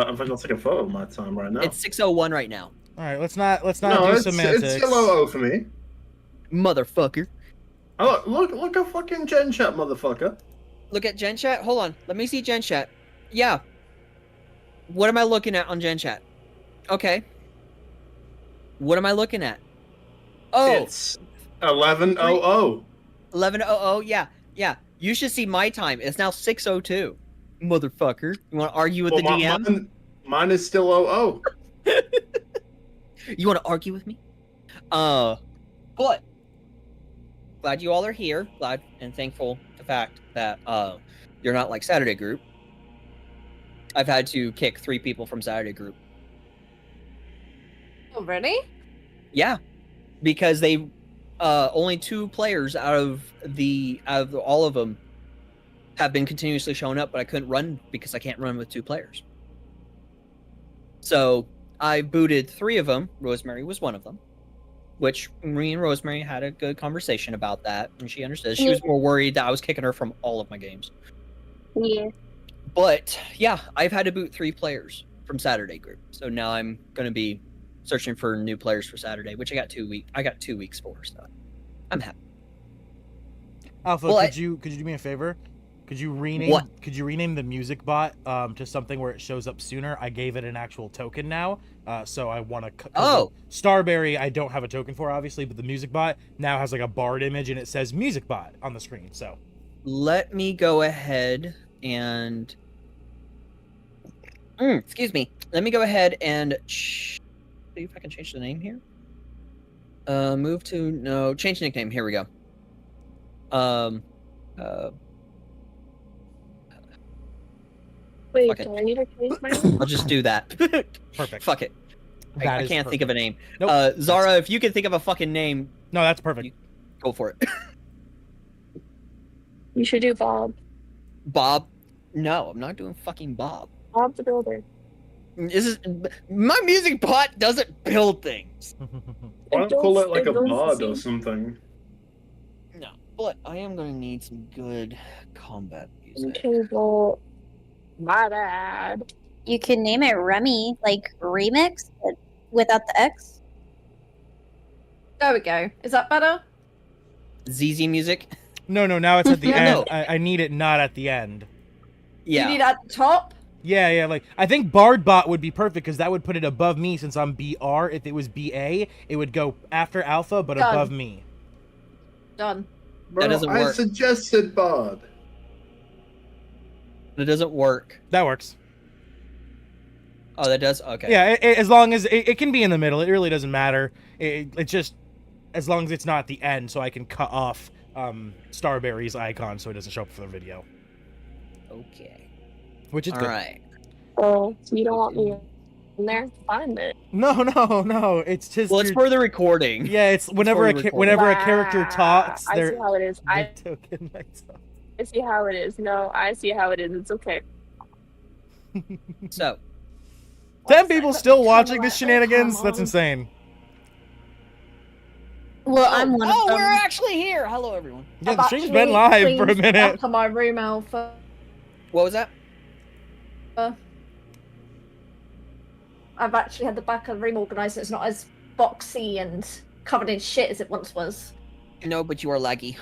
If I can take a photo of my time right now. It's 6:01 right now. All right, let's not do semantics. It's still 00 for me. Motherfucker. Oh, look at fucking Gen Chat, motherfucker. Look at Gen Chat? Hold on. Let me see Gen Chat. Yeah. What am I looking at on Gen Chat? Okay. What am I looking at? Oh. It's 11:00. 11:00, yeah. You should see my time. It's now 6:02. Motherfucker. You want to argue with the DM? Mine is still 00. You want to argue with me? But glad you all are here. Glad and thankful the fact that you're not like Saturday group. I've had to kick 3 people from Saturday group. Oh, really? Yeah, because they only 2 players out of all of them have been continuously showing up, but I couldn't run because I can't run with 2 players. So I booted 3 of them. Rosemary was one of them, which me and Rosemary had a good conversation about that, and she understood. She was more worried that I was kicking her from all of my games. Yeah. But yeah, I've had to boot 3 players from Saturday group, so now I'm going to be searching for new players for Saturday, which I got 2 weeks for, so I'm happy. Alpha, could you do me a favor? Could you rename the music bot to something where it shows up sooner? I gave it an actual token now, so I want to. Oh, Starberry, I don't have a token for obviously, but the music bot now has like a bard image and it says music bot on the screen. So let me go ahead and excuse me. Let me go ahead and see if I can change the name here. Change nickname. Here we go. Wait, do I need to change my name? I'll just do that. perfect. Fuck it. I can't think of a name. Nope. Zara, if you can think of a fucking name, no, that's perfect. Go for it. You should do Bob. Bob? No, I'm not doing fucking Bob. Bob the Builder. My music bot doesn't build things. Why don't call it like a bod or something? No, but I am going to need some good combat music. Okay, well, my bad. You can name it Remy, like remix, but without the X. There we go. Is that better? ZZ music? No, now it's at the end. No. I need it not at the end. Yeah. You need it at the top? Yeah, like, I think Bardbot would be perfect, because that would put it above me, since I'm BR. If it was BA, it would go after Alpha, but Done. above me. Done. Bro, That doesn't I work. suggested bod. That doesn't work. That works. Oh, that does? Okay. Yeah, as long as it can be in the middle. It really doesn't matter. It just, as long as it's not at the end, so I can cut off Starberry's icon so it doesn't show up for the video. Okay. Which is All good. right. Oh, so you don't want me in there? Fine, then. No. It's just. Well, it's for the recording. Yeah, it's whenever a character talks. I see how it is. I token myself. I see how it is. No, I see how it is. It's okay. So. 10 people still watching this shenanigans? That's insane. Well, I'm one of them. Oh, we're actually here. Hello, everyone. Yeah, the stream's been live for a minute. Back to my room, Alpha. What was that? I've actually had the back of the room organised, so it's not as boxy and covered in shit as it once was. No, but you are laggy.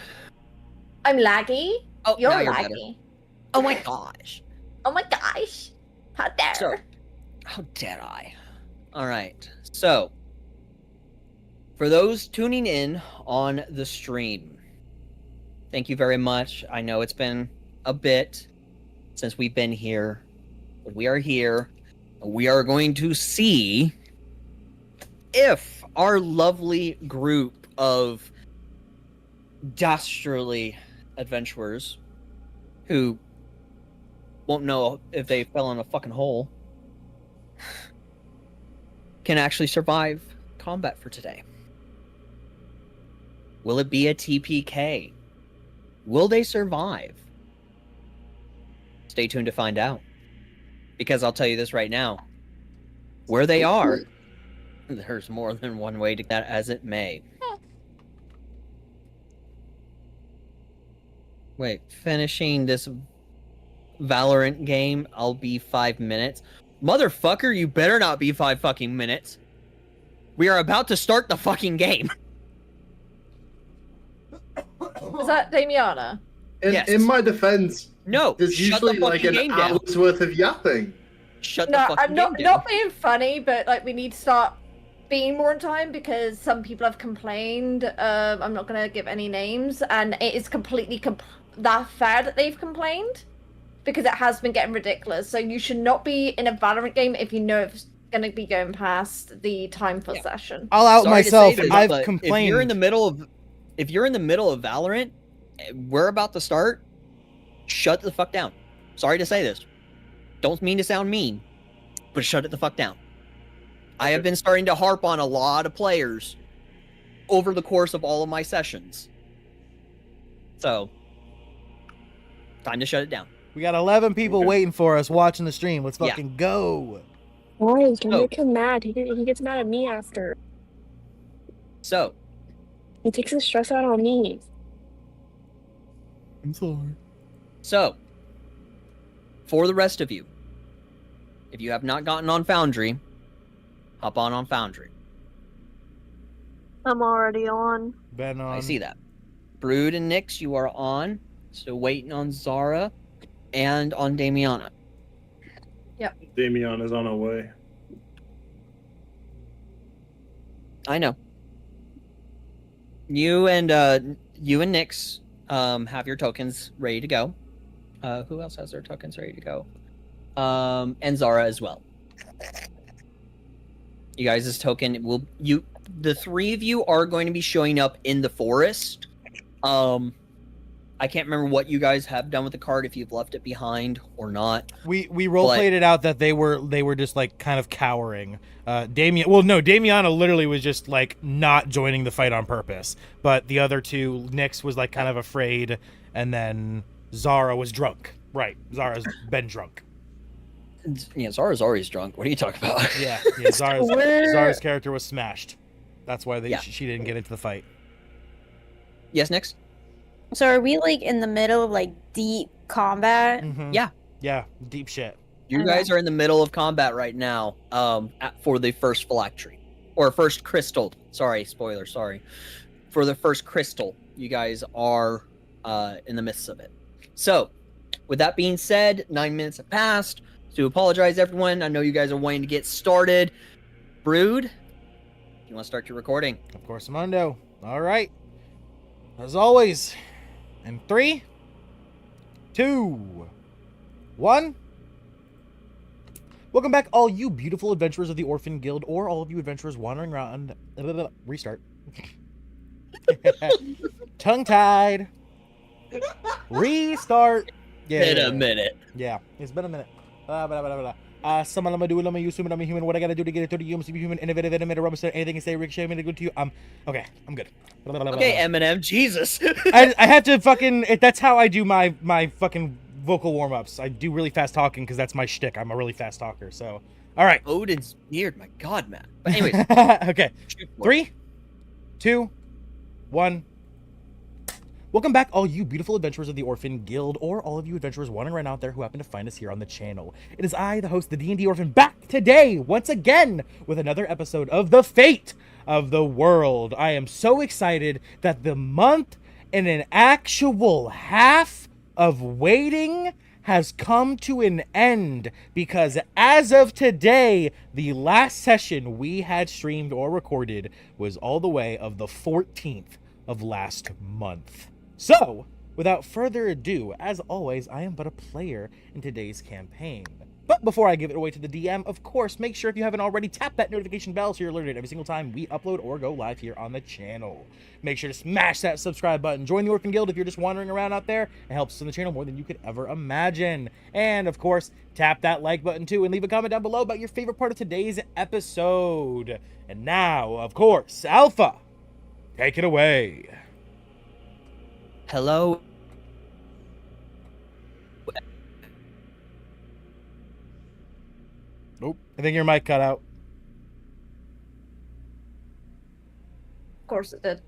I'm laggy. Oh, You're now you're laggy. better. Oh my gosh. Oh my gosh. How dare. So, how dare I? All right. So, for those tuning in on the stream, thank you very much. I know it's been a bit since we've been here, but we are here. We are going to see if our lovely group of dastardly adventurers who won't know if they fell in a fucking hole can actually survive combat for today. Will it be a TPK? Will they survive? Stay tuned to find out. Because I'll tell you this right now. Where they are, there's more than one way to that as it may. Wait, finishing this Valorant game, I'll be 5 minutes. Motherfucker, you better not be 5 fucking minutes. We are about to start the fucking game. Is that Damiana? Yes. In my defense, No, there's shut the usually like fucking an game down. hour's worth of yapping. Shut the No, fucking I'm game not down. not being funny, but like we need to start being more on time because some people have complained. I'm not gonna give any names, and it is completely that fair that they've complained because it has been getting ridiculous. So you should not be in a Valorant game if you know it's gonna be going past the time for session. I'll out Sorry to myself. say this, I've but complained. If you're in the middle of Valorant, we're about to start. Shut the fuck down. Sorry to say this. Don't mean to sound mean, but shut it the fuck down. I have been starting to harp on a lot of players over the course of all of my sessions. So, time to shut it down. We got 11 people waiting for us watching the stream. Let's Yeah. fucking go. Why? Don't So- make him mad. He gets mad at me after. So, He takes the stress out on me. I'm sorry. So, for the rest of you, if you have not gotten on Foundry, hop on Foundry. I'm already on. Ben on. I see that. Brüd and Nyx, you are on. Still waiting on Zarra and on Damiana. Damiana's on her way. I know. You and Nyx have your tokens ready to go. Who else has their tokens ready to go? And Zarra as well. You guys' token the three of you are going to be showing up in the forest. I can't remember what you guys have done with the card, if you've left it behind or not. We role played it out that they were just like kind of cowering. Damiana literally was just like not joining the fight on purpose. But the other two, Nyx was like kind of afraid, and then Zarra was drunk. Right, Zara's been drunk. Yeah, Zarra's always drunk. What are you talking about? Yeah, Zara's character was smashed. That's why she didn't get into the fight. Yes, Nyx? So are we like in the middle of like deep combat? Mhm. Yeah. Yeah, deep shit. You guys are in the middle of combat right now, for the first phylactery. Or first crystal. Sorry, spoiler, sorry. For the first crystal, you guys are in the midst of it. So, with that being said, 9 minutes have passed. To apologize, everyone. I know you guys are wanting to get started. Brüd, you want to start your recording? Of course, Mundo. All right. As always, in 3, 2, 1. Welcome back, all you beautiful adventurers of the Orphan Guild, or all of you adventurers wandering around. Restart. Tongue-tied. Restart. Yeah. In a minute. Yeah, it's been a minute. Someone let me do it, let me use human, I'm a human. What I gotta do to get it to the human, to be human, innovative, animated, rubber, anything can say, ricochet, made it good to you. Okay, I'm good. Okay, Eminem, Jesus. I have to fucking, that's how I do my fucking vocal warm-ups. I do really fast talking because that's my shtick. I'm a really fast talker, so. All right. Odin's beard, my god, man. But anyways. Okay, 3, 2, 1. Welcome back, all you beautiful adventurers of the Orphan Guild, or all of you adventurers wandering around out there who happen to find us here on the channel. It is I, the host, the D&D Orphan, back today, once again, with another episode of The Fate of the world. I am so excited that the month and an actual half of waiting has come to an end, because as of today, the last session we had streamed or recorded was all the way of the 14th of last month. So, without further ado, as always, I am but a player in today's campaign. But before I give it away to the DM, of course, make sure if you haven't already, tap that notification bell so you're alerted every single time we upload or go live here on the channel. Make sure to smash that subscribe button. Join the Orphan Guild if you're just wandering around out there. It helps us in the channel more than you could ever imagine. And, of course, tap that like button too and leave a comment down below about your favorite part of today's episode. And now, of course, Alpha, take it away. Hello. Nope. I think your mic cut out. Of course it did.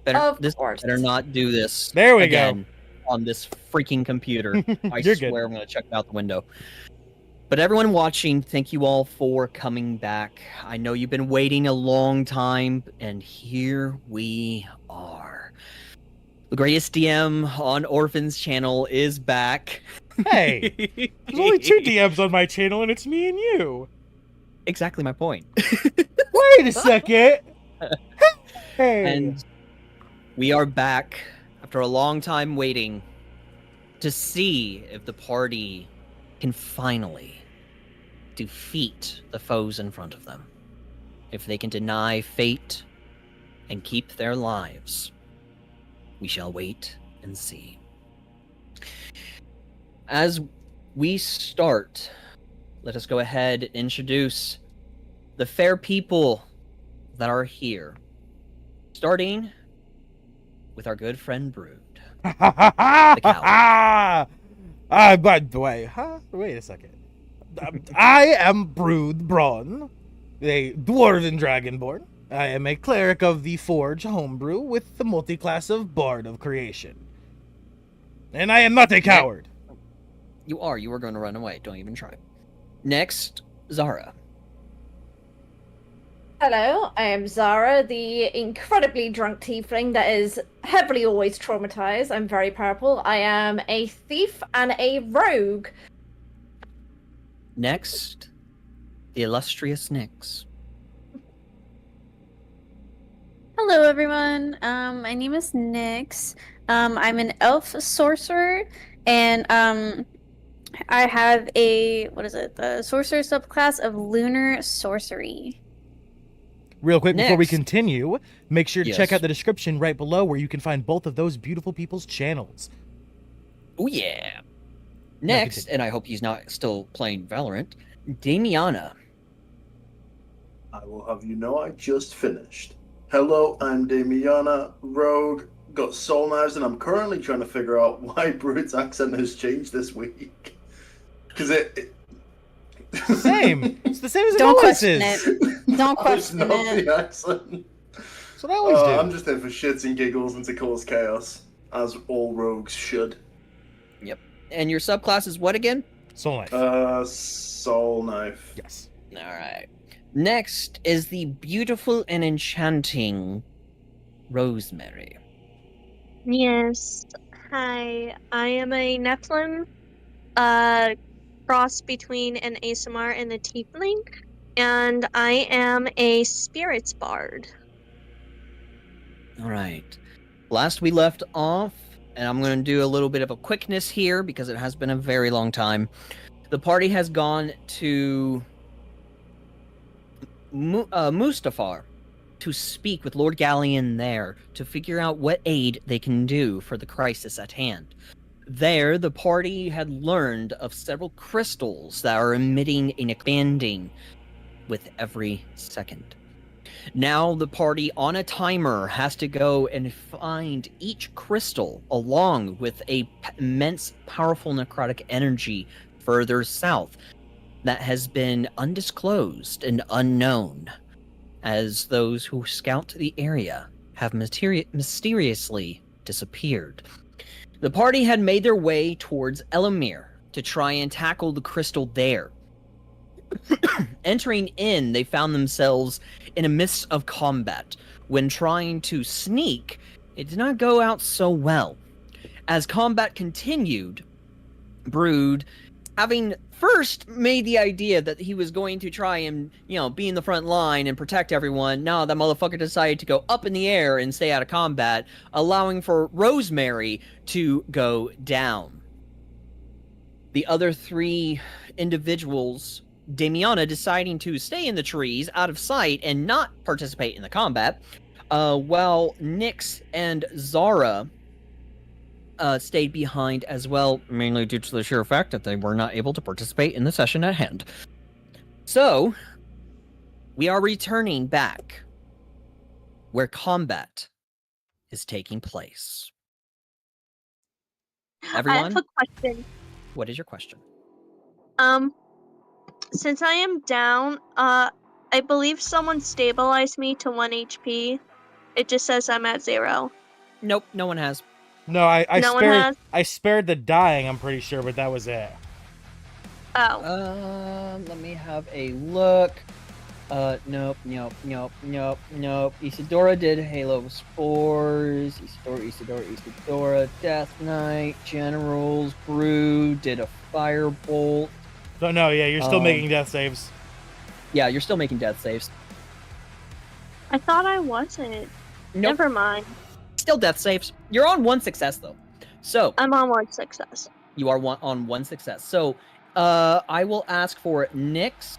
Better course. better not do this. There we again on this freaking computer. I You're swear good. I'm gonna check it out the window. But everyone watching, thank you all for coming back. I know you've been waiting a long time, and here we are. The greatest DM on Orphan's channel is back. Hey, there's only 2 DMs on my channel, and it's me and you. Exactly my point. Wait a second. Hey. And we are back after a long time waiting to see if the party can finally defeat the foes in front of them. If they can deny fate and keep their lives. We shall wait and see. As we start, let us go ahead and introduce the fair people that are here. Starting with our good friend Brüd. By the way, wait a second. I am Brüd Braun, a dwarven dragonborn. I am a cleric of the Forge homebrew with the multi-class of Bard of Creation. And I am not a coward. You were going to run away. Don't even try. Next, Zarra. Hello, I am Zara, the incredibly drunk tiefling that is heavily always traumatized. I'm very powerful. I am a thief and a rogue. Next, the illustrious Nyx. Hello, everyone. My name is Nyx. I'm an elf sorcerer, and I have the sorcerer subclass of lunar sorcery. Real quick, before we Next. continue, make sure to Yes. check out the description right below where you can find both of those beautiful people's channels. Oh yeah. Next, continue. and I hope he's not still playing Valorant, Damiana. I will have you know I just finished. Hello, I'm Damiana, rogue, got soul knives, and I'm currently trying to figure out why Brüd's accent has changed this week. Because it Same. It's the same as it Don't always question is. it. Don't it's question not it. the accent. That's what I always do. I'm just there for shits and giggles and to cause chaos, as all rogues should. And your subclass is what again? Soul knife. Soul knife. Yes. Alright. Next is the beautiful and enchanting Rosemary. Yes. Hi. I am a Nephilim, cross between an ASMR and a Tiefling, and I am a Spirits Bard. Alright. Last we left off, and I'm going to do a little bit of a quickness here because it has been a very long time. The party has gone to Mustafar to speak with Lord Galleon there to figure out what aid they can do for the crisis at hand. There, the party had learned of several crystals that are emitting and expanding with every second. Now the party on a timer has to go and find each crystal along with a immense powerful necrotic energy further south that has been undisclosed and unknown, as those who scout the area have mysteriously disappeared. The party had made their way towards Elamir to try and tackle the crystal there. entering in, they found themselves in a midst of combat. When trying to sneak, it did not go out so well. As combat continued, Brüd, having first made the idea that he was going to try and, be in the front line and protect everyone, now that motherfucker decided to go up in the air and stay out of combat, allowing for Rosemary to go down. The other 3 individuals, Damiana deciding to stay in the trees out of sight and not participate in the combat, while Nyx and Zarra stayed behind as well, mainly due to the sheer fact that they were not able to participate in the session at hand. So, we are returning back where combat is taking place. Everyone, I have a question. what is your question? Since I am down, I believe someone stabilized me to 1 HP. It just says I'm at 0. Nope, no one has. No, I No one spared has? I spared the dying, I'm pretty sure, but that was it. Oh. Let me have a look. Nope. Isidora did Halo Spores. Isidora. Death Knight. Generals. Brüd did a Firebolt. No, yeah, you're still making death saves. Yeah, you're still making death saves. I thought I wasn't. Nope. Never mind. Still death saves. You're on 1 success, though. So, I'm on 1 success. you are on 1 success. So, I will ask for Nyx,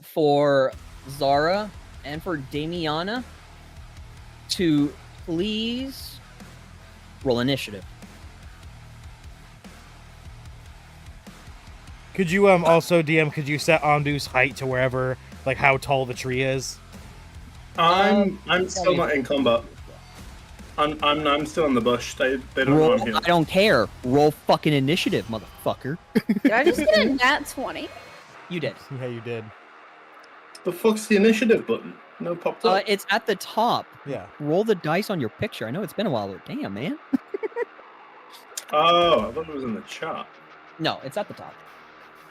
for Zarra, and for Damiana to please roll initiative. Could you also, DM, could you set Ondu's height to wherever, like, how tall the tree is? I'm still not in combat. I'm still in the bush. They don't know Roll, I'm here. I don't care. Roll fucking initiative, motherfucker. Did I just get a nat 20? You did. Yeah, you did. The fuck's the initiative button? No, popped up. It's at the top. Yeah. Roll the dice on your picture. I know it's been a while, but damn, man. Oh, I thought it was in the chat. No, it's at the top.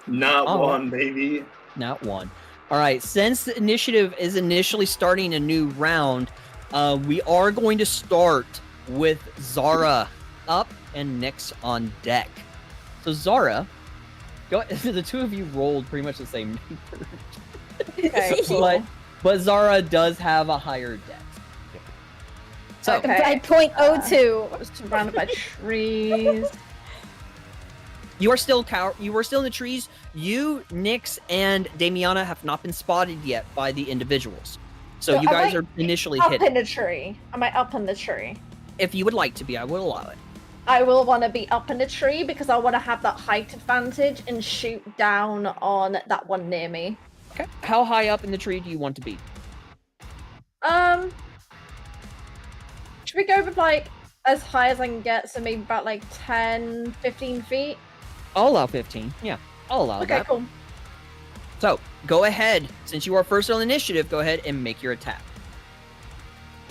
Not Oh. one, baby. Not one. All right. Since the initiative is initially starting a new round, we are going to start with Zarra up and Nyx on deck. So Zarra, go. The 2 of you rolled pretty much the same number. Okay. But Zarra does have a higher dex. So Okay. I .02. I was surrounded by trees. you are still in the trees. You, Nyx, and Damiana have not been spotted yet by the individuals. So you guys are initially up hidden. in the tree. Am I up in the tree? If you would like to be, I will allow it. I will want to be up in the tree because I want to have that height advantage and shoot down on that one near me. Okay. How high up in the tree do you want to be? Should we go with like as high as I can get, so maybe about like 10, 15 feet? I'll allow 15. Yeah, I'll allow Okay, that. cool. So, go ahead. Since you are first on initiative, go ahead and make your attack.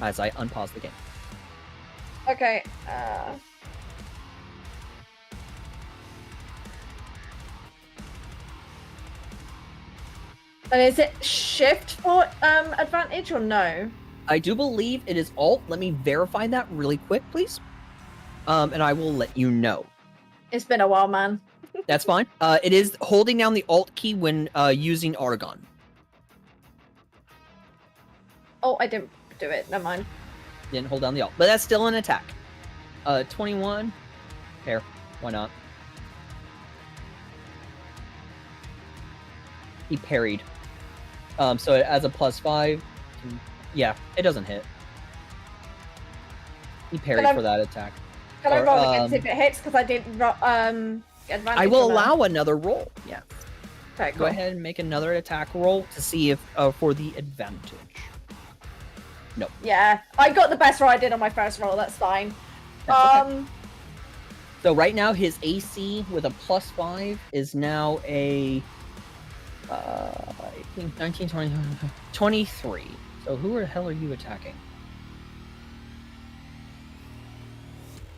As I unpause the game. Okay, and is it shift for advantage or no? I do believe it is alt. Let me verify that really quick, please. And I will let you know. It's been a while, man. That's fine. It is holding down the alt key when using Argon. Oh, I didn't do it. Never mind. Didn't hold down the alt. But that's still an attack. 21. Here. Why not? He parried. So as a +5. Yeah, it doesn't hit. He parried Can I- for that attack. Can I Or, roll against if it hits? Because I didn't get advantage. I will on that. allow another roll. Yeah. Okay, Go cool. ahead and make another attack roll to see if for the advantage. Yeah, I got the best roll I did on my first roll. That's fine. That's okay. So right now his AC with a +5 is now a 18, 19, 20, 23. So who the hell are you attacking?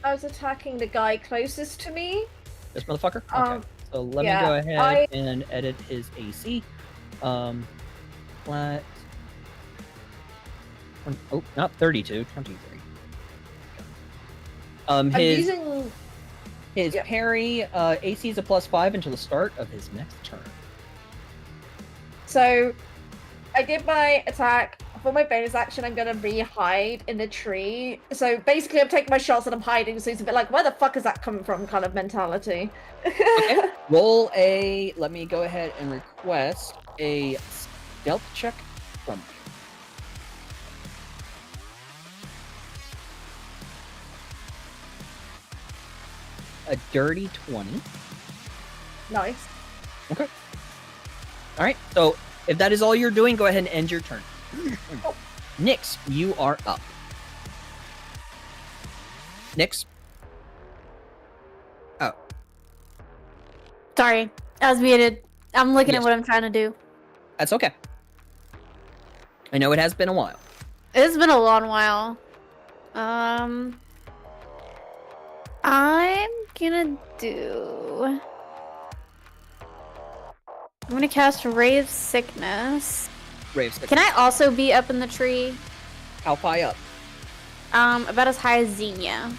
I was attacking the guy closest to me. This motherfucker? Okay. So let me yeah, go ahead and edit his AC. Flat. Oh, not 32, 23. I'm His using. Yep. parry AC is a +5 until the start of his next turn. So, I did my attack. For my bonus action, I'm gonna re-hide in the tree. So basically, I'm taking my shots and I'm hiding. So it's a bit like, where the fuck is that coming from? Kind of mentality. Okay. Roll a. Let me go ahead and request a stealth check from you. A dirty 20. Nice. Okay. All right. So if that is all you're doing, go ahead and end your turn. Nyx, you are up. Nyx. Oh, Sorry, I was muted. I'm looking Yes. at what I'm trying to do. that's okay. I know it has been a while. It's been a long while. I'm gonna do. I'm gonna cast Ray of Sickness. Raves. Can I also be up in the tree? How high up? About as high as Xenia.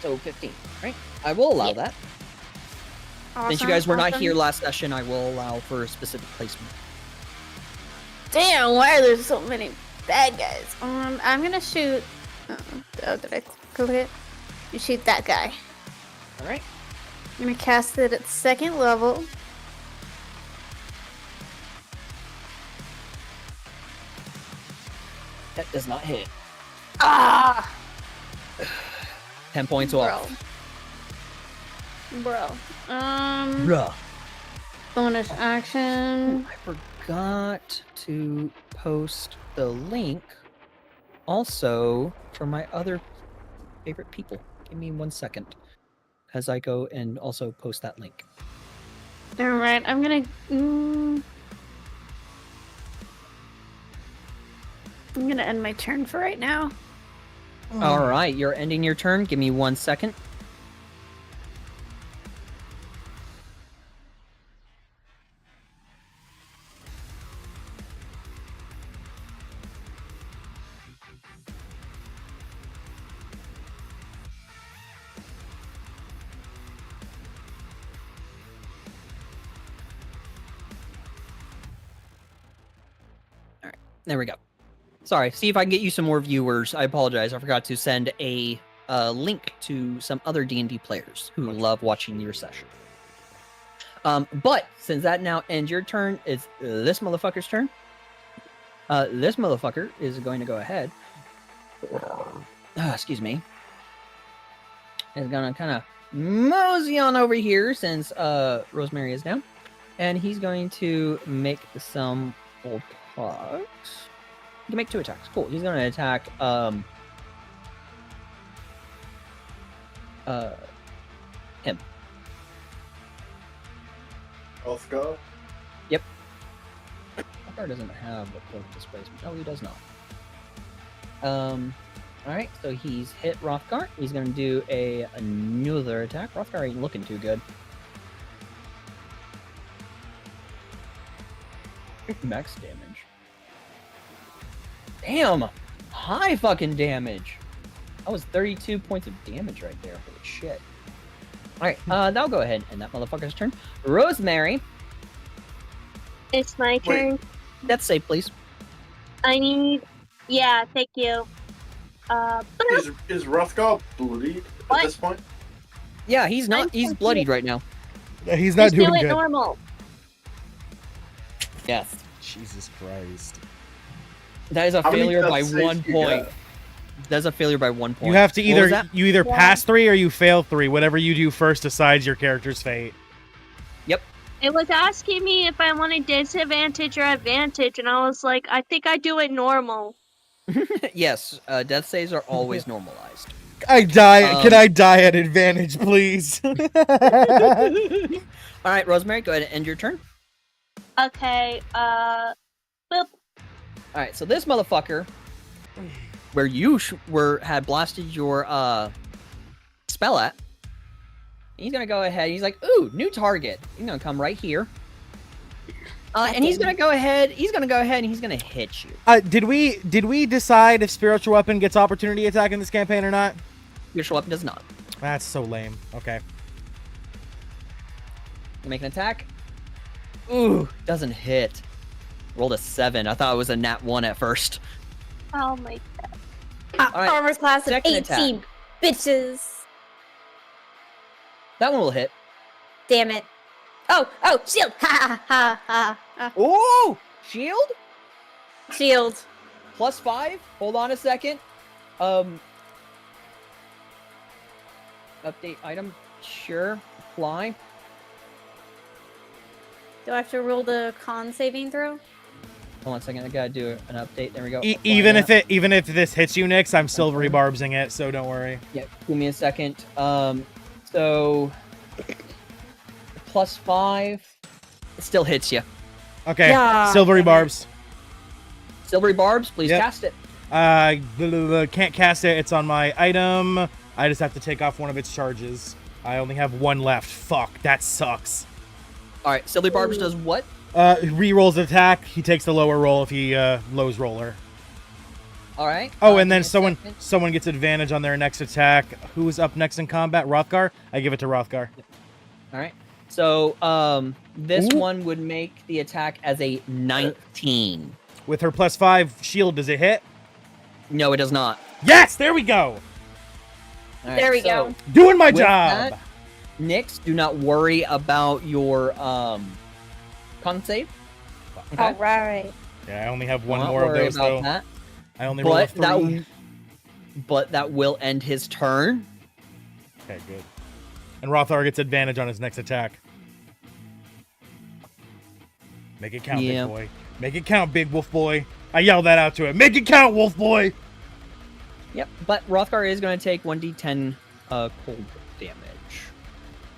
So 15. Right. I will allow Yeah. that. Awesome, Since you guys were not awesome. here last session, I will allow for a specific placement. Damn, why are there so many bad guys? I'm gonna shoot. Oh, did I click it? You shoot that guy. All right. I'm gonna cast it at 2nd level. That does not hit. Ah, 10 points off. bro. Bruh. Bonus action. I forgot to post the link also for my other favorite people. Give me 1 second as I go and also post that link. All right, I'm gonna. I'm gonna end my turn for right now. All right, you're ending your turn. Give me 1 second. All right, there we go. Sorry, see if I can get you some more viewers. I apologize. I forgot to send a link to some other D&D players who love watching your session. But since that now ends your turn, it's this motherfucker's turn. This motherfucker is going to go ahead. Excuse me. Is gonna kind of mosey on over here since Rosemary is down, and he's going to make some old attacks. He can make 2 attacks. Cool. He's gonna attack him. Othgar? Yep. Othgar doesn't have a cloak displacement. No, he does not. Alright, so he's hit Rothgar. He's gonna do another attack. Rothgar ain't looking too good. Max damage. Damn! High fucking damage! That was 32 points of damage right there. Holy shit. Alright, that'll go ahead and that motherfucker's turn. Rosemary. It's my turn. Death save, please. I need. Yeah, thank you. Is Rothgar bloodied at What? this point? Yeah, he's not. I'm He's confused. bloodied right now. He's not Just doing do it good. normal. Yes. Jesus Christ. That is a How many failure death by saves 1 do you point. get? That's a failure by 1 point. You have to What was either that? pass 3 or you fail 3. Whatever you do first decides your character's fate. It was asking me if I wanted disadvantage or advantage, and I was like, I think I do it normal. Yes, death saves are always normalized. I die. Can Um, I die at advantage, please? All right, Rosemary, go ahead and end your turn. Okay, boop. All right, so this motherfucker, where you had blasted your spell at, he's gonna go ahead. He's like, "Ooh, new target." He's gonna come right here, And he's gonna go ahead. He's gonna go ahead and he's gonna hit you. Did we decide if spiritual weapon gets opportunity attack in this campaign or not? Spiritual weapon does not. That's so lame. Okay. You make an attack. Ooh, doesn't hit. Rolled a 7. I thought it was a nat 1 at first. Oh my All right, Armor class of second 18, attack. bitches. That one will hit. Damn it. Oh, shield. Ha ha ha ha. Ooh, shield Shield. +5. Hold on a second. Update item. Sure. Fly. Do I have to roll the con saving throw? Hold on a second. I gotta do an update. There we go. Even Apply if this hits you, Nix, I'm silvery barbsing it, so don't worry. Yeah, give me a second. So +5. It still hits you. Okay. Yeah. Silvery barbs. Silvery barbs, please Yep. cast it. Can't cast it. It's on my item. I just have to take off one of its charges. I only have one left. Fuck, that sucks. All right, silvery barbs does what? Re-rolls attack. He takes the lower roll if he lows roller. All right. Oh, and give then me a second. someone gets advantage on their next attack. Who is up next in combat? Rothgar? I give it to Rothgar. All right. So this Ooh. one would make the attack as a 19. With her +5 shield, does it hit? No, it does not. Yes! There we go! All right, There we so go. Doing my with job! that, Nyx, do not worry about your con save. Okay? All right. Yeah, I only have one Don't more of worry those, about though. that. I only roll a 3. But that will end his turn. Okay, good. And Rothgar gets advantage on his next attack. Make it count, Yeah. big boy. Make it count, big wolf boy. I yelled that out to him. Make it count, wolf boy! Yep, but Rothgar is going to take 1d10 cold damage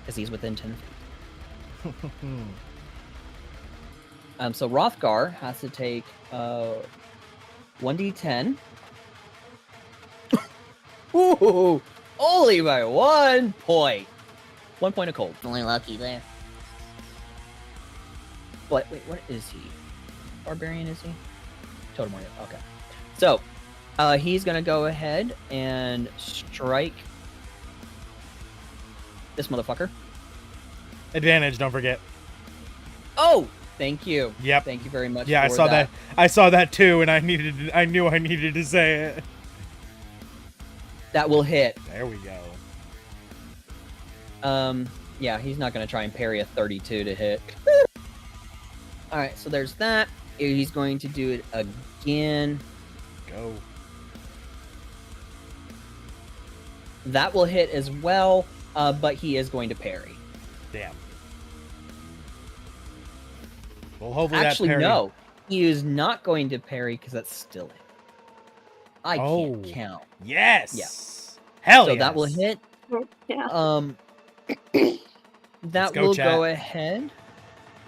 because he's within 10 feet. So Rothgar has to take 1d10. Ooh, only by 1 point. 1 point of cold. Only lucky there. But wait, what is he? Barbarian is he? Totem warrior. Okay. So, he's gonna go ahead and strike this motherfucker. Advantage, don't forget. Oh, thank you. Yep. Thank you very much. Yeah, I for saw that. I saw that too, and I knew I needed to say it. That will hit. There we go. Yeah, he's not gonna try and parry a 32 to hit. All right, so there's that. He's going to do it again. Go. That will hit as well, but he is going to parry. Damn. Well, hopefully Actually, that parry... no. He is not going to parry because that's still it. I can't count. Yes. Yeah. Hell So yes. that will hit. Yeah. That go, will chat. go ahead.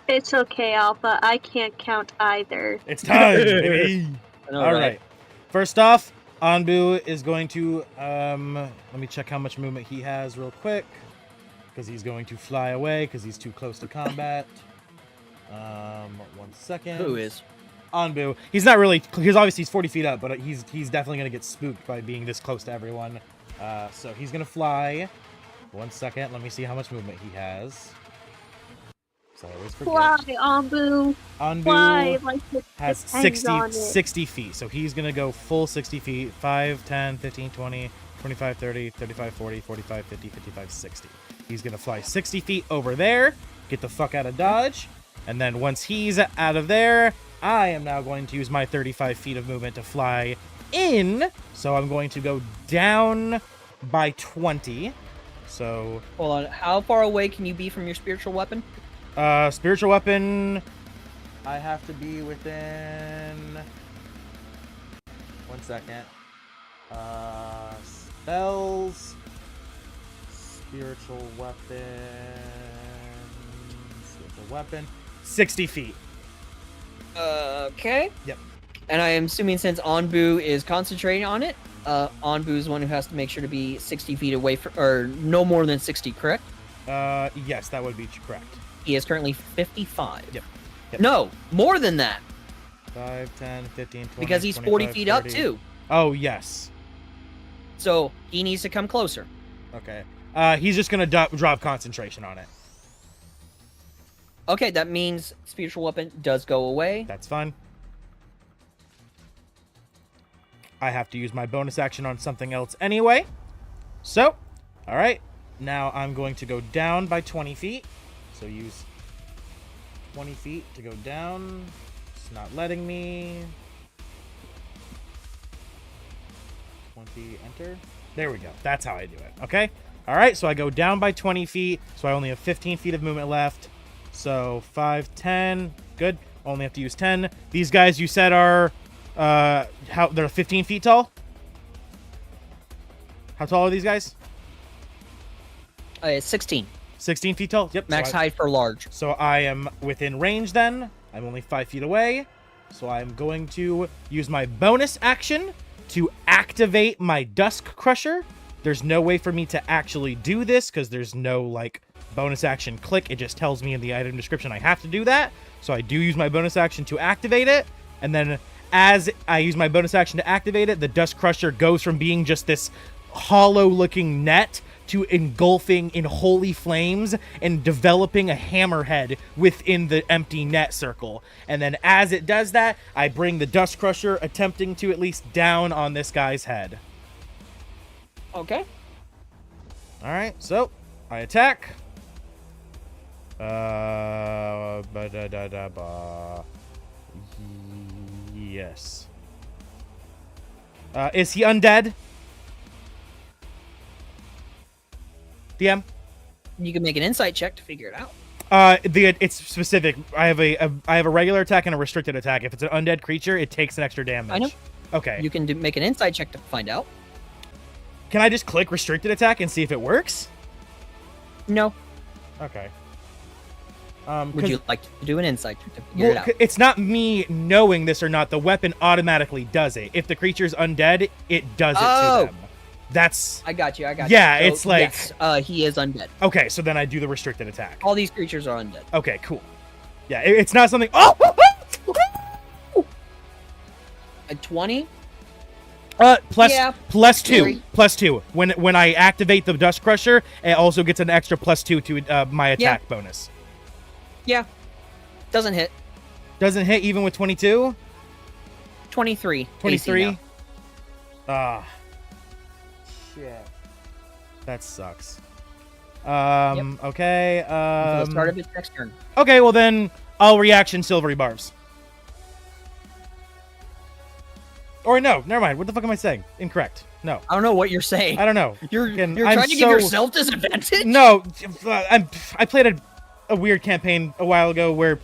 It's okay, Alpha. I can't count either. It's time, baby. All All right. First off, Anbu is going to let me check how much movement he has real quick, because he's going to fly away because he's too close to combat. 1 second. Who is? Anbu. He's not really. He's obviously 40 feet up, but he's definitely gonna get spooked by being this close to everyone. So he's gonna fly. 1 second. Let me see how much movement he has. So I always forget. Why, Ambu? Anbu Why? Like, it has depends on it. 60 feet. So he's going to go full 60 feet. 5, 10, 15, 20, 25, 30, 35, 40, 45, 50, 55, 60. He's going to fly 60 feet over there. Get the fuck out of Dodge. And then once he's out of there, I am now going to use my 35 feet of movement to fly in. So I'm going to go down by 20. So... Hold on. How far away can you be from your spiritual weapon? Spiritual weapon, I have to be within 1 second. Spells, spiritual weapon, 60 feet. Okay. Yep. And I am assuming since Anbu is concentrating on it, Anbu is one who has to make sure to be 60 feet away from, or no more than 60, correct? Yes, that would be correct. He is currently 55. Yep. No, more than that. 5, 10, 15, 20, Because he's 40 25, feet up 30. too. Oh, yes. So he needs to come closer. Okay. He's just going to drop concentration on it. Okay, that means spiritual weapon does go away. That's fine. I have to use my bonus action on something else anyway. So, all right. Now I'm going to go down by 20 feet. So use 20 feet to go down. It's not letting me. 20, enter. There we go. That's how I do it. Okay. All right. So I go down by 20 feet. So I only have 15 feet of movement left. So 5, 10. Good. Only have to use 10. These guys you said are they're 15 feet tall? How tall are these guys? It's 16. 16 feet tall? Yep. Max height for large. So I am within range then. I'm only 5 feet away. So I'm going to use my bonus action to activate my Dusk Crusher. There's no way for me to actually do this because there's no, like, bonus action click. It just tells me in the item description I have to do that. So I do use my bonus action to activate it. And then as I use my bonus action to activate it, the Dusk Crusher goes from being just this hollow-looking net to engulfing in holy flames and developing a hammerhead within the empty net circle. And then as it does that, I bring the Dust Crusher, attempting to at least down on this guy's head. Okay. All right, so I attack. Yes. Is he undead? DM? You can make an insight check to figure it out. It's specific. I have a regular attack and a restricted attack. If it's an undead creature, it takes an extra damage. I know. Okay. You can make an insight check to find out. Can I just click restricted attack and see if it works? No. Okay. Would you like to do an insight check to figure it out? It's not me knowing this or not. The weapon automatically does it. If the creature's undead, it does it to them. That's... I got you. Yeah, So, it's like... Yes, he is undead. Okay, so then I do the restricted attack. All these creatures are undead. Okay, cool. Yeah, it's not something... Oh! A 20? Plus two. Plus 2. When I activate the Dust Crusher, it also gets an extra +2 to my attack bonus. Yeah. Doesn't hit. Doesn't hit even with 22? 23. 23? Ah. Shit. That sucks. Okay. Until the start of its next turn. Okay, well then, I'll reaction Silvery Barbs. Or no, never mind. What the fuck am I saying? Incorrect. No. I don't know what you're saying. I don't know. You're Again, trying to give yourself disadvantage? No, I played a weird campaign a while ago where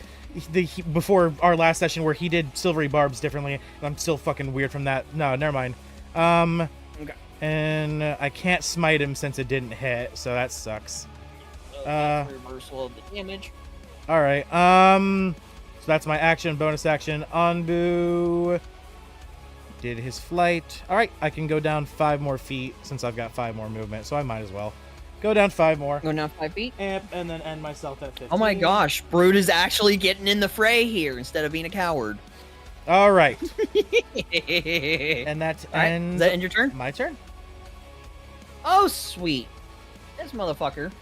before our last session where he did Silvery Barbs differently, and I'm still fucking weird from that. No, never mind. Okay. And I can't smite him since it didn't hit, so that sucks. Reversal of the damage. All right. So that's my action, bonus action. Anbu did his flight. All right, I can go down 5 more feet since I've got 5 more movement, so I might as well go down 5 more. Go down 5 feet. And then end myself at 15. Oh my gosh, Brüd is actually getting in the fray here instead of being a coward. All right. And And that right, ends. does that end your turn? My turn. Oh, sweet. This motherfucker.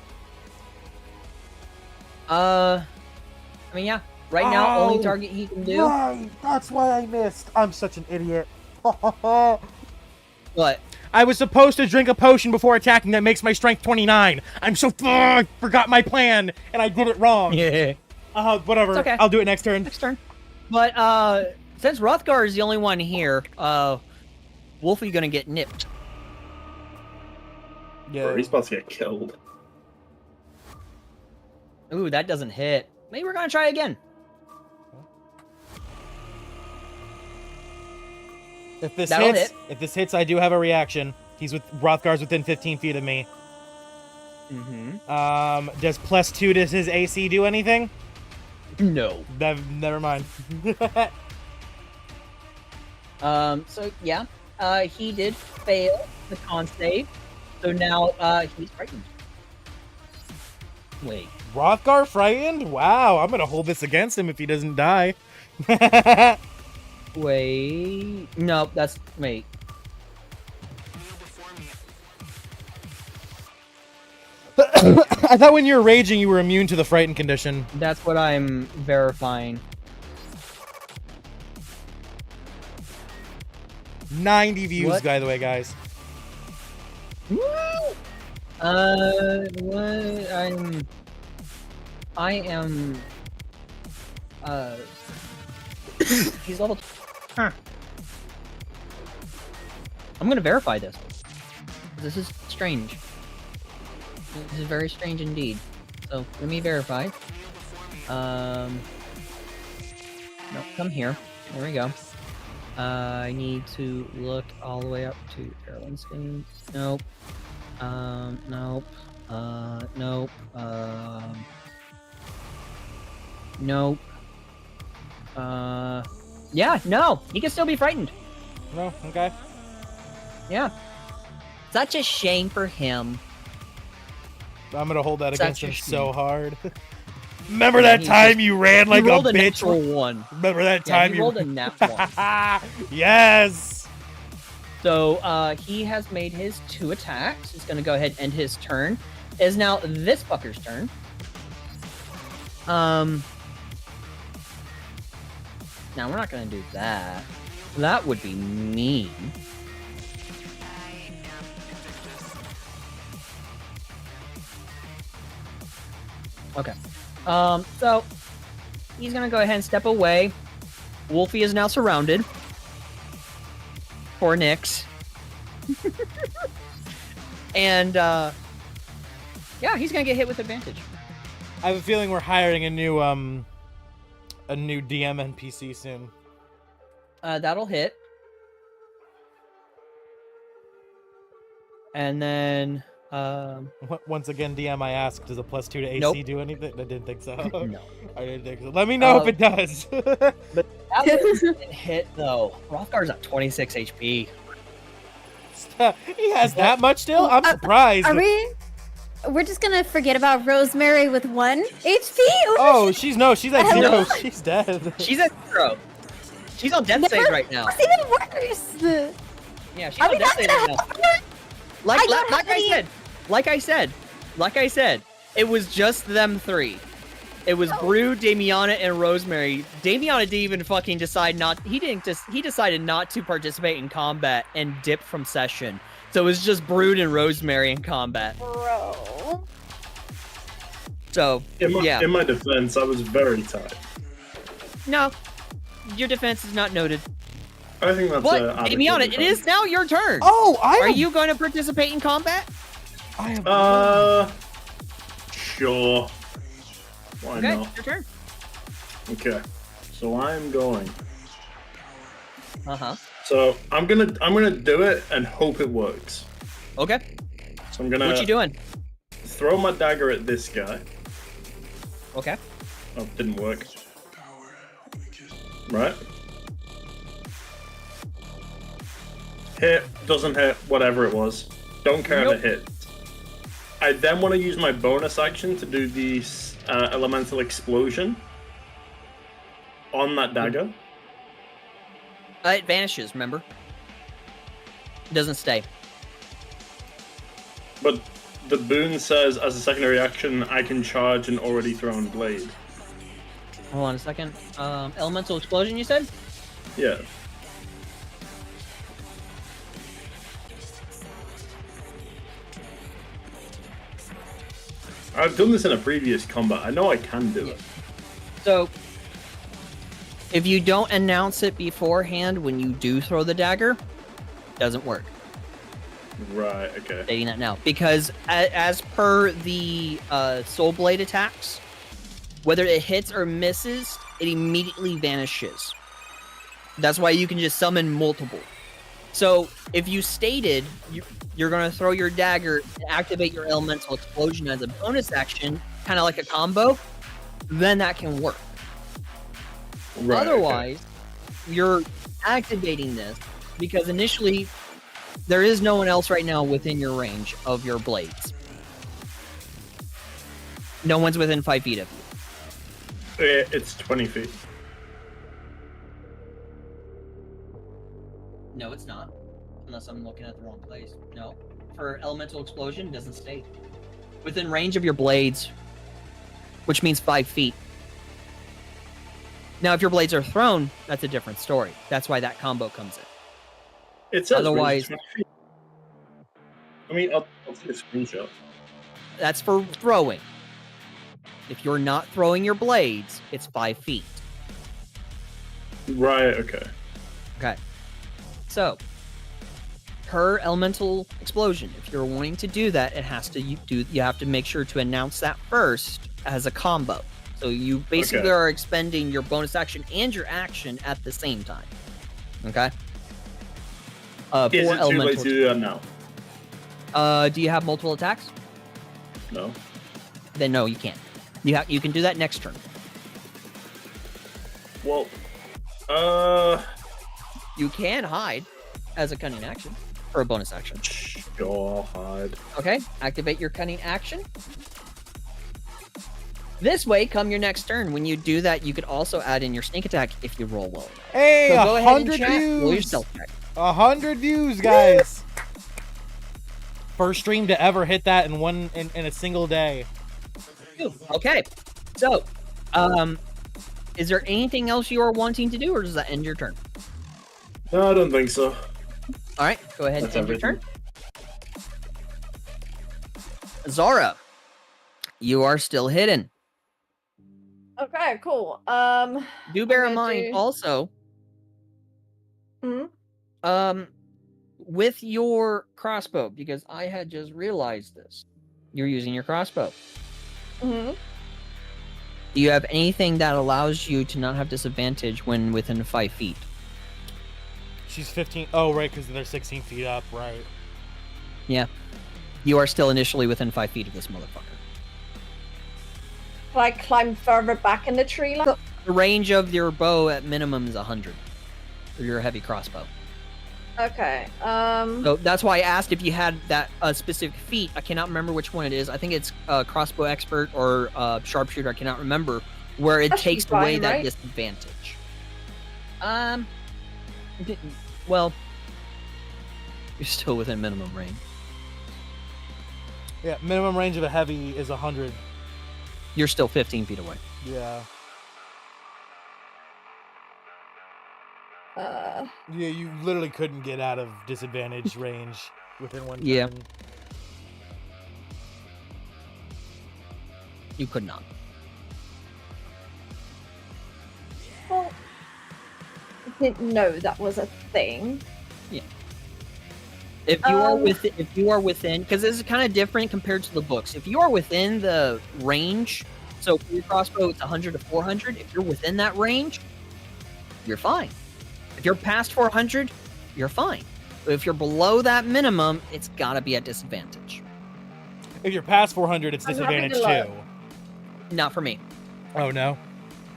I mean, yeah. Right now, only target he can do. Right, that's why I missed. I'm such an idiot. What? I was supposed to drink a potion before attacking that makes my strength 29. I'm so I forgot my plan and I did it wrong. Yeah. Whatever. It's okay. I'll do it next turn. Next turn. But since Hrothgar is the only one here, Wolfie's gonna get nipped. Bro, he's about to get killed. Ooh, that doesn't hit. Maybe we're gonna try again. If this That'll hits, hit. if this hits, I do have a reaction. Hrothgar's within 15 feet of me. Mm-hmm. Does +2 to his AC do anything? No. Never mind. So yeah, he did fail the con save. So now he's frightened. Wait. Rothgar frightened? Wow, I'm gonna hold this against him if he doesn't die. Wait. No, that's... Wait. I thought when you were raging, you were immune to the frightened condition. That's what I'm verifying. 90 views, What? by the way, guys. What? I am... He's level... Huh. I'm gonna verify this. This is strange. This is very strange indeed. So, let me verify. No, come here. There we go. I need to look all the way up to Feral Instincts. Nope. Nope. Nope. Nope. Yeah, no! He can still be frightened. No? Okay. Yeah. Such a shame for him. I'm gonna hold that Such against a him shame. so hard. Remember Yeah, that time you ran like he a rolled a bitch? natural one. Remember that Yeah, time he you rolled a nat one. Yes! So, he has made his 2 attacks. He's gonna go ahead and end his turn. It is now this fucker's turn. Now, we're not gonna do that. That would be mean. Okay. So, he's gonna go ahead and step away. Wolfie is now surrounded. Poor Nyx. And, yeah, he's gonna get hit with advantage. I have a feeling we're hiring a new DM NPC soon. That'll hit. And then, Once again, DM, I asked, does a +2 to AC Nope. do anything? I didn't think so. no. I didn't think so. Let me know if it does. That was a hit, though. Rothgar's at 26 HP. He has that much still? I'm surprised. Are we? We're just gonna forget about Rosemary with 1 HP? Oh, she's at Hello? 0. She's dead. She's at 0. She's on death save right now. It's even worse. Yeah, she's Are on we death not save gonna right now. help her? Like I said, it was just them 3. It was Brüd, Damiana, and Rosemary. Damiana didn't even fucking decide not. He decided not to participate in combat and dip from session. So it was just Brüd and Rosemary in combat. Bro. So In yeah, my defense, I was very tight. no, your defense is not noted. I think that's But adequate Damiana, it defense. is now your turn. Oh, Are you going to participate in combat? Sure. Why Okay, not? your turn. Okay. So I'm going. So I'm gonna do it and hope it works. okay. So I'm gonna What you doing? throw my dagger at this guy. Okay. Oh, didn't work. Right. Hit, doesn't hit, whatever it was. Don't care if it hits. I then want to use my bonus action to do the elemental explosion on that dagger. It vanishes, remember? It doesn't stay. But the boon says, as a secondary action, I can charge an already thrown blade. Hold on a second. Elemental explosion, you said? Yeah. I've done this in a previous combat. I know I can do it. So, if you don't announce it beforehand when you do throw the dagger, it doesn't work. Right, okay. Stating that now. Because as per the Soul Blade attacks, whether it hits or misses, it immediately vanishes. That's why you can just summon multiple. So, if you stated you're going to throw your dagger and activate your elemental explosion as a bonus action, kind of like a combo, then that can work. Right, Otherwise, you're activating this because initially there is no one else right now within your range of your blades. No one's within 5 feet of you. It's 20 feet. No, it's not. Unless I'm looking at the wrong place. No. For elemental explosion, it doesn't state. Within range of your blades, which means 5 feet. Now, if your blades are thrown, that's a different story. That's why that combo comes in. It says Otherwise- 20 feet. I mean, I'll take a screenshot. That's for throwing. If you're not throwing your blades, it's 5 feet. Right, okay. Okay. So, per elemental explosion, if you're wanting to do that, it has to you have to make sure to announce that first as a combo. So you basically are expending your bonus action and your action at the same time. Okay. Is it too late to do that now? Do you have multiple attacks? No. Then no, you can't. You can do that next turn. Well, You can hide as a cunning action or a bonus action. sure, hide. Okay, activate your cunning action. This way, come your next turn, when you do that, you could also add in your sneak attack if you roll well enough. Hey, So go ahead and 100 chat, roll your views. stealth check. 100 views, guys. First stream to ever hit that in a single day. Okay, so, is there anything else you are wanting to do, or does that end your turn? No, I don't think so. All right, go ahead and That's end your everything. turn. Zarra, you are still hidden. Okay, cool. Do bear in gonna mind do- also, Mhm. with your crossbow, because I had just realized this, you're using your crossbow. hmm Do you have anything that allows you to not have disadvantage when within 5 feet? She's 15. Oh, right, because they're 16 feet up, right. Yeah. You are still initially within 5 feet of this motherfucker. Can I climb further back in the tree line? The range of your bow at minimum is 100. Or your heavy crossbow. Okay. So that's why I asked if you had that specific feat. I cannot remember which one it is. I think it's crossbow expert or sharpshooter. I cannot remember where it That should be takes away fine, that right? disadvantage. Well, you're still within minimum range. Yeah, minimum range of a heavy is 100. You're still 15 feet away. Yeah. Yeah, you literally couldn't get out of disadvantage range within one turn. Yeah. You could not. Well, I didn't know that was a thing. If you are within, because this is kind of different compared to the books. If you are within the range, so for your crossbow it's 100 to 400. If you're within that range, you're fine. If you're past 400, you're fine. But if you're below that minimum, it's got to be at disadvantage. If you're past 400, it's I'm having disadvantage to too. Not for me. Oh, no?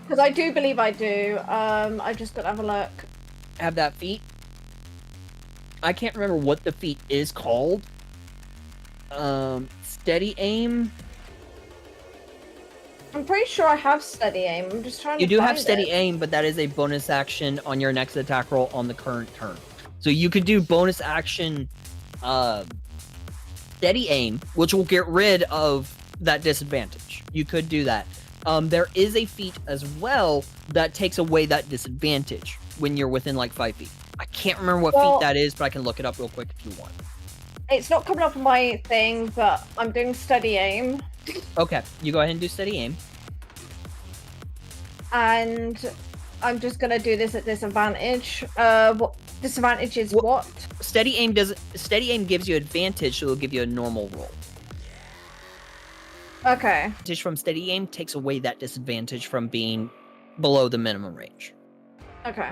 Because I do believe I do. I just got to have a look. Have that feat. I can't remember what the feat is called. Steady aim. I'm pretty sure I have steady aim. I'm just trying You to do have find steady it. aim, but that is a bonus action on your next attack roll on the current turn. So you could do bonus action steady aim, which will get rid of that disadvantage. You could do that. There is a feat as well that takes away that disadvantage when you're within like 5 feet. I can't remember what Well- feat that is, but I can look it up real quick if you want. It's not coming up on my thing, but I'm doing steady aim. Okay, you go ahead and do steady aim. And I'm just going to do this at disadvantage. What disadvantage is what? Steady aim gives you advantage, so it'll give you a normal roll. Okay. Advantage from steady aim takes away that disadvantage from being below the minimum range. Okay.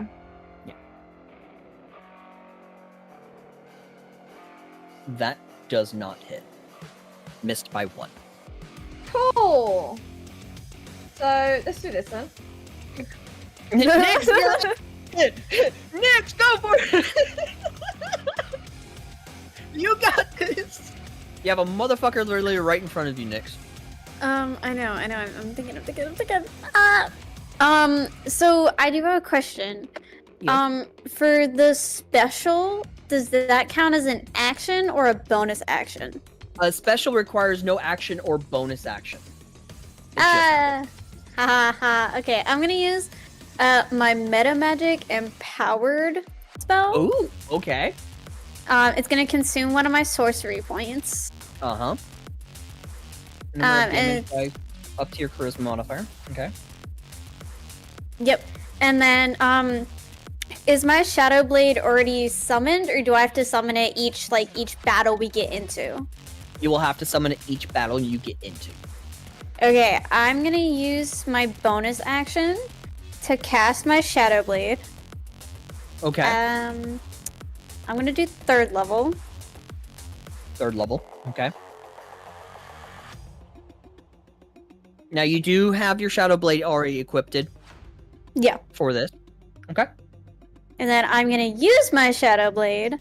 That does not hit. Missed by 1. Cool. So let's do this then. Next, Next, go for it. You got this. You have a motherfucker literally right in front of you, Nix. I know. I'm thinking. So I do have a question. Yes. For the special, does that count as an action or a bonus action? A special requires no action or bonus action. It's Ha ha ha. Okay, I'm gonna use my meta magic empowered spell. Ooh, okay. It's gonna consume one of my sorcery points. Uh-huh. And Up to your charisma modifier. Okay. Yep. And then is my shadow blade already summoned, or do I have to summon it each battle we get into? You will have to summon it each battle you get into. Okay, I'm gonna use my bonus action to cast my shadow blade. Okay. I'm gonna do 3rd level. 3rd level. Okay. Now you do have your shadow blade already equipped Yeah. for this. Okay. And then I'm gonna use my shadow blade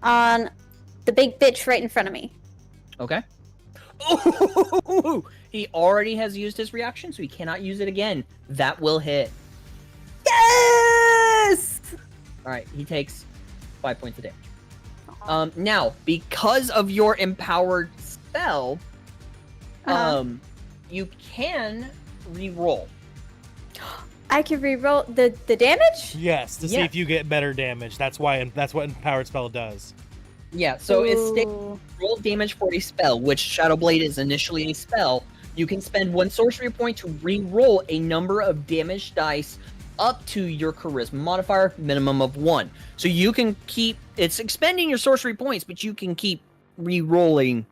on the big bitch right in front of me. Okay. Oh, he already has used his reaction, so he cannot use it again. That will hit. Yes! All right, he takes 5 points of damage. Now, because of your empowered spell, you can re-roll. I can re-roll the damage? Yes, to see Yeah. if you get better damage. That's what empowered spell does. Yeah, so it's Ooh. roll damage for a spell, which Shadow Blade is initially a spell. You can spend 1 sorcery point to re-roll a number of damage dice up to your charisma modifier, minimum of 1. So you can keep, it's expending your sorcery points, but you can keep re-rolling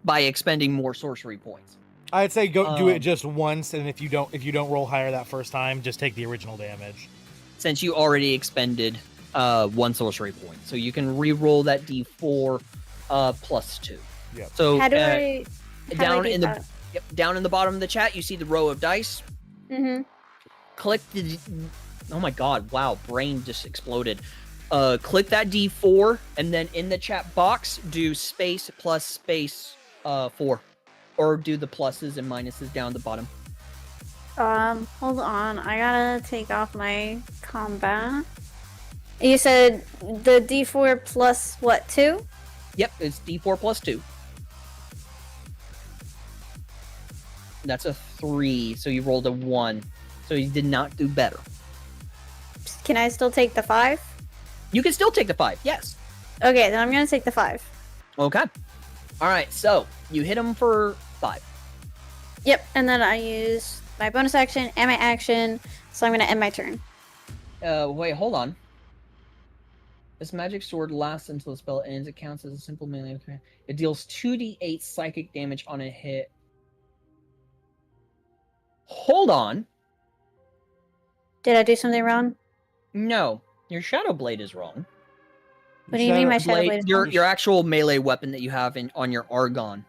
by expending more sorcery points. I'd say go do it just once, and if you don't roll higher that first time, just take the original damage. Since you already expended 1 sorcery point, so you can re-roll that d4 plus 2. Yep. So How do I down do in that? down in the bottom of the chat, you see the row of dice. Mm-hmm. Click the. Oh my god! Wow, brain just exploded. Click that d4, and then in the chat box, do space plus space 4, or do the pluses and minuses down the bottom. Hold on. I gotta take off my combat. You said the D4 plus what, 2? Yep, it's d4 plus 2. That's a 3, so you rolled a 1. So you did not do better. Can I still take the 5? You can still take the 5, yes. Okay, then I'm gonna take the 5. Okay. Alright, so you hit him for 5. Yep, and then I use my bonus action and my action, so I'm gonna end my turn. Wait, hold on. This magic sword lasts until the spell ends. It counts as a simple melee. It deals 2d8 psychic damage on a hit. Hold on. Did I do something wrong? No, your Shadow Blade is wrong. What do you mean my Shadow Blade is wrong? Your actual melee weapon that you have on your Argon.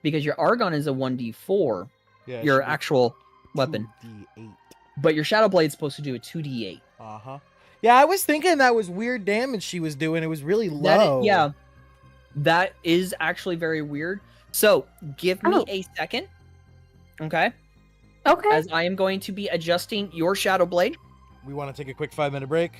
Because your Argon is a 1d4, Yeah, your actual weapon. 2d8. But your Shadow Blade is supposed to do a 2d8. Uh-huh. Yeah, I was thinking that was weird damage she was doing. It was really low. That is actually very weird. So, give me a second. Okay? Okay. As I am going to be adjusting your Shadow Blade. We want to take a quick 5-minute break.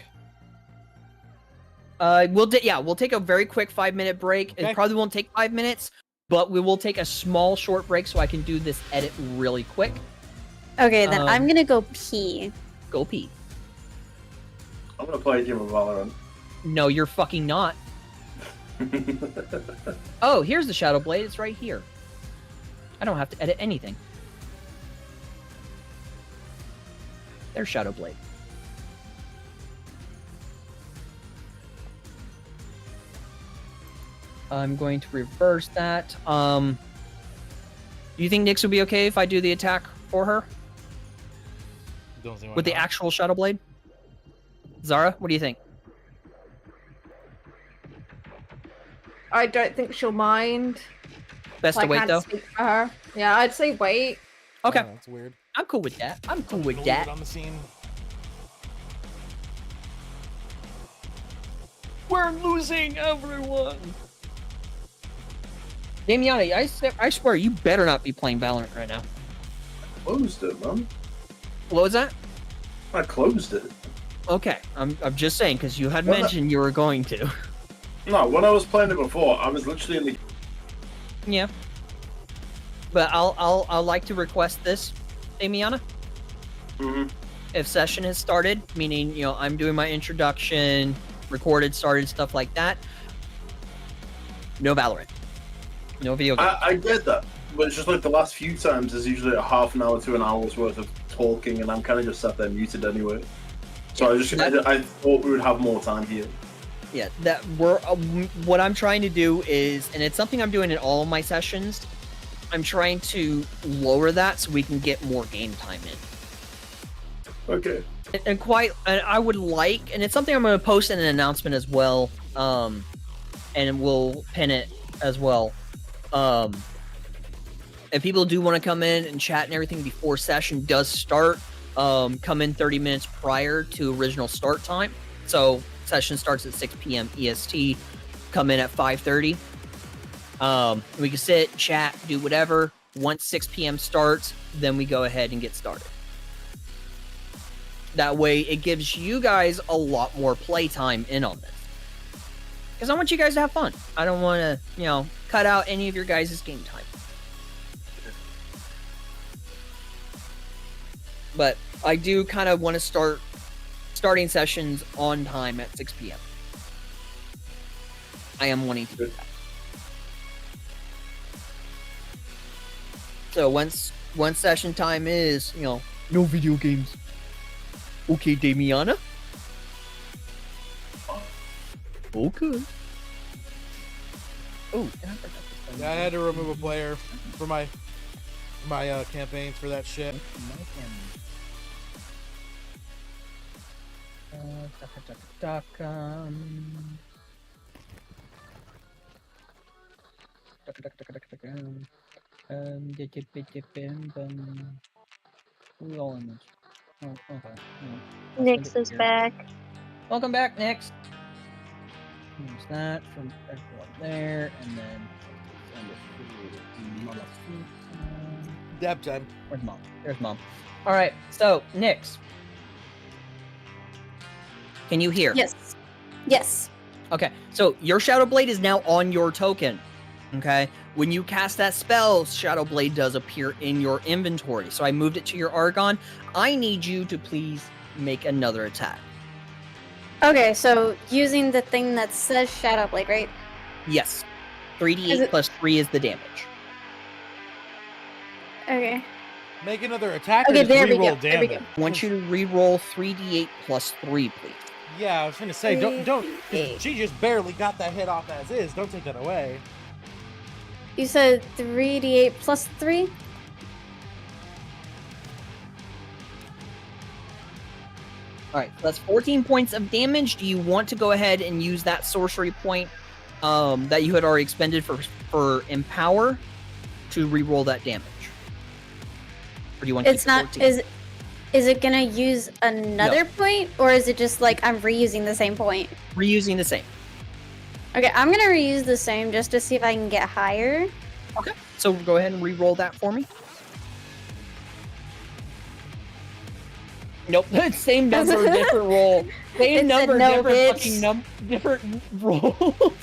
We'll take a very quick 5-minute break. Okay. It probably won't take 5 minutes, but we will take a small short break so I can do this edit really quick. Okay, then I'm gonna go pee. Go pee. I'm gonna play a game of Valorant. No, you're fucking not. Oh, here's the Shadow Blade. It's right here. I don't have to edit anything. There's Shadow Blade. I'm going to reverse that. Do you think Nyx would be okay if I do the attack for her? Don't see why With the not. actual Shadow Blade? Zara, what do you think? I don't think she'll mind. Best to I wait, can't though? speak for her. Yeah, I'd say wait. Okay. Oh, that's weird. I'm cool with that. I'm cool with Gonna leave that. it on the scene. We're losing everyone. Damiana, I swear you better not be playing Valorant right now. Closed it, man. What was that? I closed it. Okay, I'm just saying because you had What the- mentioned you were going to. No, when I was playing it before, I was literally in the. Yeah. But I'll like to request this, Damiana. Mhm. If session has started, meaning I'm doing my introduction, recorded, started, stuff like that. No Valorant. No video games. I get that, but it's just like the last few times. There's usually a half an hour to an hour's worth of talking, and I'm kind of just sat there muted anyway. So I thought we would have more time here. Yeah, what I'm trying to do is, and it's something I'm doing in all of my sessions, I'm trying to lower that so we can get more game time in. Okay. And I would like, and it's something I'm going to post in an announcement as well, and we'll pin it as well. If people do want to come in and chat and everything before session does start, come in 30 minutes prior to original start time. So session starts at 6 p.m. EST. Come in at 5:30. We can sit, chat, do whatever. Once 6 p.m. starts, then we go ahead and get started. That way, it gives you guys a lot more playtime in on this. Because I want you guys to have fun. I don't want to, cut out any of your guys' game time. But I do kind of want to starting sessions on time at 6 p.m. I am wanting to do that. So once session time is, no video games. Okay, Damiana? Okay. Oh, Yeah, I had to remove a player for my campaigns for that shit. We all in this. Oh, okay. Nyx is back. Welcome back, Nyx. Use that from everyone there, and then send it to Dab time. Where's Mom? There's Mom. All right, so Nyx, can you hear? Yes. Yes. Okay, so your Shadow Blade is now on your token. Okay, when you cast that spell, Shadow Blade does appear in your inventory. So I moved it to your Argon. I need you to please make another attack. Okay, so using the thing that says Shadow Blade, right? Yes, Is 3d8 it- plus 3 is the damage. Okay. Make another attack. Okay, or just there we reroll go. There we damage? I want you to re-roll 3d8 plus 3, please. Yeah, I was gonna say, don't. 3d8. She just barely got that hit off as is. Don't take that away. You said 3d8 plus 3? All right, so that's 14 points of damage. Do you want to go ahead and use that sorcery point that you had already expended for Empower to re-roll that damage? Or do you want to It's keep the not. 14? Is it gonna use another point, or is it just like I'm reusing the same point? Reusing the same. Okay, I'm gonna reuse the same just to see if I can get higher. Okay, so go ahead and re-roll that for me. Nope, same number, different roll. Same It said number, no, different bitch. fucking different rolls.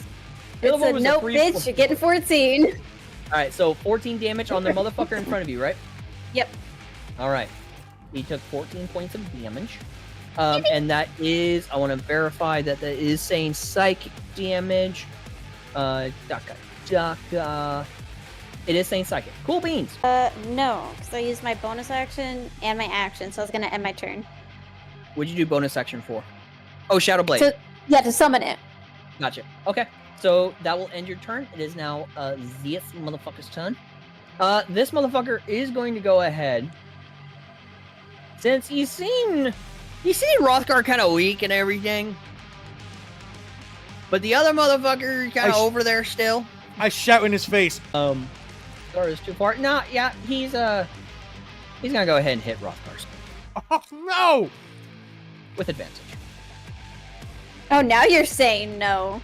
It said, nope, bitch, you're getting 14. All right, so 14 damage on the motherfucker in front of you, right? Yep. All right. He took 14 points of damage. And that is, I want to verify that is saying psychic damage. It is saying psychic. Cool beans. No, because I used my bonus action and my action, so I was gonna end my turn. What'd you do bonus action for? Oh, Shadow Blade. To summon it. Gotcha. Okay. So that will end your turn. It is now this motherfucker's turn. This motherfucker is going to go ahead. Since you seen Rothgar kind of weak and everything, but the other motherfucker kind of over there still. I shout in his face. Zara's too far. No, yeah, he's gonna go ahead and hit Rothgar Oh no! with advantage. Oh, now you're saying no.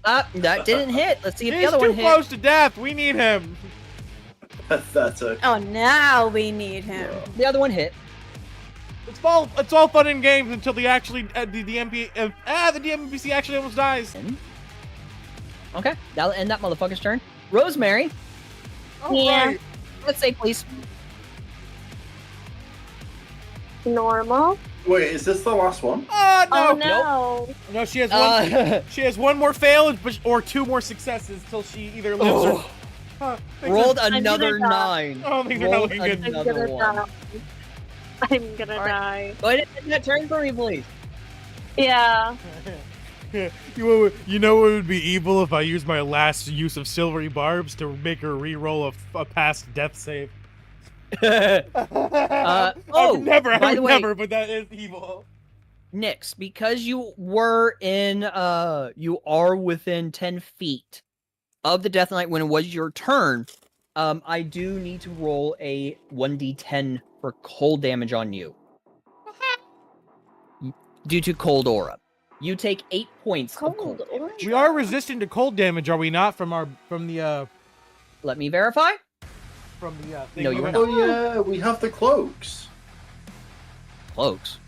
That didn't hit. Let's see if the He's other too one hit. close to death. We need him. Pathetic. Oh, now we need him. The other one hit. It's all fun and games until the NPC actually almost dies. Okay, that'll end that motherfucker's turn. Rosemary, Yeah. Right. let's say please. Normal. Wait, is this the last one? Oh no! Oh no. No, she has one. She has one more fail, or 2 more successes till she either lives or. Rolled gonna another die. 9. Oh, things are not Rolled looking good. another I'm gonna one. die. I'm gonna die. Go ahead and end that turn for me, please. Yeah. You know what would be evil if I used my last use of silvery barbs to make her re-roll a past death save. Oh, I would never, by the way, but that is evil. Nyx, because you were you are within 10 feet of the Death Knight when it was your turn, I do need to roll a 1d10 for cold damage on you. Due to cold aura. You take 8 points of cold damage. We are resistant to cold damage, are we not? From the Let me verify. thing No, we you're went- not. Oh yeah, we have the cloaks. Cloaks.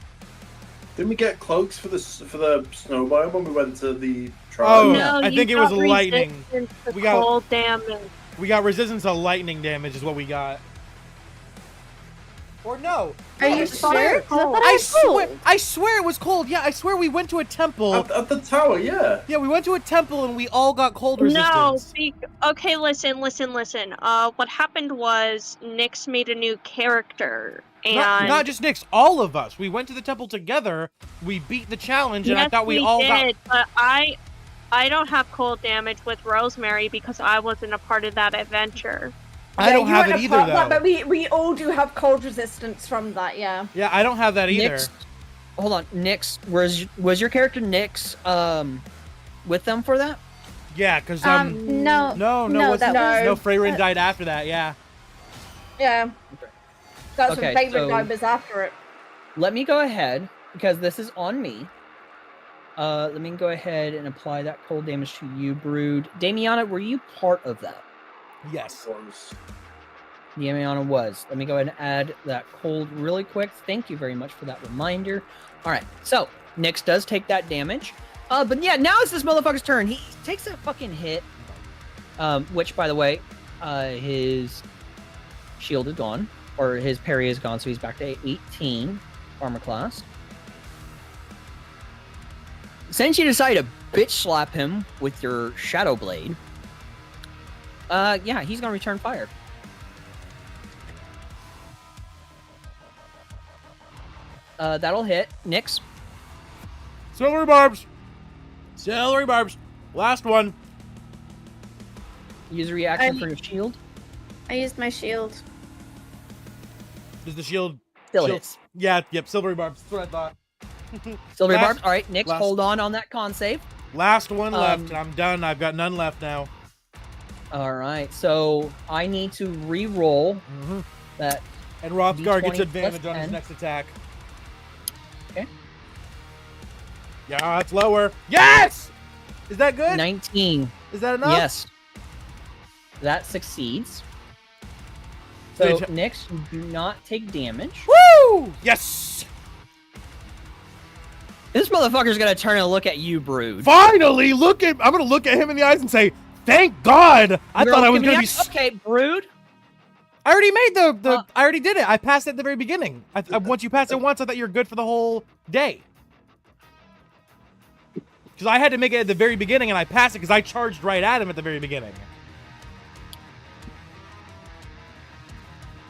Didn't we get cloaks for the snow biome when we went to the Oh, trial? No, I you think it was got lightning. resistance to We got- cold damage. We got resistance to lightning damage is what we got. Or no. Are you sure? 'Cause I thought it I swear it was cold. Yeah, I swear we went to a temple. At the tower, yeah. Yeah, we went to a temple and we all got cold resistance. No, okay, listen. What happened was Nyx made a new character, and Not just Nyx, all of us. We went to the temple together. We beat the challenge, and I yes, thought we all did, but I don't have cold damage with Rosemary because I wasn't a part of that adventure. I don't you have weren't it a part either, of that, though. but we all do have cold resistance from that, yeah. Yeah, I don't have that either. Nyx, hold on, Nyx, was your character Nyx with them for that? Yeah, because No. no, that was no, Freyrin died after that. Yeah. Yeah. That's Okay, when favorite so- guy was after it. Let me go ahead, because this is on me. Let me go ahead and apply that cold damage to you, Brüd. Damiana, were you part of that? Yes. Damiana was. Let me go ahead and add that cold really quick. Thank you very much for that reminder. All right, so Nyx does take that damage. But yeah, now it's this motherfucker's turn. He takes that fucking hit. Which, by the way, his shield is gone, or his parry is gone, so he's back to 18 armor class. Since you decide to bitch slap him with your Shadow Blade, yeah, he's gonna return fire. That'll hit. Nyx. Celery barbs. Celery barbs. Last one. Use a reaction for your shield. I used my shield. Is the shield Still shield- hits. Yeah, yep, silvery barbs. That's what I thought. Silvery Last- barbs. All right, Nyx, last- hold on that con save. Last one left, Um, and I'm done. I've got none left now. All right, so I need to re-roll Mm-hmm. that. And Rothgar gets D20 advantage plus on his 10. next attack. Okay. Yeah, that's lower. Yes! Is that good? 19. Is that enough? Yes. That succeeds. So, Did- Nyx, you do not take damage. Woo! Yes! This motherfucker's gonna turn and look at you, Brüd. Finally, I'm gonna look at him in the eyes and say, "Thank God! I You're thought I was looking gonna me be." up? Okay, Brüd. I already made the. I already did it. I passed it at the very beginning. Once you pass it once, I thought you're good for the whole day. Because I had to make it at the very beginning, and I passed it because I charged right at him at the very beginning.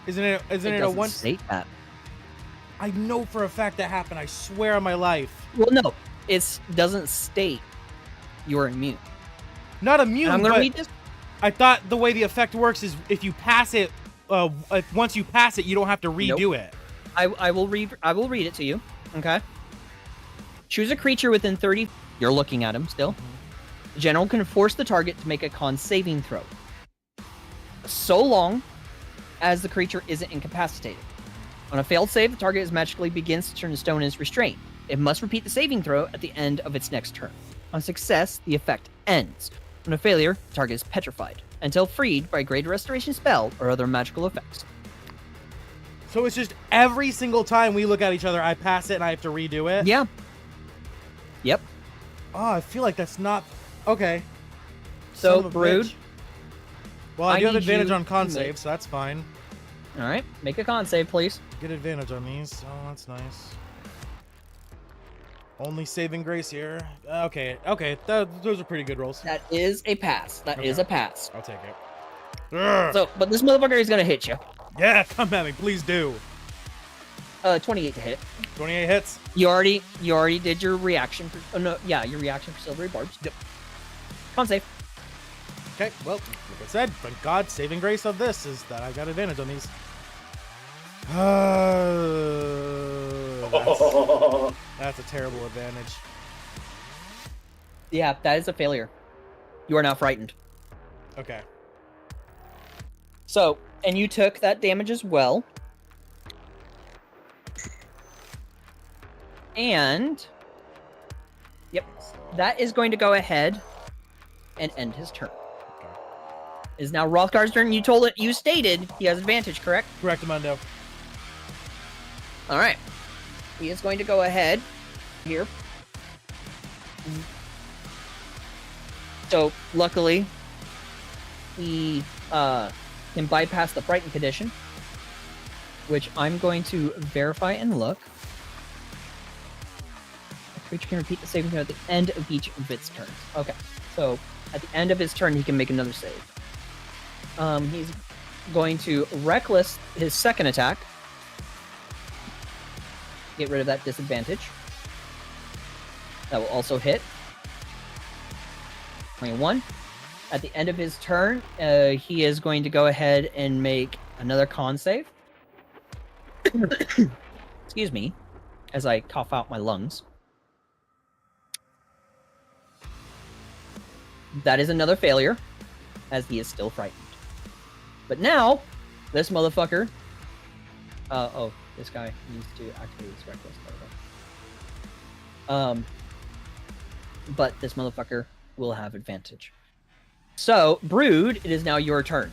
Isn't it a doesn't one? state that. I know for a fact that happened. I swear on my life. Well, no, it doesn't state you're immune. Not immune. And I'm gonna but read this. I thought the way the effect works is if you pass it, once you pass it, you don't have to redo it. I will read it to you. Okay. Choose a creature within 30. You're looking at him still. The general can force the target to make a con saving throw, so long as the creature isn't incapacitated. On a failed save, the target magically begins to turn to stone and is restrained. It must repeat the saving throw at the end of its next turn. On success, the effect ends. On a failure, the target is petrified until freed by a greater restoration spell or other magical effects. So it's just every single time we look at each other, I pass it and I have to redo it? Yeah. Yep. Oh, I feel like that's not... Okay. So, Son of a Brüd, bitch. Well, I do have need advantage you on con to save, make- so that's fine. All right, make a con save, please. Get advantage on these. Oh, that's nice. Only saving grace here. Okay, those are pretty good rolls. That is a pass. That is Okay. a pass. I'll take it. Ugh. So, but this motherfucker is gonna hit you. Yeah, come at me, please do. 28 to hit. 28 hits. You already did your reaction. Your reaction for silvery barbs. Yep. Con save. Okay, well, like I said, thank God, saving grace of this is that I got advantage on these. That's a terrible advantage. Yeah, that is a failure. You are now frightened. Okay. So, and you took that damage as well. And, yep, that is going to go ahead and end his turn. Okay. It is now Rothgar's turn. You stated he has advantage, correct? Correct, Amundo. All right. He is going to go ahead here. So, luckily, he can bypass the frightened condition, which I'm going to verify and look. A creature can repeat the saving throw at the end of each of its turns. Okay, so at the end of his turn, he can make another save. He's going to reckless his second attack. Get rid of that disadvantage. That will also hit. 21. At the end of his turn, he is going to go ahead and make another con save. Excuse me, as I cough out my lungs. That is another failure, as he is still frightened. But now, this motherfucker... this guy needs to activate his reckless. But this motherfucker will have advantage. So, Brüd, it is now your turn.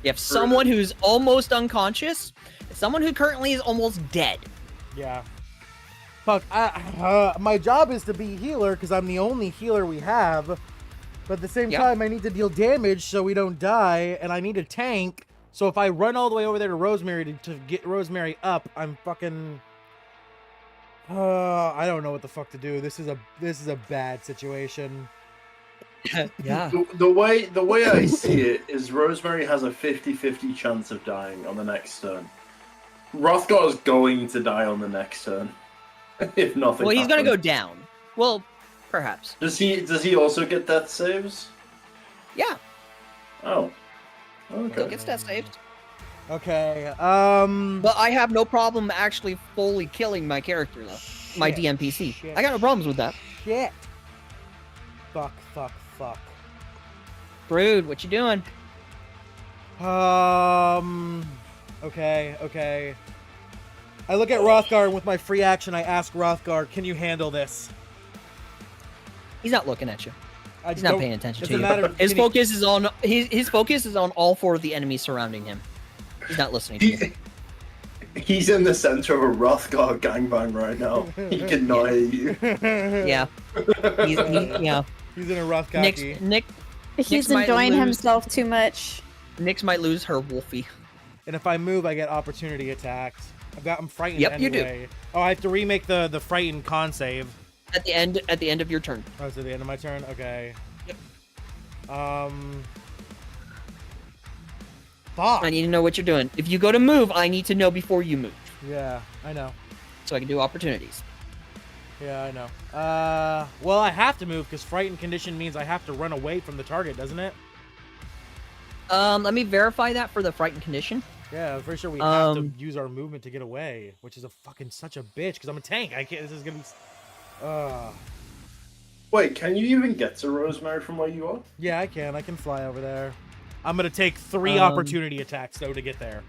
You have someone who's almost unconscious, and someone who currently is almost dead. Yeah. Fuck, my job is to be healer because I'm the only healer we have. But at the same time, I need to deal damage so we don't die, and I need a tank. So if I run all the way over there to Rosemary to get Rosemary up, I'm fucking... I don't know what the fuck to do. This is a bad situation. Yeah. The way I see it is Rosemary has a 50-50 chance of dying on the next turn. Rothgar is going to die on the next turn. If nothing Well, he's going to go happens. down. Well, perhaps. Does he also get death saves? Yeah, Oh. he'll Okay. get stat saved. Okay, But I have no problem actually fully killing my character, though. My Shit, DMPC. shit, I got no problems with that. Shit. Fuck. Brüd, what you doing? Okay. I look at Rothgar, and with my free action, I ask Rothgar, can you handle this? He's not looking at you. He's not paying attention to doesn't you. matter. His Can he- focus is on his focus is on all four of the enemies surrounding him. He's not listening to you. He's in the center of a Rothgar gangbang right now. He cannot hear you. Yeah. Yeah. He's in a Rothgar. Nick He's might enjoying lose. himself too much. Nyx might lose her Wolfie. And if I move, I get opportunity attacked. I'm frightened Yep, you do. anyway. Oh, I have to remake the frightened con save. At the end of your turn. Oh, it's at the end of my turn? Okay. Yep. Fuck. I need to know what you're doing. If you go to move, I need to know before you move, Yeah, I know. so I can do opportunities. Yeah, I know. Well, I have to move because frightened condition means I have to run away from the target, doesn't it? Let me verify that for the frightened condition. Yeah, I'm pretty sure we have to use our movement to get away, which is a fucking such a bitch because I'm a tank. I can't. This is gonna be. Wait, can you even get to Rosemary from where you are? Yeah, I can. I can fly over there. I'm gonna take 3 opportunity attacks though to get there.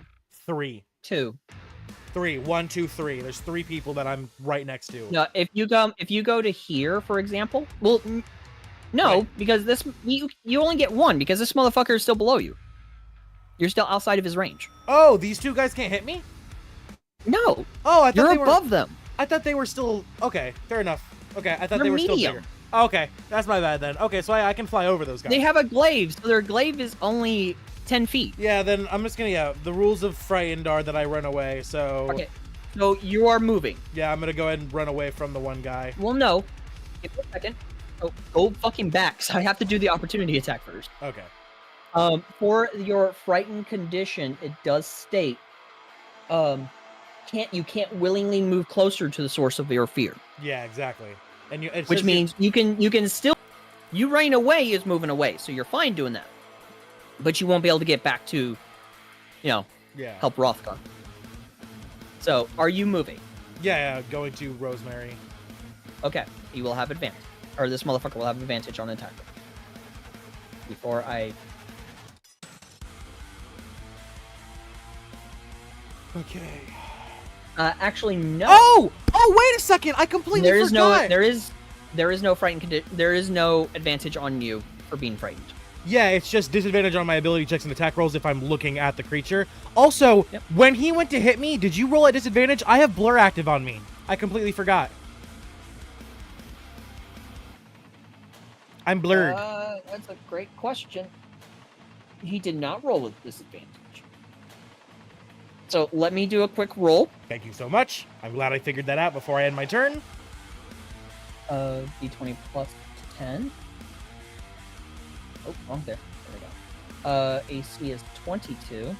3. 2. 3. 1, 2, 3. There's 3 people that I'm right next to. No, if you go to here, for example, well, No, Wait. because this you only get one because this motherfucker is still below you. You're still outside of his range. Oh, these two guys can't hit me? No, Oh, I thought you're they were. above them. I thought they were still. Okay, fair enough. Okay, I thought They're they were medium. still bigger. Okay, that's my bad then. Okay, so I can fly over those guys. They have a glaive, so their glaive is only 10 feet. Yeah, then I'm just gonna. Yeah, the rules of frightened are that I run away. So. Okay, so you are moving. Yeah, I'm gonna go ahead and run away from the one guy. Well, no. Give me a second. Oh, go fucking back. So I have to do the opportunity attack first. Okay. For your frightened condition, it does state, you can't willingly move closer to the source of your fear. Yeah, exactly. And you. Which means you can still, you running away is moving away, so you're fine doing that. But you won't be able to get back to, Yeah. help Rothgar. So, are you moving? Yeah, going to Rosemary. Okay, you will have advantage. Or this motherfucker will have advantage on attack. Before I... Okay. Actually, no. Oh! Oh, wait a second! I completely There is forgot! there is no frightened condition. There is no advantage on you for being frightened. Yeah, it's just disadvantage on my ability checks and attack rolls if I'm looking at the creature. Also, Yep. when he went to hit me, did you roll at disadvantage? I have blur active on me. I completely forgot. I'm blurred. That's a great question. He did not roll with disadvantage. So let me do a quick roll. Thank you so much. I'm glad I figured that out before I end my turn. D20 plus 10. Oh, wrong there. There we go. AC is 22.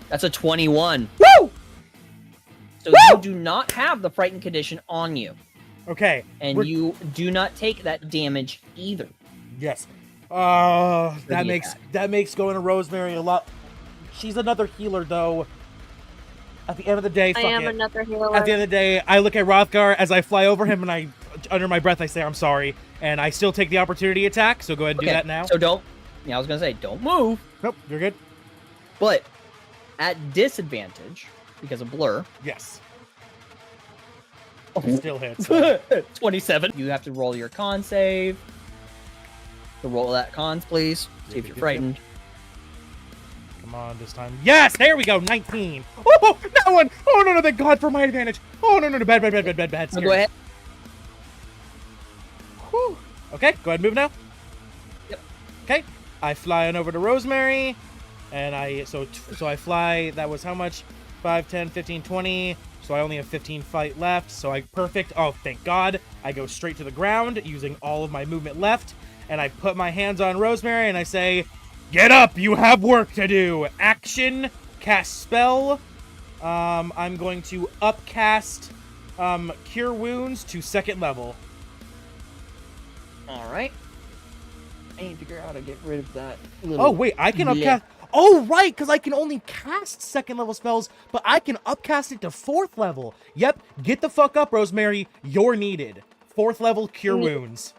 That's a 21. Woo! So Woo! you do not have the frightened condition on you, Okay. and we're- you do not take that damage either. Yes. the That makes going to Rosemary a lot. She's another healer though. At the end of the day, I fuck am it. another healer. At the end of the day, I look at Rothgar as I fly over him, and I, under my breath, I say I'm sorry, and I still take the opportunity attack. So go ahead and do that now. So don't. Yeah, I was gonna say don't move, Nope, you're good. but at disadvantage because of blur. Yes. Oh, Still hits. 27. You have to roll your con save. So roll that cons, please. See if you're frightened. Come on, this time. Yes, there we go. 19. Oh, that one. Oh no, thank God for my advantage. Oh no, bad. So Scary. go ahead. Whew. Okay, go ahead and move now. Yep. Okay, I fly on over to Rosemary, and so I fly. That was how much? 5, 10, 15, 20. So I only have 15 fight left. So perfect. Oh, thank God. I go straight to the ground using all of my movement left, and I put my hands on Rosemary and I say, "Get up! You have work to do." Action. Cast spell. I'm going to upcast Cure Wounds to 2nd level. All right. I need to figure out how to get rid of that. Oh wait, I can Yeah. upcast. Oh right, because I can only cast 2nd level spells, but I can upcast it to 4th level. Yep, get the fuck up, Rosemary. You're needed. 4th level Cure Wounds.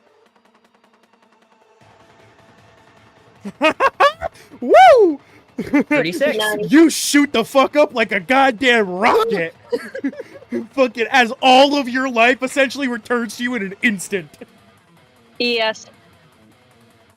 Woo! 36. Nice. You shoot the fuck up like a goddamn rocket. Fucking as all of your life essentially returns to you in an instant. Yes.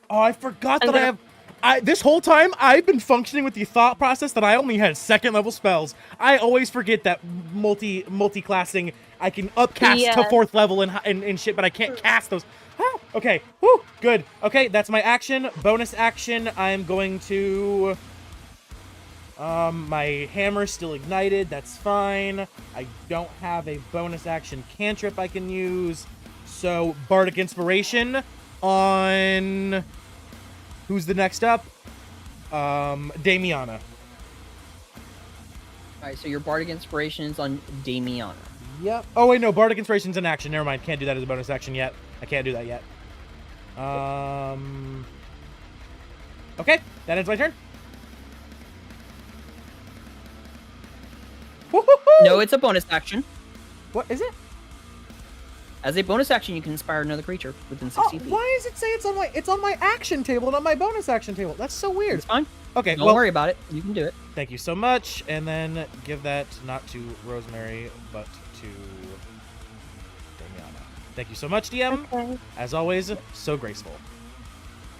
Oh, I forgot I'm that this whole time I've been functioning with the thought process that I only had 2nd level spells. I always forget that multi-classing I can upcast to 4th level and shit, but I can't cast those. Ah, okay, whew, good. Okay, that's my action. Bonus action, I'm going to... my hammer's still ignited, that's fine. I don't have a bonus action cantrip I can use. So, Bardic Inspiration on... Who's the next up? Damiana. Alright, so your Bardic Inspiration is on Damiana. Yep. Oh, wait, no. Bardic Inspiration's an action. Never mind. Can't do that as a bonus action yet. I can't do that yet. Okay. That ends my turn. Woo-hoo-hoo! No, it's a bonus action. What is it? As a bonus action, you can inspire another creature within Oh, 60 feet. why does it say it's on my action table, not my bonus action table? That's so weird. It's fine. Okay, Don't well, worry about it. You can do it. thank you so much. And then give that not to Rosemary, but to Damiana. Thank you so much, DM. Okay. As always, so graceful.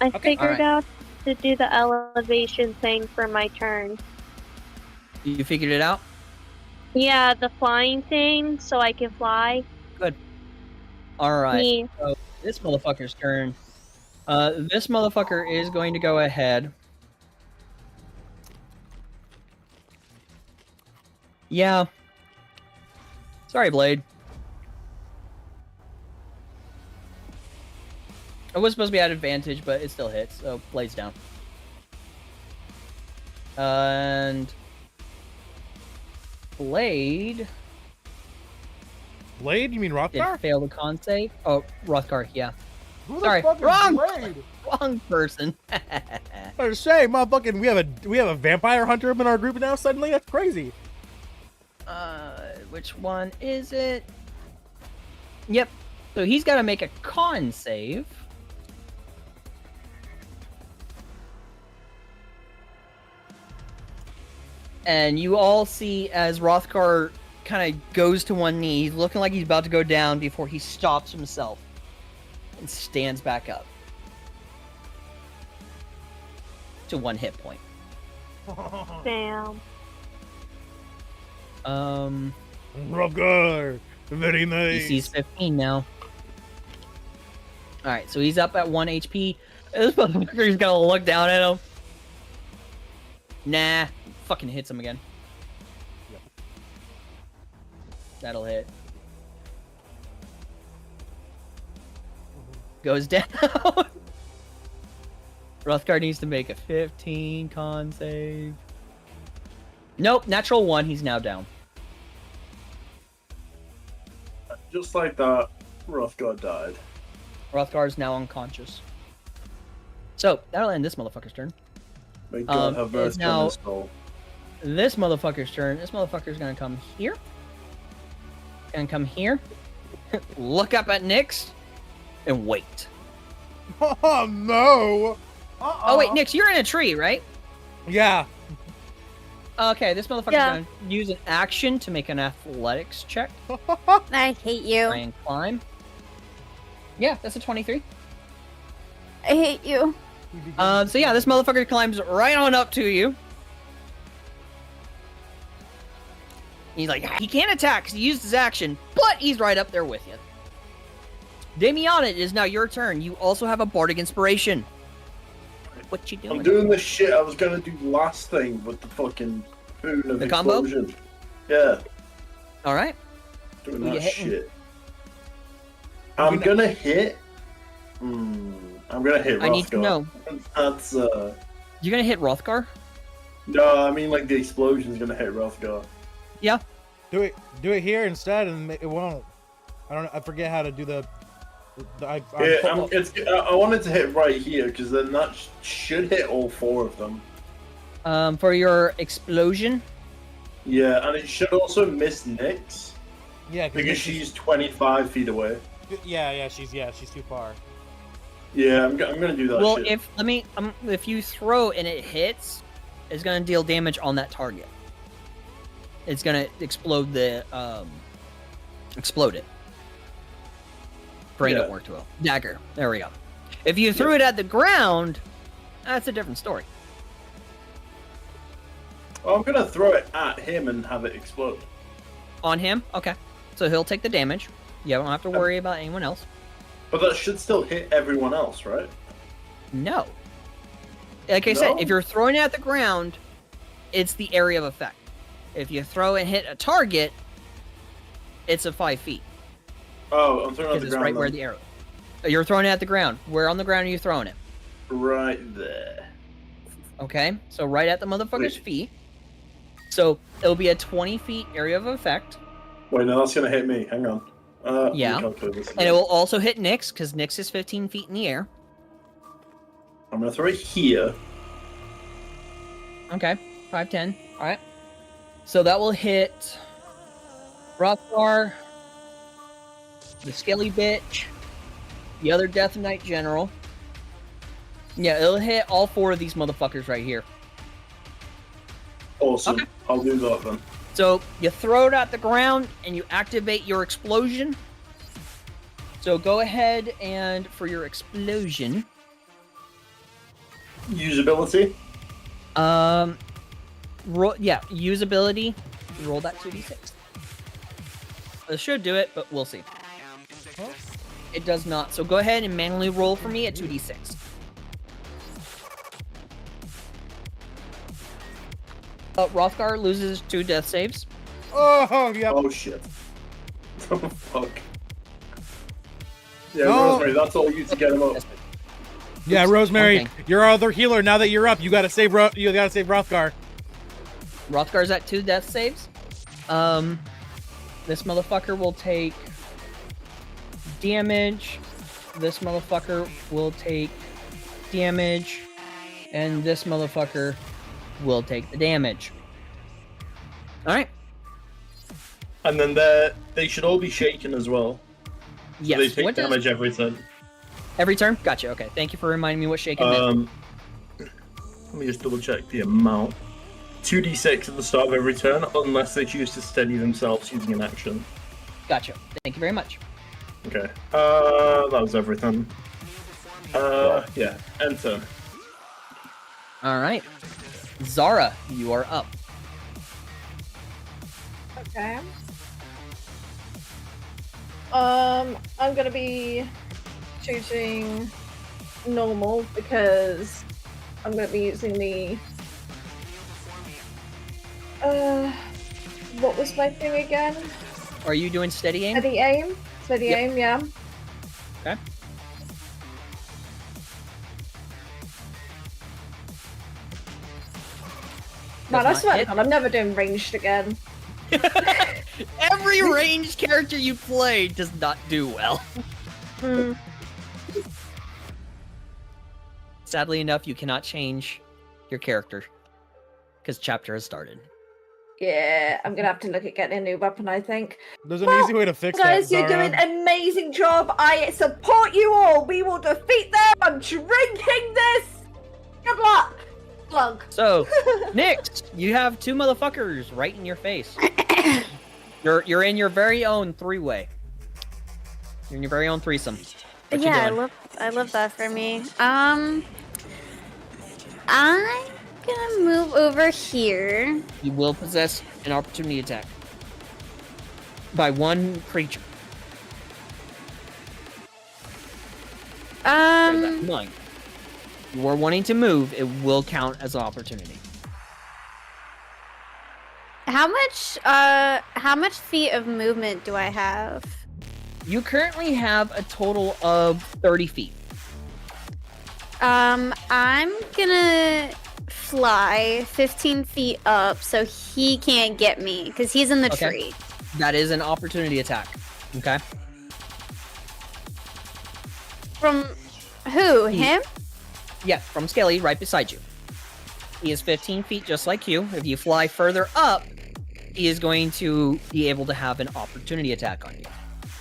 I Okay, figured alright. out to do the elevation thing for my turn. You figured it out? Yeah, the flying thing, so I can fly. All right. Yeah. So this motherfucker's turn. This motherfucker is going to go ahead. Yeah. Sorry, Blade. It was supposed to be at advantage, but it still hits, so Blade's down. And Blade Blade? You mean did Rothgar? fail the con save. Oh, Rothgar, yeah. Who the Sorry, fuck is wrong! Blade? Wrong person. I was saying, motherfucking, we have a vampire hunter in our group now. Suddenly, that's crazy. Which one is it? Yep. So he's got to make a con save. And you all see as Rothgar kind of goes to one knee, he's looking like he's about to go down before he stops himself and stands back up to 1 hit point. Damn. Rothgar, very nice. DC's 15 now. Alright, so he's up at 1 HP. This motherfucker's gonna look down at him. Nah. Fucking hits him again. Yep. That'll hit. Goes down. Rothgar needs to make a 15 con save. Nope, natural 1. He's now down. Just like that, Rothgar died. Rothgar is now unconscious. So, that'll end this motherfucker's turn. May God have it's mercy now- on his soul. This motherfucker's turn. This motherfucker's gonna come here. Gonna come here. Look up at Nyx. And wait. Oh no! Oh wait, Nyx, you're in a tree, right? Yeah. Okay, this motherfucker's Yeah. gonna use an action to make an athletics check. I hate you. Try and climb. Yeah, that's a 23. I hate you. So yeah, this motherfucker climbs right on up to you. He's like, he can't attack because he used his action, but he's right up there with you. Damiana, it is now your turn. You also have a bardic inspiration. What you doing? I'm doing the shit I was gonna do last thing with the fucking boon of The combo? explosion. Yeah, All right. doing Who you that hitting? shit. I'm gonna hit. I'm gonna hit Rothgar. I need to know. That's You're gonna hit Rothgar? no, I mean like the explosion's gonna hit Rothgar. Yeah. Do it here instead, and it won't. I don't. I forget how to do the. I wanted to hit right here because then that should hit all 4 of them. For your explosion. Yeah, and it should also miss Nyx yeah, because she's 25 feet away. Yeah, she's too far. Yeah, I'm gonna do that. Well, shit. if you throw and it hits, it's gonna deal damage on that target. It's gonna explode the explode it. Brain Yeah. don't work too well. Dagger. There we go. If you threw it at the ground, that's a different story. Well, I'm gonna throw it at him and have it explode. On him, okay. So he'll take the damage. You don't have to worry about anyone else. But that should still hit everyone else, right? No. Like I said, No? if you're throwing it at the ground, it's the area of effect. If you throw and hit a target, it's a 5 feet. Oh, I'm throwing it at Because the it's ground. right where then. the arrow. You're throwing it at the ground. Where on the ground are you throwing it? Right there. Okay, so right at the motherfucker's Wait. feet. So it'll be a 20 feet area of effect. Wait, no, that's gonna hit me. Hang on. Yeah. let me calculate this And it again. will also hit Nyx, because Nyx is 15 feet in the air. I'm gonna throw it here. Okay, 5, 10. Alright. So that will hit Rothgar, the Skelly Bitch, the other Death Knight General. Yeah, it'll hit all 4 of these motherfuckers right here. Awesome. Okay. I'll do that then. So you throw it at the ground and you activate your explosion. So go ahead and for your explosion, Usability. usability. Roll that 2d6. This should do it, but we'll see. It does not. So go ahead and manually roll for me at 2d6. Rothgar loses 2 death saves. Oh, yeah. Oh shit. Oh fuck. Yeah, No. Rosemary, that's all you to get him up. Yeah, Rosemary, Okay. you're our other healer. Now that you're up, you gotta save Rothgar. Rothgar's at 2 death saves. This motherfucker will take damage. This motherfucker will take damage. And this motherfucker will take the damage. Alright. And then they should all be shaken as well. So Yes. they take What does- damage every turn. Every turn? Gotcha. Okay. Thank you for reminding me what shaken meant. Let me just double check the amount. 2d6 at the start of every turn, unless they choose to steady themselves using an action. Gotcha. Thank you very much. Okay. That was everything. Yeah. Enter. Alright. Zarra, you are up. Okay. I'm gonna be choosing normal because I'm gonna be using the what was my thing again? Are you doing steady aim? Steady aim? Steady Yep. aim, yeah. Okay. Man, I Does not swear to hit. God, I'm never doing ranged again. Every ranged character you play does not do well. Hmm. Sadly enough, you cannot change your character because chapter has started. Yeah, I'm gonna have to look at getting a new weapon, I think. There's an Well, easy way to fix Guys, that, you're Zarra. doing an amazing job. I support you all. We will defeat them. I'm drinking this. Good luck. Plug. So, Nyx, you have 2 motherfuckers right in your face. You're in your very own 3-way. You're in your very own threesome. What you Yeah, doing? I love that for me. I'm gonna move over here. You will possess an opportunity attack by 1 creature. Bear that in mind. You are wanting to move, it will count as an opportunity. How much feet of movement do I have? You currently have a total of 30 feet. I'm gonna fly 15 feet up so he can't get me because he's in the Okay. tree. That is an opportunity attack. Okay? From who? He- Him? Yeah, from Skelly, right beside you. He is 15 feet just like you. If you fly further up, he is going to be able to have an opportunity attack on you.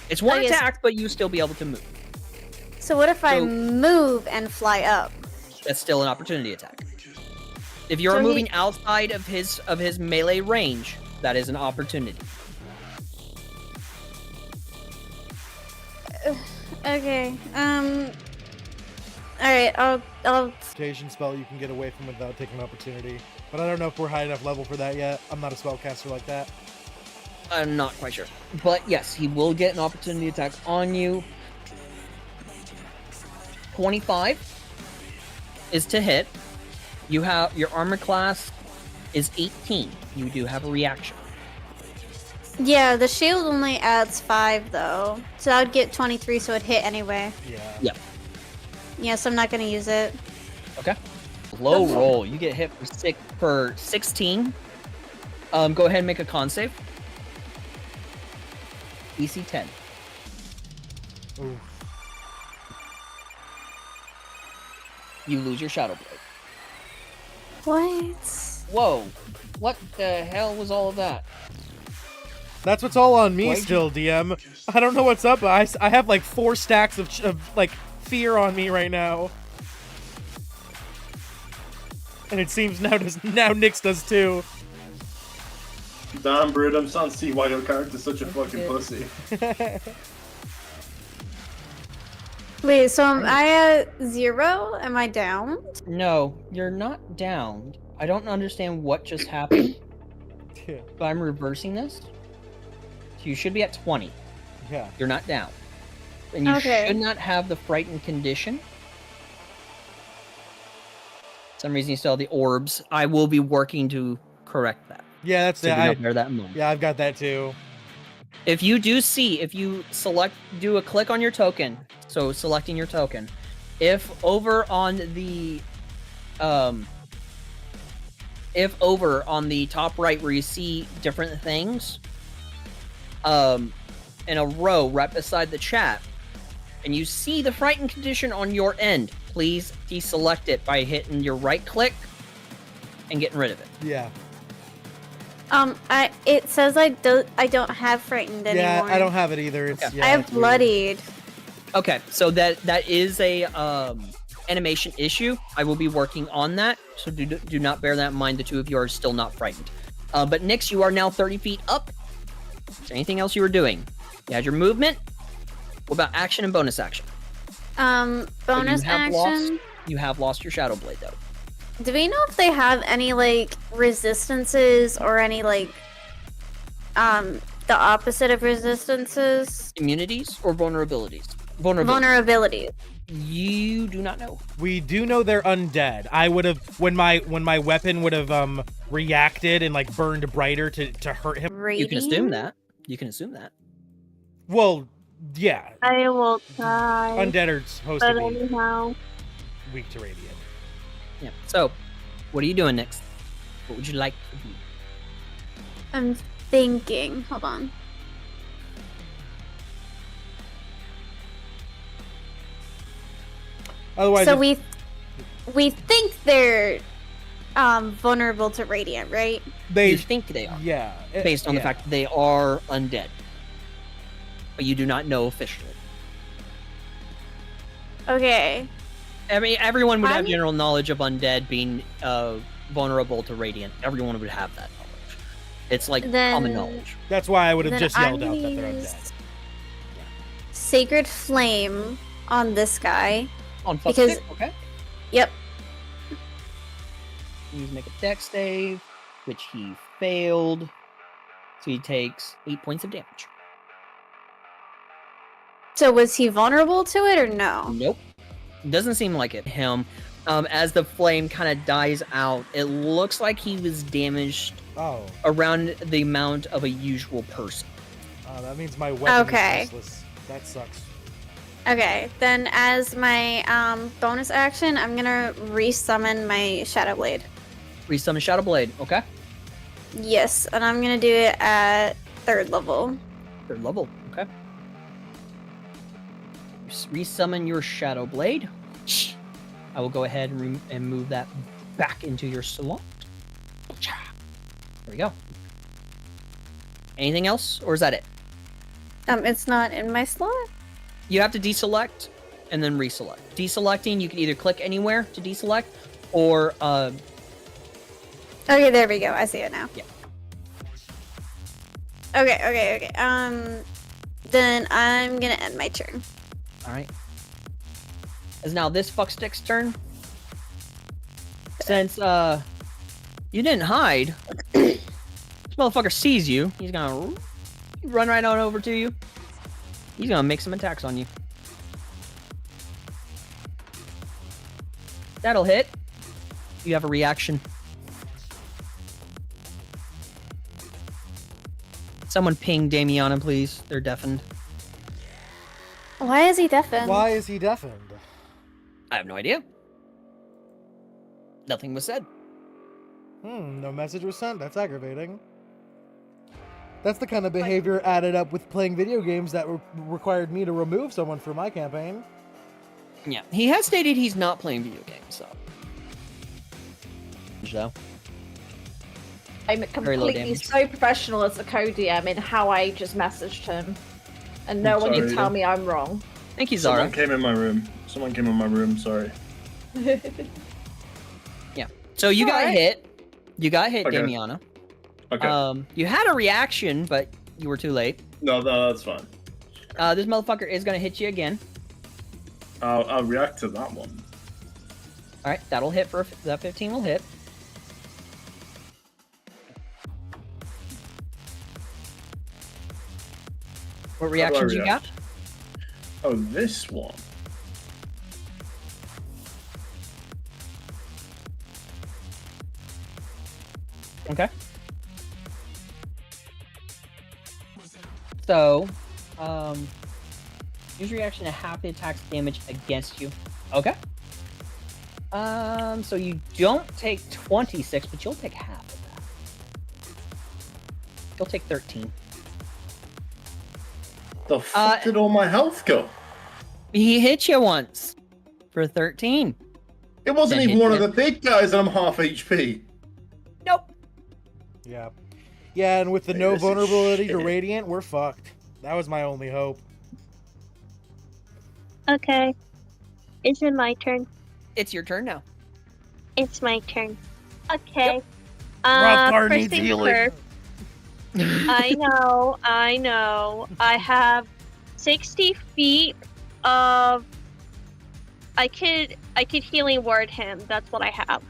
It's one Oh, yes. attack, but you still be able to move. So what if I So- move and fly up? That's still an opportunity attack. If you're So he- moving outside of his melee range, that is an opportunity. Okay. All right. I'll. Rotation spell you can get away from without taking an opportunity. But I don't know if we're high enough level for that yet. I'm not a spellcaster like that. I'm not quite sure. But yes, he will get an opportunity attack on you. 25 is to hit. You have your armor class is 18. You do have a reaction. Yeah, the shield only adds 5 though, so I'd get 23, so it'd hit anyway. Yeah. Yeah, so I'm not gonna use it. Okay. Low roll. You get hit for 16. Go ahead and make a con save. DC 10. Ooh. You lose your Shadow Blade. What? Whoa. What the hell was all of that? That's what's all on me Why'd you- still, DM. I don't know what's up. I have like 4 stacks of like fear on me right now. And it seems now Nyx does too. Damn, Brüd, I'm starting to see why your character's such a fucking Okay. pussy. Wait, so am I at 0? Am I down? No, you're not downed. I don't understand what just happened, Yeah. but I'm reversing this. So you should be at 20. Yeah. You're not down. And you Okay. should not have the frightened condition. For some reason you still have the orbs. I will be working to correct that. Yeah, that's So do it. not bear that in mind. Yeah, I've got that too. If you do see, if you do a click on your token, so selecting your token, if over on the top right where you see different things, in a row right beside the chat, and you see the frightened condition on your end, please deselect it by hitting your right click and getting rid of it. Yeah. It says I don't have frightened anymore. Yeah, I don't have it either. It's, Okay. yeah, I have it's weird. bloodied. Okay, so that is a animation issue. I will be working on that, so do not bear that in mind. The two of you are still not frightened. But Nyx, you are now 30 feet up. Is there anything else you were doing? You had your movement. What about action and bonus action? Bonus action. You have lost your Shadow Blade, though. Do we know if they have any like resistances or any like the opposite of resistances? Immunities or vulnerabilities? Vulnerabilities. Vulnerability. You do not know. We do know they're undead. I would have when my weapon would have reacted and like burned brighter to hurt him. You can assume that. You can assume that. Well, yeah. I will try. Undead are supposed But to be anyhow. weak to radiant. Yeah. So, what are you doing next? What would you like to do? I'm thinking. Hold on. Otherwise, So we think they're vulnerable to radiant, right? they You think they are, yeah based on the yeah. fact that they are undead, but you do not know officially. Okay. I mean, everyone would have I'm- general knowledge of undead being vulnerable to radiant. Everyone would have that knowledge. It's like common Then- knowledge. That's why I would have Then just I'm yelled out gonna that they're use undead. Sacred Flame on this guy. On fuck Because- stick, okay. Yep. He needs to make a dex save, which he failed. So he takes 8 points of damage. So was he vulnerable to it or no? Nope. Doesn't seem like it. Him. As the flame kind of dies out, it looks like he was damaged Oh, around the amount of a usual person. that means my weapon Okay. is useless. That sucks. Okay, then as my bonus action, I'm gonna resummon my Shadow Blade. Resummon Shadow Blade, okay? Yes, and I'm gonna do it at 3rd level. 3rd level, okay? Resummon your Shadow Blade. I will go ahead and move that back into your slot. There we go. Anything else, or is that it? It's not in my slot. You have to deselect and then reselect. Deselecting, you can either click anywhere to deselect, or Okay, there we go. I see it now. Yeah. Okay. Then I'm gonna end my turn. all right. Is now this fuckstick's turn. Since you didn't hide, this motherfucker sees you. He's gonna run right on over to you. He's gonna make some attacks on you. That'll hit. You have a reaction. Someone ping Damiana, please. They're deafened. Why is he deafened? Why is he deafened? I have no idea. Nothing was said. No message was sent. That's aggravating. That's the kind of behavior added up with playing video games that required me to remove someone from my campaign. Yeah, he has stated he's not playing video games, so. I'm low completely damage. so professional as a co-DM in how I just messaged him. And no one can sorry. tell me I'm wrong. Thank you, Zarra. Someone came in my room. Sorry. So you got Alright. hit. You got hit, Okay. Damiana. Okay. You had a reaction, but you were too late. No, that's fine. This motherfucker is gonna hit you again. I'll react to that one. All right, that'll hit for that 15 will hit. What reactions you got? Oh, this one. Okay. So, use reaction to half the attack's damage against you. Okay. So you don't take 26, but you'll take half of that. You'll take 13. The fuck did all my health go? He hit you once for 13. It wasn't Then even hit one you. of the big guys, and I'm half HP. Nope. Yeah. Yeah, and with the Hey, no this is vulnerability to shit. Radiant, we're fucked. That was my only hope. Okay. Is it my turn? It's your turn now. It's my turn. Okay. Rothgar first needs things healing. first. I know. I have 60 feet of. I could healing word him. That's what I have.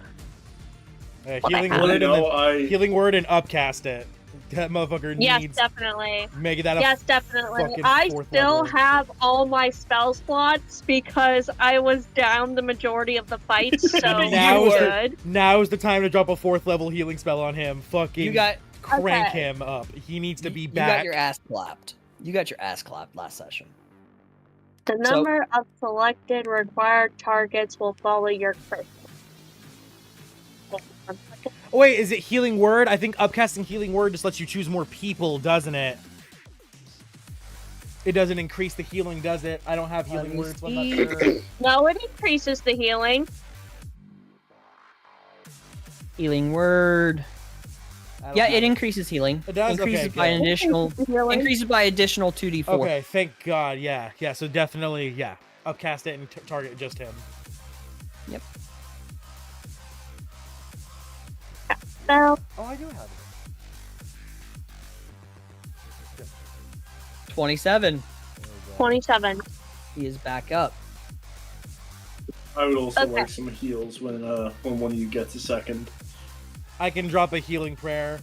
Healing I word and know, then healing word and upcast it. That motherfucker Yes, needs definitely. make that a Yes, definitely. fucking I fourth still level. have all my spell slots because I was down the majority of the fights, so Now I'm is the- good. Now is the time to drop a 4th level healing spell on him. Fucking You got crank Okay. him up. He needs to be you back. got your ass clapped. You got your ass clapped last session. The So- number of selected required targets will follow your first. Oh, wait, is it healing word? I think upcasting healing word just lets you choose more people, doesn't it? It doesn't increase the healing, does it? I don't have healing words, so I'm not sure. No, it increases the healing. Healing word. I don't Yeah, have it increases healing. It does? Increases Okay, by an good. additional. Healing. Increases by additional 2d4. Okay, thank God. Yeah, yeah. So definitely, yeah. Upcast it and target just him. Yep. Spell. Oh, I do have it. 27. 27. He is back up. I would also Okay. like some heals when one of you gets a second. I can drop a healing prayer.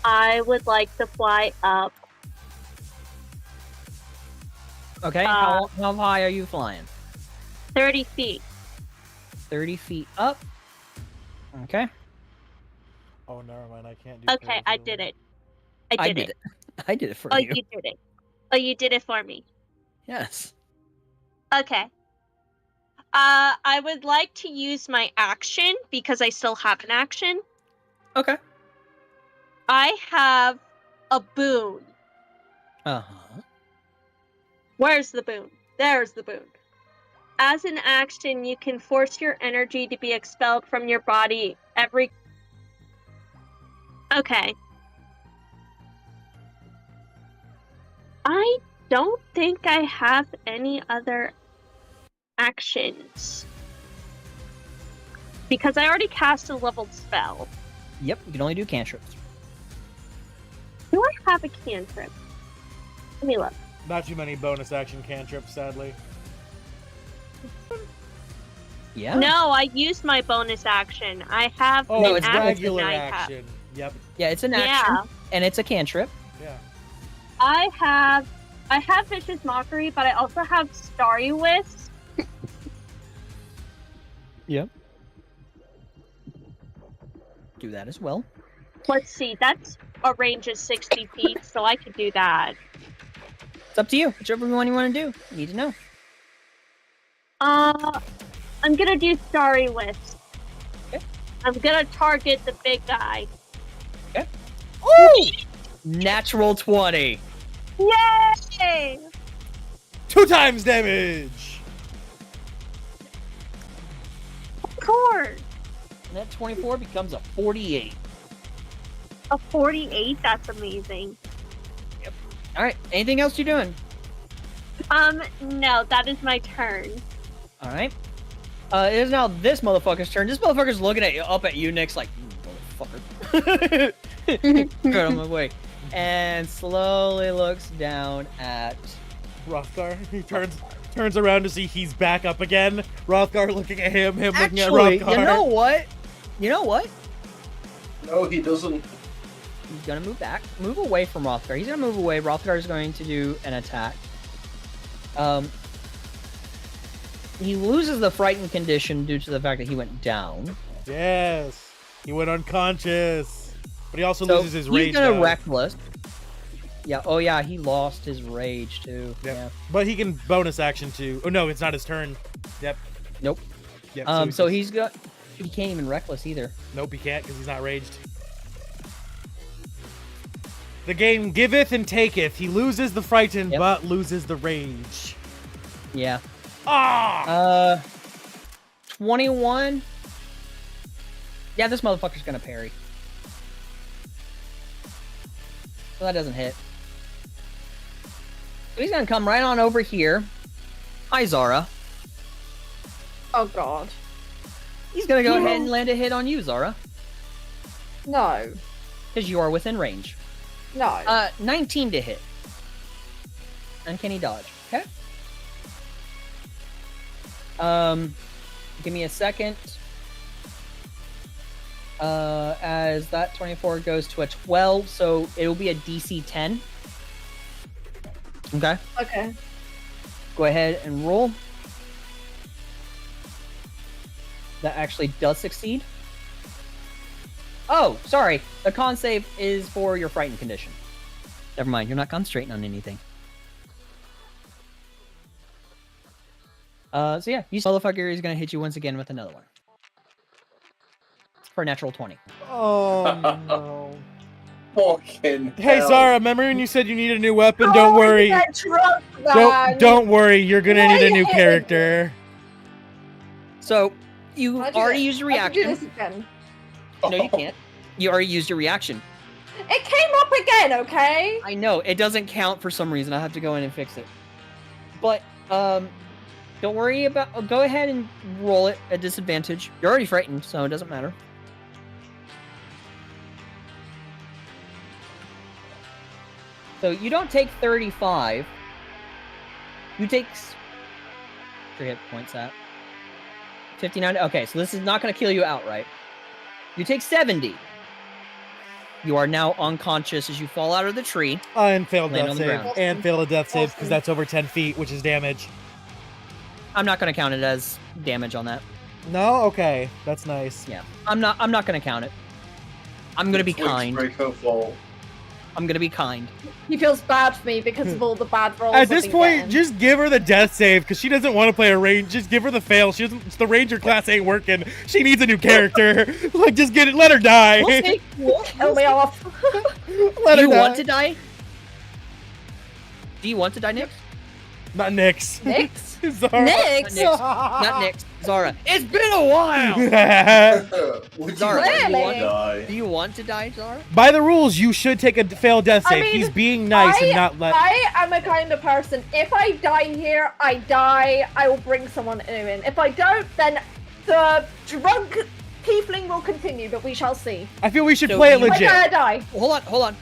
I would like to fly up. Okay, how high are you flying? 30 feet. 30 feet up. Okay. Oh, never mind. I can't do. Okay, prayer I healing. did it. I did it. I did it for Oh, you. you did it. Oh, you did it for me. Yes. Okay. I would like to use my action because I still have an action. Okay. I have a boon. Uh-huh. Where's the boon? There's the boon. As an action, you can force your energy to be expelled from your body every... Okay. I don't think I have any other actions. Because I already cast a leveled spell. Yep, you can only do cantrips. Do I have a cantrip? Let me look. Not too many bonus action cantrips, sadly. Yeah. No, I used my bonus action. I have Oh, No, an it's action regular I have. action. Yep. Yeah, it's an Yeah. action, and it's a cantrip. Yeah. I have Vicious Mockery, but I also have Starry Wisp. Yep. Do that as well. Let's see, that's a range of 60 feet, so I could do that. It's up to you. Whichever one you want to do. You need to know. I'm gonna do Starry Wisp. Okay. I'm gonna target the big guy. Ooh! Natural 20. Yay! 2 times damage. Of course! And that 24 becomes a 48. A 48? That's amazing. All right. Anything else you're doing? No, that is my turn. All right. It is now this motherfucker's turn. This motherfucker's looking at you, up at you, Nick's like, motherfucker. Get out of my way. And slowly looks down at Rothgar. He turns around to see he's back up again. Rothgar looking at him looking at Actually, Rothgar. you know what? You know what? No, he doesn't. He's gonna move back, move away from Rothgar. He's gonna move away. Rothgar is going to do an attack. He loses the frightened condition due to the fact that he went down. Yes, he went unconscious, but he also loses his rage. He's gonna though. reckless. Yeah. Oh yeah, he lost his rage too. Yep. Yeah. But he can bonus action to. Oh no, it's not his turn. Yep. Nope. Yep. So he's got. He can't even reckless either. Nope, he can't because he's not raged. The game giveth and taketh. He loses the frightened, but loses the rage. Yeah. Ah! 21. Yeah, this motherfucker's gonna parry. So that doesn't hit. So he's gonna come right on over here. Hi, Zarra. Oh god. He's gonna go ahead and land a hit on you, Zarra. No. Because you are within range. No. 19 to hit. Uncanny dodge. Okay. Give me a second. As that 24 goes to a 12, so it'll be a DC 10. Okay. Okay. Go ahead and roll. That actually does succeed. Oh, sorry. The con save is for your frightened condition. Never mind. You're not concentrating on anything. So yeah, you motherfucker is gonna hit you once again with another one. For a natural 20. Oh no. Fucking Hey hell. Zarra, remember when you said you need a new weapon? Don't Oh, worry. get drunk, man. Don't worry. You're gonna need a new Why? character. So you How'd you already do- used your how'd you do reaction. this again? No, you can't. You already used your reaction. It came up again, okay? I know it doesn't count for some reason. I have to go in and fix it. But don't worry about. Go ahead and roll it at disadvantage. You're already frightened, so it doesn't matter. So you don't take 35. You take. Your hit points at 59. Okay, so this is not going to kill you outright. You take 70. You are now unconscious as you fall out of the tree. And failed Land death on the save. ground. And failed a death save because that's over 10 feet, which is damage. I'm not going to count it as damage on that. No? Okay. That's nice. Yeah, I'm not going to count it. I'm going to be Twigs kind. break her fall. I'm going to be kind. He feels bad for me because of all the bad rolls. At I've this been point, getting. just give her the death save because she doesn't want to play a range. Just give her the fail. She doesn't. The ranger class ain't working. She needs a new character. Like, just get it. Let her die. We'll see. Kill me off. Let Do her you die. want to die? Do you want to die, Nick? Not Nyx. Nyx? Zarra. Nyx? Not Nick. Zarra. It's been a while! Would you Zarra, like Really? to die? Do you want to die, Zarra? By the rules, you should take a failed death I save. mean, He's being nice and not let. I am a kind of person. If I die here, I die. I will bring someone new in. If I don't, then the drunk tiefling will continue, but we shall see. I feel we should So play it you- If I die, I legit. die. Hold on.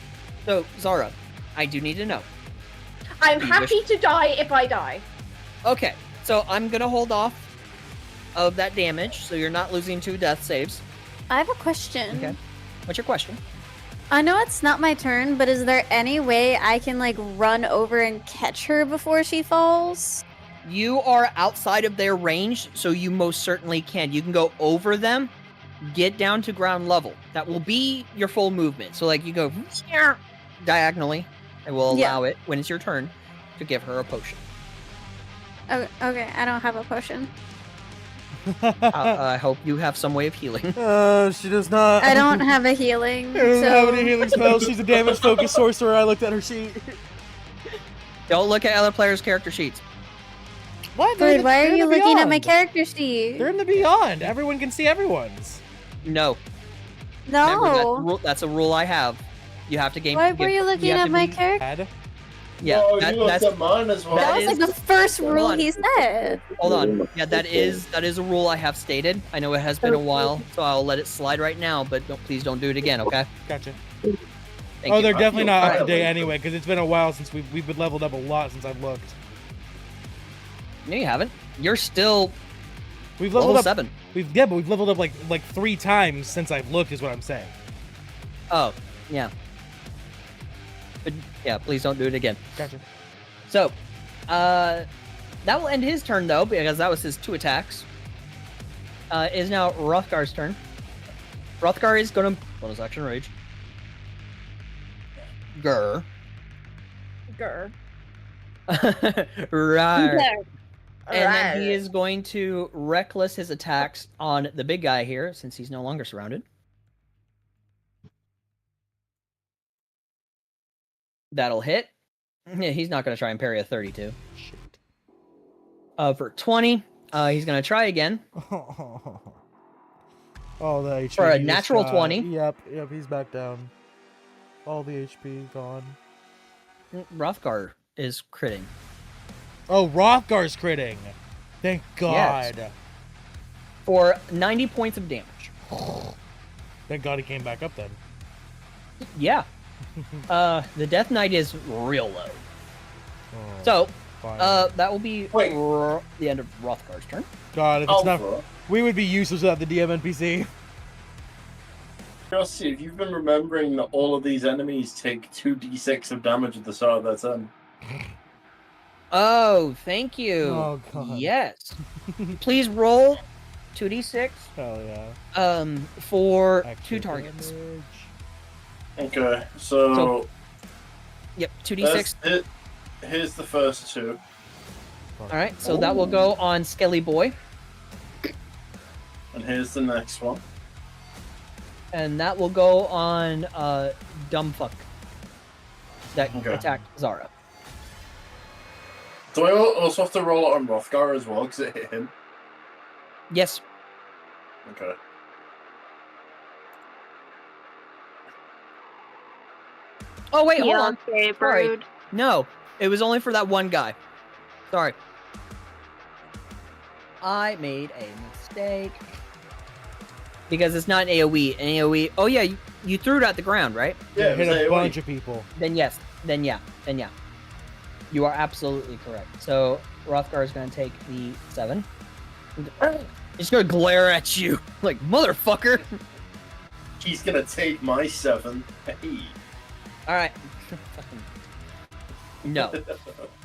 So, Zarra, I do need to know. I'm You happy to die if I die. Okay, so I'm gonna hold off of that damage, so you're not losing 2 death saves. I have a question. Okay. What's your question? I know it's not my turn, but is there any way I can like run over and catch her before she falls? You are outside of their range, so you most certainly can. You can go over them, get down to ground level. That will be your full movement. So, like, you go diagonally. I will Yeah. allow it when it's your turn to give her a potion. Oh, okay, I don't have a potion. I hope you have some way of healing. She does not. I don't have a healing. I don't have any So healing spells. She's a damage focused sorcerer. I looked at her sheet. Don't look at other players' character sheets. What? Brüd, why are you looking at my character? character sheet? They're in the beyond. Everyone can see everyone's. No. Remember, No. that's a rule I have. You have to game. Why were you looking at my character? Bad. Yeah, Oh, that- you looked that's. at mine as well. that That was is- like the first Hold rule on. he said. Hold on. Yeah, that is a rule I have stated. I know it has been a while, so I'll let it slide right now. But please don't do it again, okay? Gotcha. Thank Oh, you. they're definitely not up to date Alright. anyway because it's been a while since we've been leveled up a lot since I've looked. No, you haven't. You're still We've level leveled up. 7. But we've leveled up like 3 times since I've looked. Is what I'm saying. Oh, yeah. But yeah, please don't do it again. Gotcha. So, that will end his turn though, because that was his 2 attacks. It is now Hrothgar's turn. Hrothgar is gonna bonus action rage. Grr. Grr. Right. And then he is going to reckless his attacks on the big guy here, since he's no longer surrounded. That'll hit. Yeah, he's not going to try and parry a 32. Shit. For 20, he's going to try again. Oh, the HP. For a he just natural got. 20. Yep, he's back down. All the HP gone. Hrothgar is critting. Oh, Hrothgar's critting. Thank God. Yes. For 90 points of damage. Thank God he came back up then. Yeah. The Death Knight is real low. Oh, So, fine. that will be Wait. the end of Hrothgar's turn. God, if it's not, Alpha. we would be useless without the DM NPC. Curiosity, if you've been remembering that all of these enemies take 2d6 of damage at the start of their turn. Oh, thank you. Oh, God. Yes. Please roll 2d6 Hell yeah. for Extra 2 targets. damage. Okay, so Yep, 2d6. here's the first 2. All right, so that will go on Skelly Boy, And here's the next one. and that will go on Dumb Fuck that Okay. attacked Zarra. Do I also have to roll it on Hrothgar as well, because it hit him? Yes. Okay. Oh wait, hold on. Okay, Sorry. Brüd. No, it was only for that one guy. Sorry. I made a mistake. Because it's not an AoE. An AoE. Oh yeah, you threw it at the ground, right? Yeah, it hit was a AoE. bunch of people. Then yes. Then yeah. You are absolutely correct. So Hrothgar is going to take the 7. He's going to glare at you like motherfucker. He's gonna take my 7. Hey. All right. No,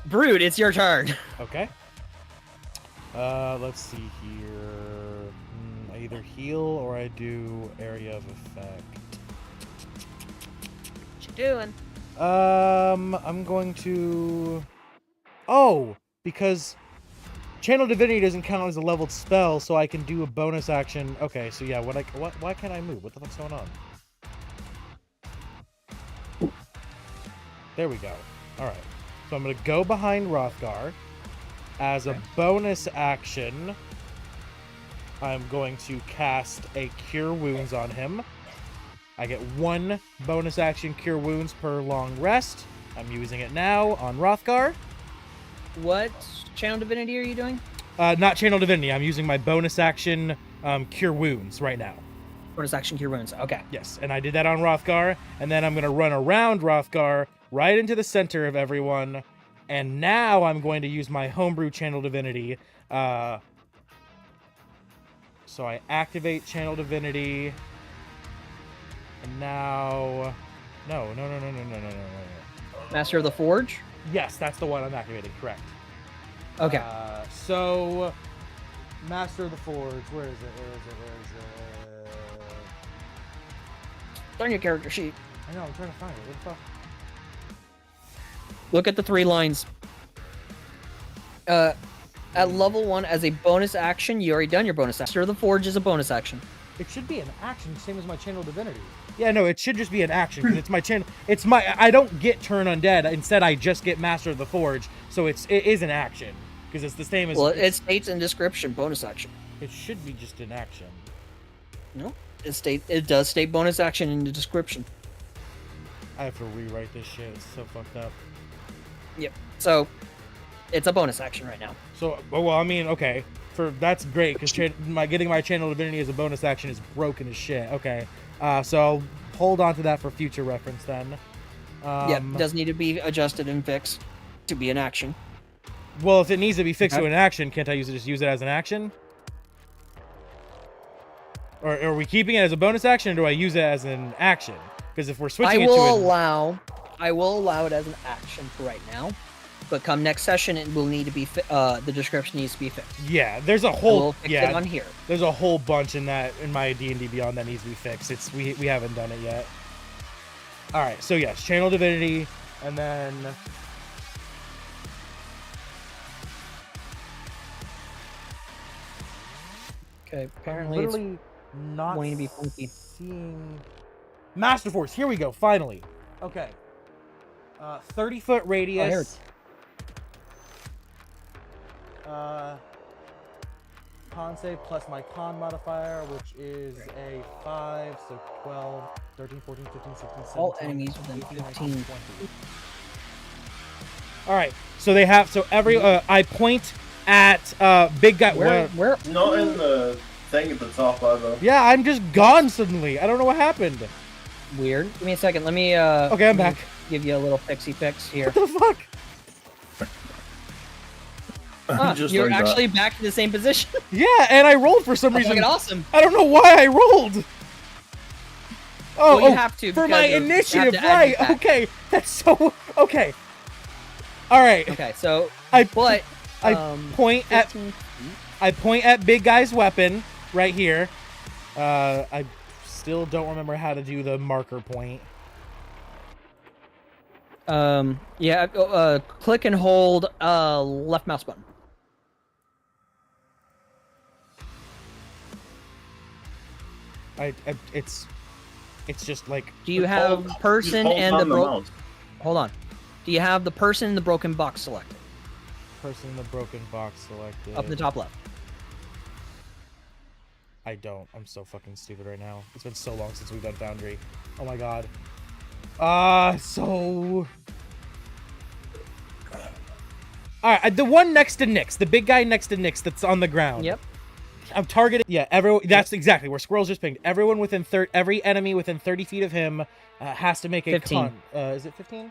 Brüd, it's your turn. Okay. Let's see here. I either heal or I do area of effect. What you doing? I'm going to. Oh, because Channel Divinity doesn't count as a leveled spell, so I can do a bonus action. Okay, so yeah, why can't I move? What the fuck's going on? There we go. All right. So I'm going to go behind Hrothgar. As a bonus action, I'm going to cast a Cure Wounds on him. I get 1 bonus action Cure Wounds per long rest. I'm using it now on Hrothgar. What channel divinity are you doing? Not Channel Divinity. I'm using my bonus action Cure Wounds right now. Bonus action cure wounds. Okay. Yes, and I did that on Hrothgar, and then I'm going to run around Hrothgar right into the center of everyone, and now I'm going to use my homebrew Channel Divinity. So I activate Channel Divinity, and now... No. Master of the Forge? Yes, that's the one I'm activating, correct. Okay. So, Master of the Forge, where is it? It's on your character sheet. I know, I'm trying to find it. What the fuck? Look at the 3 lines. At level 1, as a bonus action, you already done your bonus action. Master of the Forge is a bonus action. It should be an action, same as my Channel Divinity. Yeah, no, it should just be an action, because it's my channel. It's my. I don't get Turn Undead. Instead, I just get Master of the Forge, so it is an action, because it's the same as. Well, it states in description bonus action. It should be just an action. No, it does state bonus action in the description. I have to rewrite this shit. It's so fucked up. Yep. So, it's a bonus action right now. So, well, I mean, okay, that's great, because getting my Channel Divinity as a bonus action is broken as shit. Okay. So I'll hold on to that for future reference then. Yep, does need to be adjusted and fixed to be an action. Well, if it needs to be fixed Okay. to an action, can't I just use it as an action? Or are we keeping it as a bonus action, or do I use it as an action? Because if we're switching I it to will an... allow it as an action for right now, but come next session, it will need to be the description needs to be fixed. Yeah, there's a We'll whole fix it on here. there's a whole bunch in my D&D Beyond that needs to be fixed. It's we haven't done it yet. All right, so yes, channel divinity, and then Okay, apparently it's literally not wanting to be funky. seeing Master Force. Here we go, finally. Okay. 30-foot radius. Con save plus my con modifier, which is a 5, so 12, 13, 14, 15, 16, 17, All enemies within 18, 19, 15. 20. All right, so they have, so every, I point at, big guy. Where? Not in the thing at the top either. Yeah, I'm just gone suddenly. I don't know what happened. Weird. Give me a second. Let me. Okay, I'm back. Give you a little fixie fix here. What the fuck? You're actually back in the same position. Yeah, and I rolled for some That's reason. fucking awesome. I don't know why I rolled. Oh, Well, you have to for because my you have initiative, to add right? it back. Okay, that's so okay. All right. Okay, so I but point at 15 big guy's weapon right here. I still don't remember how to do the marker point. Yeah, click and hold left mouse button. It's just like Do you have person hold and the down the broken? mouse. Hold on. Do you have the person in the broken box selected person in the broken box selected. up in the top left? I don't. I'm so fucking stupid right now. It's been so long since we've done Foundry. Oh my god. So... Alright, the one next to Nyx. The big guy next to Nyx that's on the ground. Yep. I'm targeting... Yeah, everyone... That's exactly where Squirrel's just pinged. Everyone within... Every enemy within 30 feet of him has to make a 15. con... is it 15?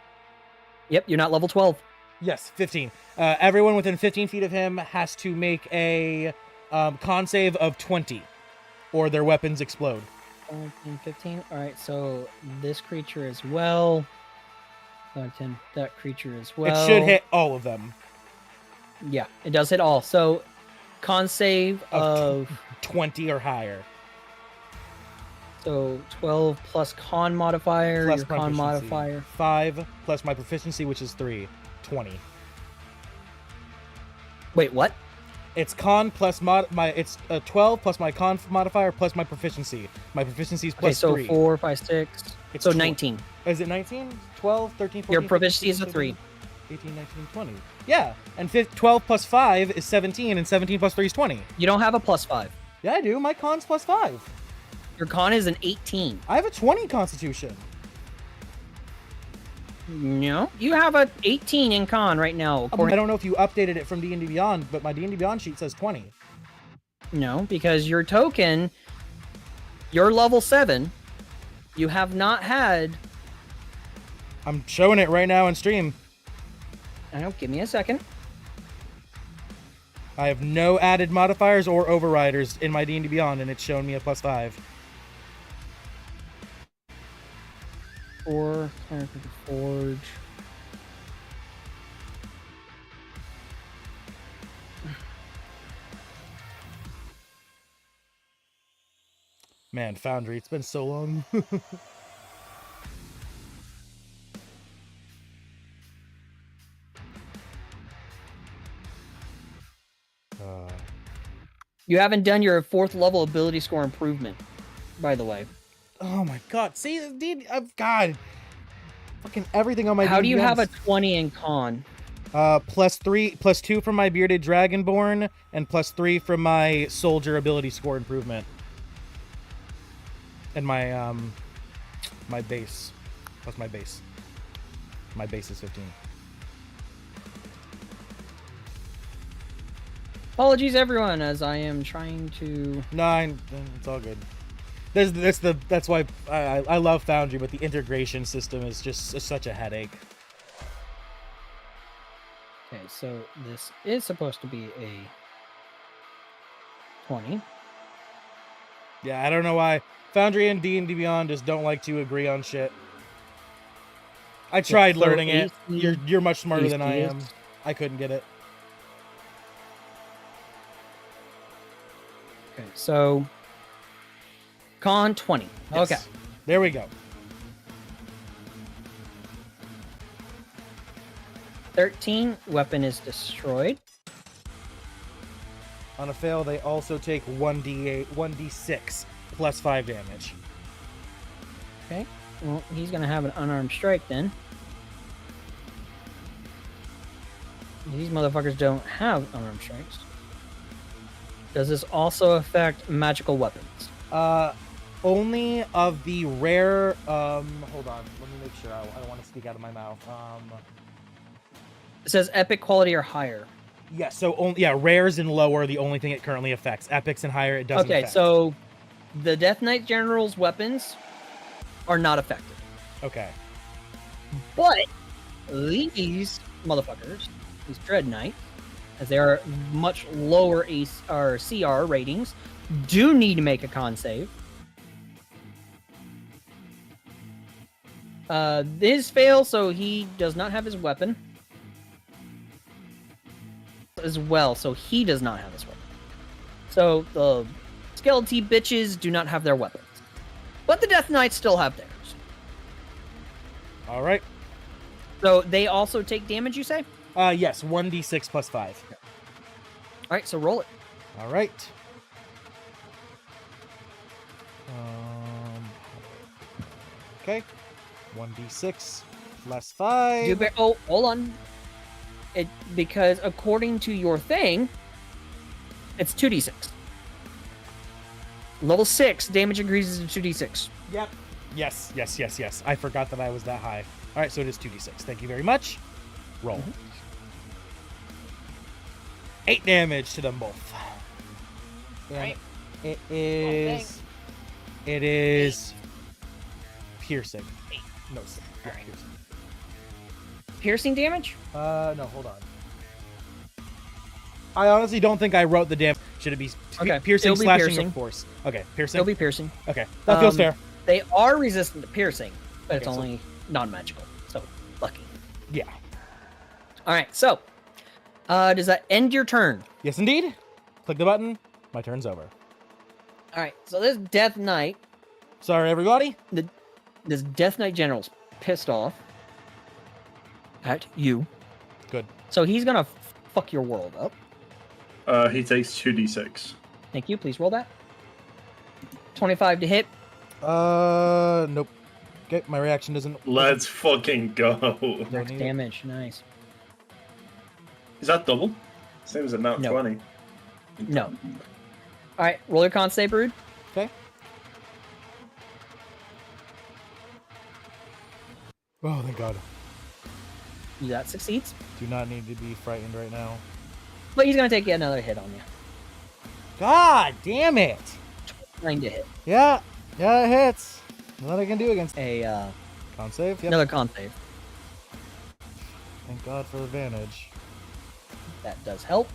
Yep, you're not level 12. Yes, 15. Everyone within 15 feet of him has to make a con save of 20. Or their weapons explode. 15. Alright, so this creature as well. 10, that creature as well. It should hit all of them. Yeah, it does hit all. So, con save of 20 or higher. so 12 plus con modifier. Plus your my con proficiency. modifier. 5 plus my proficiency, which is 3. 20. Wait, what? It's con plus it's 12 plus my con modifier plus my proficiency. My proficiency is Okay, plus so 3. 4, 5, 6. It's So 12. 19. Is it 19? 12, 13, 14, Your 15, proficiency is a 16, 3. 18, 19, 20. Yeah, and 12 plus 5 is 17, and 17 plus 3 is 20. You don't have a plus 5. Yeah, I do. My con's plus 5. Your con is an 18. I have a 20 constitution. No, you have a 18 in con right now. I According don't know if you updated it from D&D Beyond, but my D&D Beyond sheet says 20. No, because your token, you're level 7. You have not had. I'm showing it right now on stream. Give me a second. I have no added modifiers or overriders in my D&D Beyond, and it's showing me a plus 5. 4, Cleric of the Forge. Man, Foundry, it's been so long. You haven't done your 4th level ability score improvement, by the way. Oh my god. See, God. Fucking everything on my How do you D&D have a Beyond 20 in con? plus 2 from my Bearded Dragonborn, and plus 3 from my Soldier ability score improvement. And my, my base. What's my base? My base is 15. Apologies, everyone, as I am trying to. No, it's all good. That's why I love Foundry, but the integration system is just such a headache. Okay, so this is supposed to be a 20. Yeah, I don't know why Foundry and D&D Beyond just don't like to agree on shit. I tried so learning it. AC You're much smarter than I is- am. I couldn't get it. Okay, so con 20. Yes. Okay. There we go. 13, weapon is destroyed. On a fail, they also take 1d6 plus 5 damage. Okay. Well, he's going to have an unarmed strike then. These motherfuckers don't have unarmed strikes. Does this also affect magical weapons? Only of the rare. Hold on. Let me make sure. I don't want to speak out of my mouth. It says epic quality or higher. Yeah. So only rares and lower are the only thing it currently affects. Epics and higher it doesn't. Okay, affect. so the Death Knight General's weapons are not affected. Okay. But these motherfuckers, these Dread Knights, as they are much lower or CR ratings, do need to make a con save. His fail, so he does not have his weapon as well, so he does not have his weapon. So the skeleton bitches do not have their weapons, but the Death Knights still have theirs. All right. So they also take damage, you say? Yes. 1d6 plus 5. All right, so roll it. All right. Okay. 1d6 plus 5. Oh, hold on. Because according to your thing, it's 2d6. Level 6 damage increases to 2d6. Yep. Yes. I forgot that I was that high. All right, so it is 2d6. Thank you very much. Roll. 8 damage to them both. And Right. it is. It is piercing. No, yeah, Alright. piercing. Piercing damage? No, hold on. I honestly don't think I wrote the damage. Should it be Okay, piercing, it'll be slashing, piercing. or force? Okay, piercing. It'll be piercing. Okay, that feels fair. They are resistant to piercing, but it's Okay, so- only non-magical. So, lucky. Yeah. Alright, so, does that end your turn? Yes, indeed. Click the button. My turn's over. Alright, so this Death Knight, Sorry, everybody. this Death Knight General's pissed off at you. Good. So he's gonna fuck your world up. He takes 2d6. Thank you. Please roll that. 25 to hit. Nope. Okay, my reaction doesn't. Let's fucking go. Don't Max need it. damage. Nice. Is that double? Same as a nat No. 20. No. All right. Roll your con save, Brüd. Okay. Oh, thank God. That succeeds. Do not need to be frightened right now. But he's gonna take yet another hit on you. God damn it! 9 to hit. Yeah, it hits. Nothing I can do against A con save. Yep. another con save. Thank God for advantage. That does help.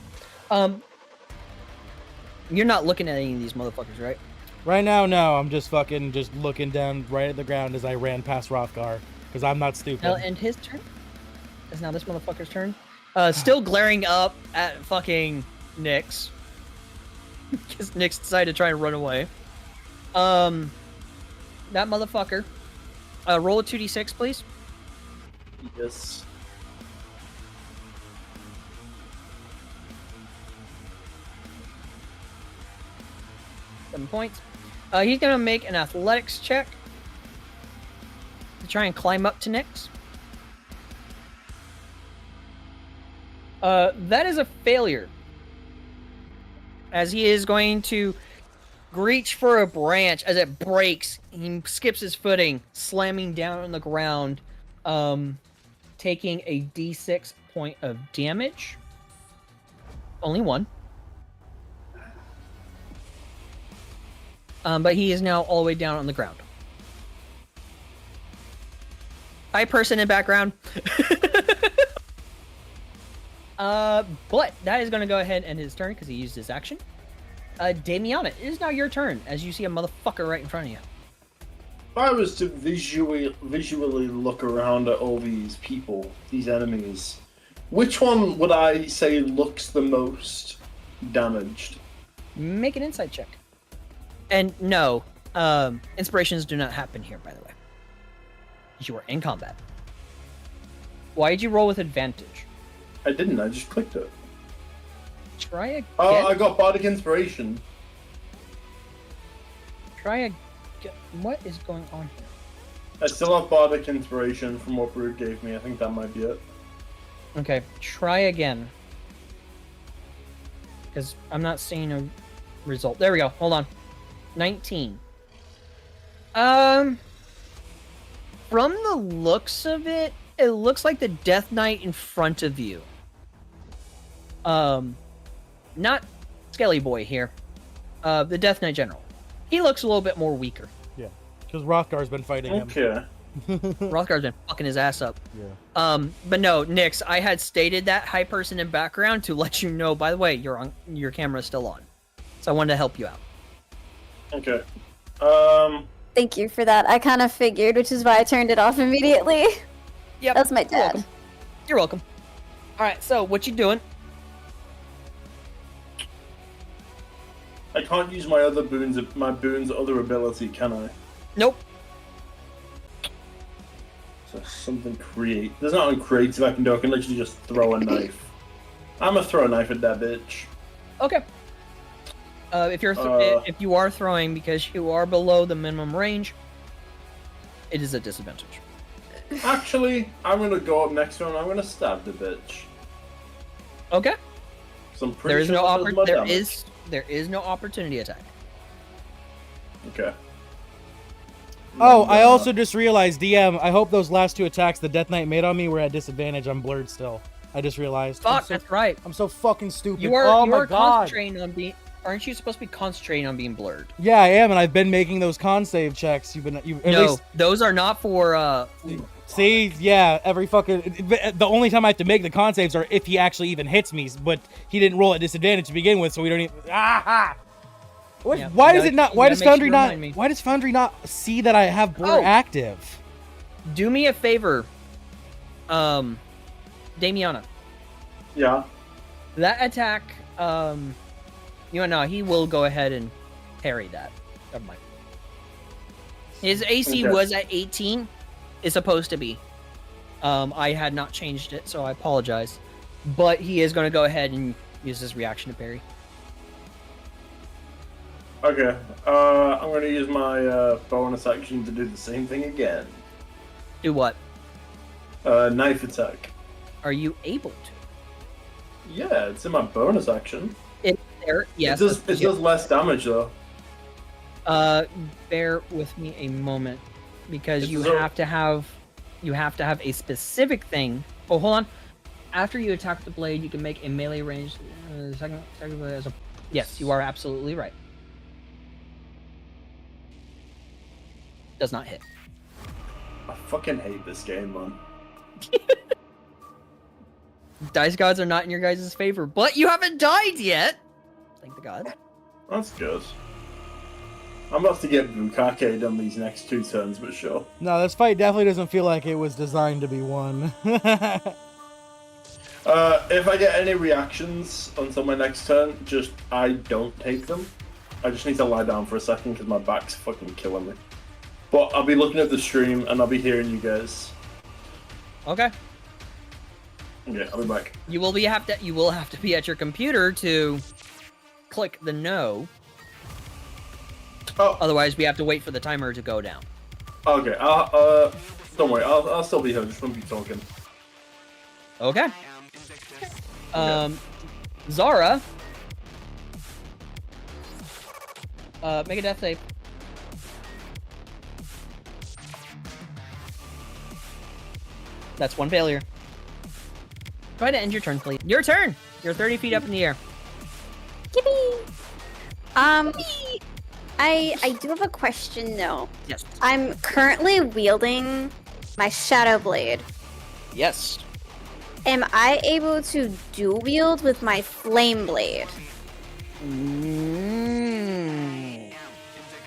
You're not looking at any of these motherfuckers, right? Right now, no. I'm just looking down right at the ground as I ran past Rothgar because I'm not stupid. Now end his turn. It's now this motherfucker's turn. Still glaring up at fucking Nyx. Because Nyx decided to try and run away. That motherfucker. Roll a 2d6, please. Yes. Seven points. He's gonna make an athletics check to try and climb up to Nyx. That is a failure. As he is going to reach for a branch as it breaks, he skips his footing, slamming down on the ground, taking a d6 point of damage. Only one. But he is now all the way down on the ground. Hi, person in background. But that is going to go ahead and end his turn because he used his action. Damiana, it is now your turn as you see a motherfucker right in front of you. If I was to visually look around at all these people, these enemies, which one would I say looks the most damaged? Make an insight check. And no, inspirations do not happen here, by the way. You are in combat. Why did you roll with advantage? I didn't, I just clicked it. Try again. Oh, I got Bardic Inspiration. Try again. What is going on here? I still have Bardic Inspiration from what Brüd gave me. I think that might be it. Okay, try again. Because I'm not seeing a result. There we go. Hold on. 19. From the looks of it, it looks like the Death Knight in front of you. Not Skelly Boy here. The Death Knight General. He looks a little bit more weaker. Yeah, because Rothgar's been fighting him. Okay. Rothgar's been fucking his ass up. Yeah. But no, Nix, I had stated that high person in background to let you know, by the way, your camera's still on. So I wanted to help you out. Okay. Thank you for that. I kind of figured, which is why I turned it off immediately. Yep. That's my You're dad. welcome. You're welcome. Alright, so what you doing? I can't use my other boons, my boon's other ability, can I? Nope. So something create. There's nothing creative I can do. I can literally just throw a knife. I'm gonna throw a knife at that bitch. Okay. If you are throwing because you are below the minimum range, it is a disadvantage. Actually, I'm gonna go up next to him and I'm gonna stab the bitch. Okay. So I'm There pretty is sure no that does more damage. there is no opportunity attack. Okay. Oh, I also just realized, DM, I hope those last two attacks the Death Knight made on me were at disadvantage. I'm blurred still. I just realized. Fuck, that's right. I'm so fucking stupid. You are oh you my are god. concentrating on being. Aren't you supposed to be concentrating on being blurred? Yeah, I am, and I've been making those con save checks. At No, least, those are not for. see, yeah, every fucking. The only time I have to make the con saves are if he actually even hits me, but he didn't roll at disadvantage to begin with, so we don't even. Ah! What, Yeah, why you does gotta- it not? you Why gotta does make sure Foundry to not? remind me. Why does Foundry not see that I have blur Oh. active? Do me a favor, Damiana. Yeah. That attack, he will go ahead and parry that. Never mind. His AC Okay. was at 18. It's supposed to be. I had not changed it, so I apologize. But he is going to go ahead and use his reaction to parry. Okay. I'm gonna use my bonus action to do the same thing again. Do what? Knife attack. Are you able to? Yeah, it's in my bonus action. It's there. Yes. It does less damage though. Bear with me a moment because It's you so- have to have a specific thing. Oh, hold on. After you attack the blade, you can make a melee range. Second blade as a. Yes, you are absolutely right. Does not hit. I fucking hate this game, man. Dice gods are not in your guys' favor, but you haven't died yet. Thank the gods. That's good. I'm about to get Bukake on these next 2 turns, but sure. No, this fight definitely doesn't feel like it was designed to be won. If I get any reactions until my next turn, I don't take them. I just need to lie down for a second because my back's fucking killing me. But I'll be looking at the stream and I'll be hearing you guys. Okay. Okay, I'll be back. You will have to be at your computer to click the no. Oh, Otherwise, we have to wait for the timer to go down. okay. Don't worry. I'll still be here. Just won't be talking. Okay. Zarra. Make a death save. That's one failure. Try to end your turn, please. Your turn! You're 30 feet up in the air. Yippee! I do have a question though. Yes. I'm currently wielding my shadow blade, Yes. am I able to dual wield with my flame blade?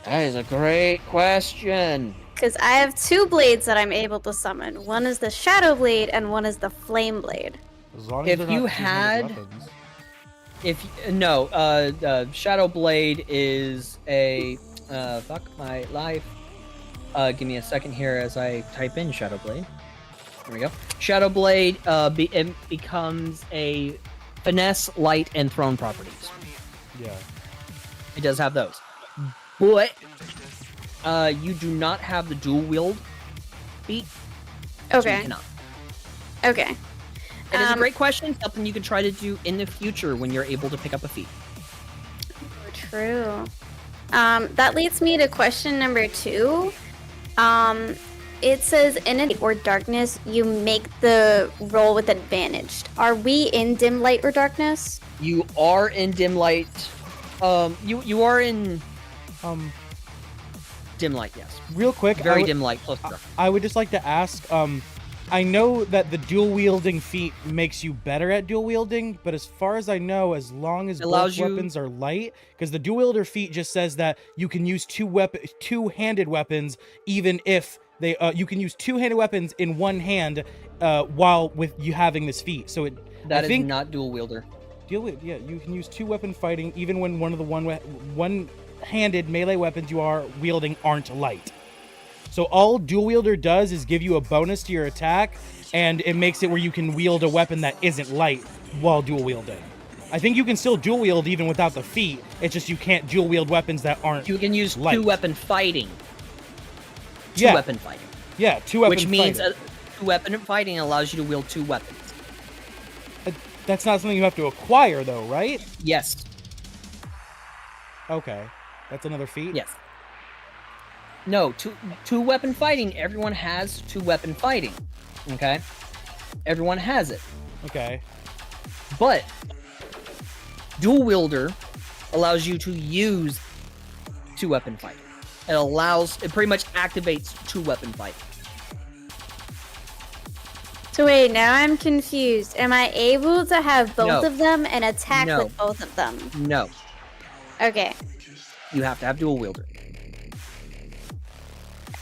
That is a great question. Because I have 2 blades that I'm able to summon. One is the shadow blade and one is the flame blade. As long If as they're you not two-handed had- weapons. Shadow Blade is a fuck my life. Give me a second here as I type in Shadow Blade. There we go. Shadow Blade it becomes a finesse, light, and thrown properties. Yeah. It does have those, but you do not have the dual wield feat. So you Okay. cannot. Okay. It is a great question. Something you can try to do in the future when you're able to pick up a feat. True. That leads me to question number 2. It says in a or darkness, you make the roll with advantage. Are we in dim light or darkness? You are in dim light. You are in dim light. Yes. Real quick, Very dim light. Close to dark. I would just like to ask, I know that the dual wielding feat makes you better at dual wielding, but as far as I know, as long as Allows both you- weapons are light, because the dual wielder feat just says that you can use two-handed weapons, even if they you can use two-handed weapons in one hand, while with you having this feat. So That I is think not dual wielder. yeah, you can use two-weapon fighting even when one of the one-handed melee weapons you are wielding aren't light. So all dual wielder does is give you a bonus to your attack, and it makes it where you can wield a weapon that isn't light while dual wielding. I think you can still dual wield even without the feat. It's just you can't dual wield weapons that aren't. You can use light. two-weapon fighting. Yeah. Two-weapon fighting. Yeah, two-weapon Which means fighting. two-weapon fighting allows you to wield 2 weapons. That's not something you have to acquire, though, right? Yes. Okay, that's another feat. Yes. No, two-weapon fighting. Everyone has two-weapon fighting. Okay. Everyone has it. Okay. But dual wielder allows you to use two-weapon fighting. It pretty much activates two-weapon fighting. So wait, now I'm confused. Am I able to have both No. of them and attack No. with both of them? No, Okay. you have to have dual wielder.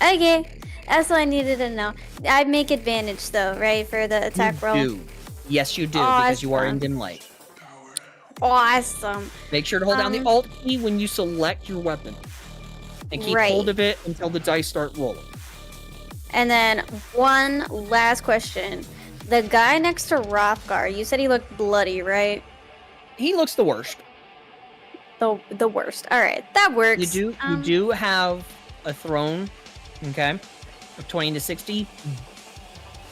Okay. That's all I needed to know. I make advantage though, right, for the attack roll? Do. Yes, you do, because you are in Awesome. dim light. Awesome. Make sure to hold down the Alt key when you select your weapon. And keep Right. hold of it until the dice start rolling. And then one last question. The guy next to Rothgar, you said he looked bloody, right? He looks the worst. The worst. All right, that works. You do have a throne, okay, of 20 to 60,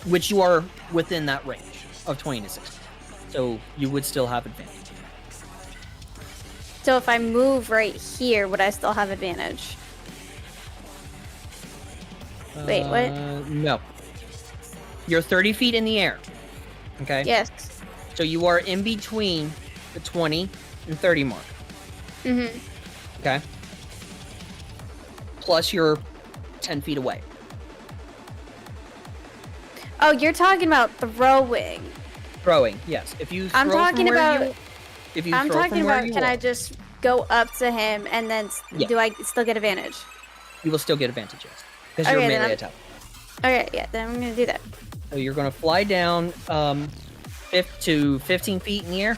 which you are within that range of 20 to 60. So you would still have advantage. So if I move right here, would I still have advantage? Wait, what? No. You're 30 feet in the air. Okay? Yes. So you are in between the 20 and 30 mark. Mm-hmm. Okay? Plus you're 10 feet away. Oh, you're talking about throwing. Throwing, yes. If you I'm throw talking from where about- you, if you I'm throw talking from where about, you can I are, just go up to him and then Yeah. do I still get advantage? you will still get advantage, yes. Because Okay, you're then melee I'm- attack. Okay, yeah, then I'm gonna do that. So you're going to fly down to 15 feet in the air.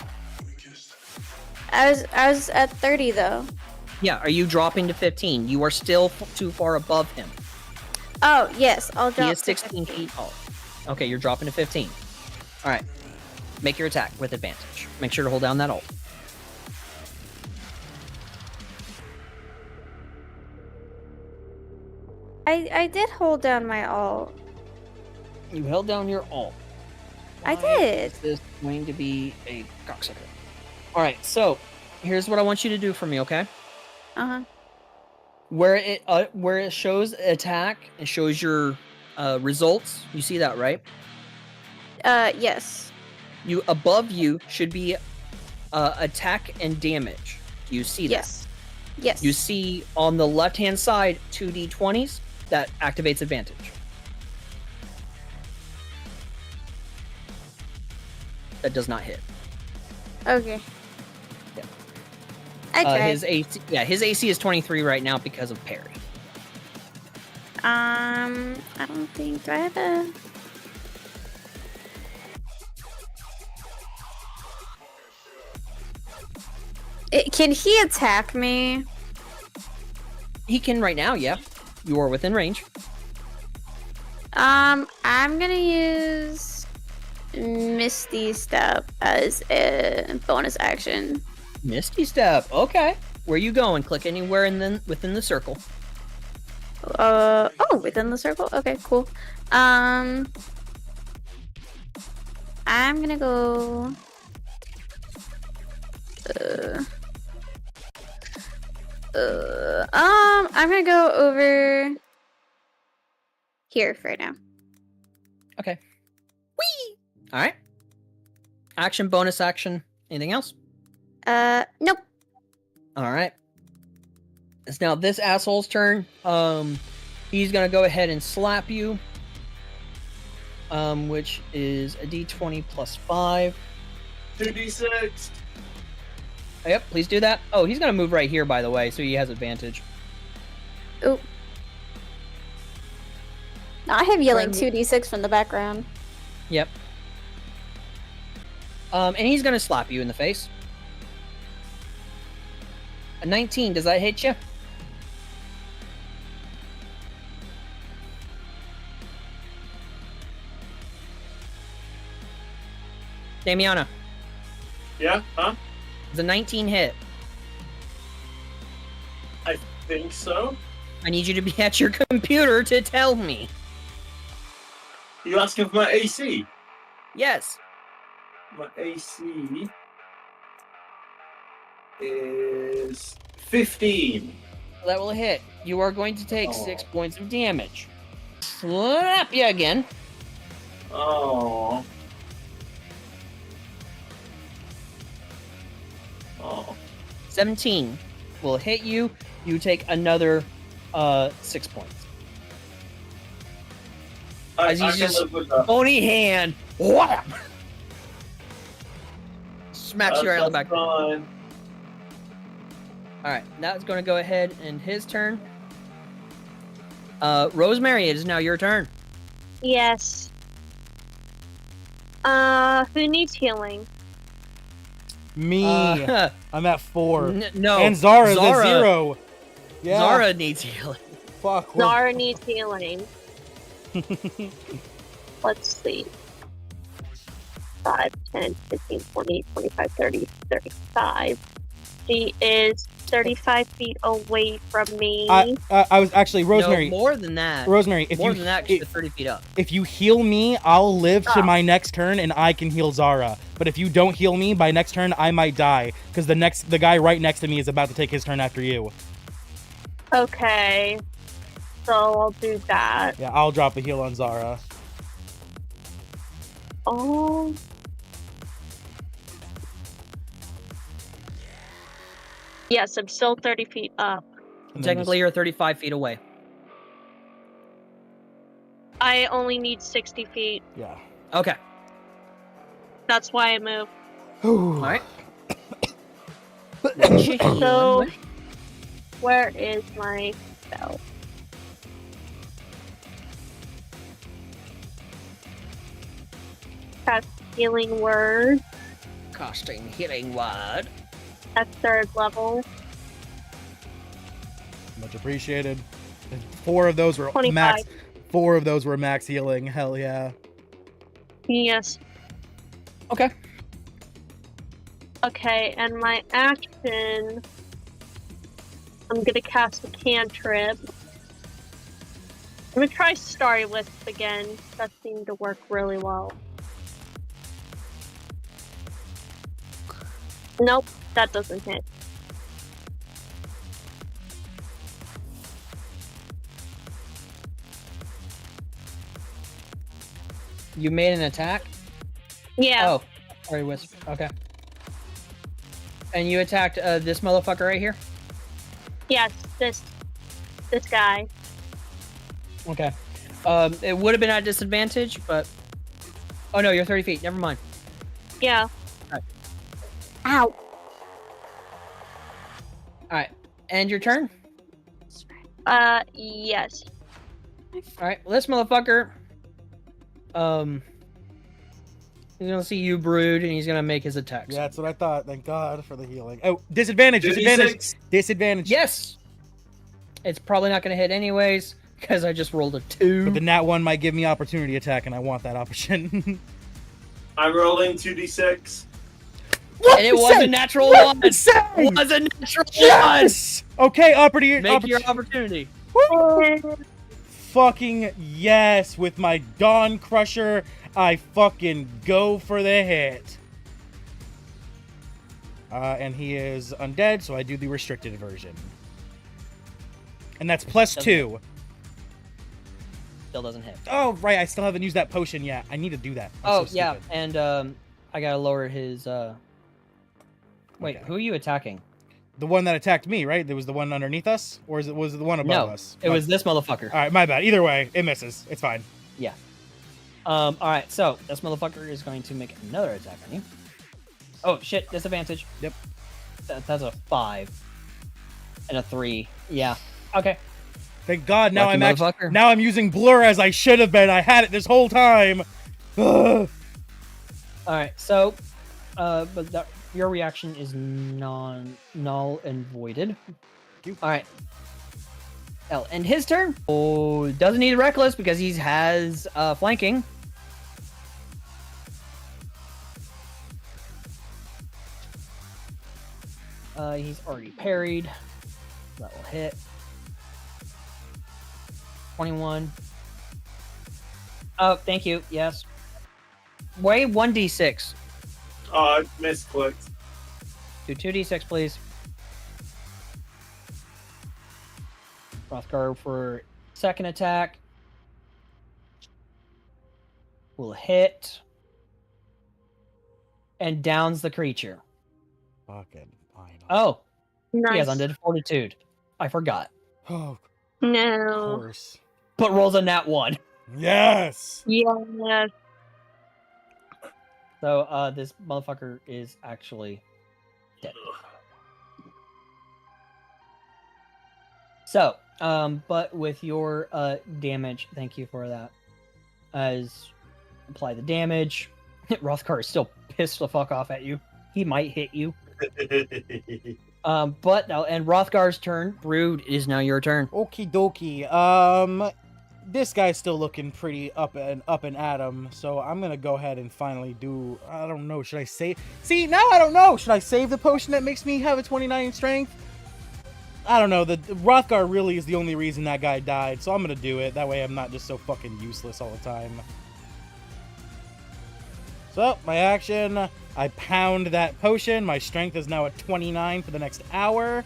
I was at 30 though. Yeah, are you dropping to 15? You are still too far above him. Oh, yes, I'll drop He is to 16 15. feet tall. Okay, you're dropping to 15. All right. Make your attack with advantage. Make sure to hold down that ult. I did hold down my ult. You held down your ult. I Why did. is this going to be a cocksucker? All right, so here's what I want you to do for me, okay? Uh-huh. Where it shows attack, it shows your results. You see that, right? Yes. You above you should be attack and damage. Do you see that? Yes. Yes. You see on the left-hand side 2d20s that activates advantage. That does not hit. Okay. Yeah. I tried. His AC is 23 right now because of parry. I don't think. Do I have a? Can he attack me? He can right now, yeah. You are within range. I'm gonna use Misty Step as a bonus action. Misty Step. Okay. Where are you going? Click anywhere within the circle. Oh, within the circle? Okay, cool. I'm gonna go. I'm gonna go over here for now. Okay. Whee! All right. Action, bonus action. Anything else? Nope. All right. It's now this asshole's turn. He's gonna go ahead and slap you. Which is a D20 plus 5. 2d6. Yep, please do that. Oh, he's gonna move right here, by the way, so he has advantage. Oop. I have yelling Friend- 2d6 from the background. Yep. And he's gonna slap you in the face. A 19, does that hit you? Damiana, Yeah, huh? does a 19 hit? I think so. I need you to be at your computer to tell me. You asking for my AC? Yes. My AC is 15. That will hit. You are going to take Oh. 6 points of damage. Slap you again. Oh. Oh. 17 will hit you. You take another 6 points. As he's can just live with that. bony hand. Wham! Smacks you right on the back. That's fine. All right, now it's going to go ahead and his turn. Rosemary, it is now your turn. Yes. Who needs healing? Me. I'm at 4. No, And Zara's at 0. Yeah. Zarra needs healing. Fuck. we're- Zara needs healing. Let's see. 5, 10, 15, 20, 25, 30, 35. She is 35 feet away from me. I was actually Rosemary. No, more than that. Rosemary, if more you than that, 'cause you're 30 feet up. if you heal me, I'll live to Ah. my next turn and I can heal Zara. But if you don't heal me by next turn, I might die because the guy right next to me is about to take his turn after you. Okay. So I'll do that. Yeah, I'll drop a heal on Zara. Oh. Yes, I'm still 30 feet up. And then Technically, you're 35 feet away. I only need 60 feet. Yeah. Okay. That's why I moved. All right. So, where is my spell? Cast Healing Word Casting healing word. at 3rd level. Much appreciated. And 4 of those were 25. max. 4 of those were max healing. Hell yeah. Yes. Okay. Okay, and my action, I'm gonna cast a cantrip. I'm gonna try Starry Wisp again. That seemed to work really well. Nope, that doesn't hit. You made an attack? Yeah, Oh, sorry, Wisp. Okay. And you attacked this motherfucker right here? yes, this guy. Okay. It would have been at disadvantage, but... Oh no, you're 30 feet. Never mind. Yeah. Ow. All right, and your turn. Yes. All right, well, this motherfucker. He's gonna see you, Brüd, and he's gonna make his attacks. Yeah, that's what I thought. Thank God for the healing. Oh, disadvantage, disadvantage, disadvantage. Yes. It's probably not gonna hit anyways because I just rolled a 2. But the nat 1 might give me opportunity attack, and I want that option. I'm rolling 2d6. And it was a natural 1. It was a natural 1. Yes. Okay, Make your opportunity. Fucking yes! With my Dawn Crusher, I fucking go for the hit. And he is undead, so I do the restricted version. And that's +2. Still doesn't hit. Oh, right, I still haven't used that potion yet. I need to do that. I'm so yeah, stupid. and I gotta lower his. Wait, Okay. who are you attacking? The one that attacked me, right? There was the one underneath us? Or was it the one above No, us? it was this motherfucker. All right, my bad. Either way, it misses. It's fine. Yeah. All right, so this motherfucker is going to make another attack on you. Oh shit! Disadvantage. Yep. That's a 5 and a 3. Yeah. Okay. Thank God. Now Lucky motherfucker. now I'm using blur as I should have been. I had it this whole time. Ugh. All right. So, but your reaction is null and voided. All right. L, and his turn. Oh, doesn't need reckless because he has flanking. He's already parried. That will hit. 21. Oh, thank you. Yes. Weigh 1d6. I misclicked. Do 2d6, please. Rothgar for second attack. Will hit. And downs the creature. Fucking fine. Oh, Nice. he has undead fortitude. I forgot. Oh, No. of course. But rolls a nat 1. Yes. Yes. So this motherfucker is actually dead. So, but with your damage, thank you for that. As apply the damage. Rothgar is still pissed the fuck off at you. He might hit you. But now, and Rothgar's turn. Brüd, it is now your turn. Okie dokie. This guy's still looking pretty up and at him, so I'm gonna go ahead and finally do. I don't know. Should I save? See, now I don't know. Should I save the potion that makes me have a 29 strength? I don't know. The Rothgar really is the only reason that guy died, so I'm gonna do it. That way, I'm not just so fucking useless all the time. So my action, I pound that potion. My strength is now at 29 for the next hour.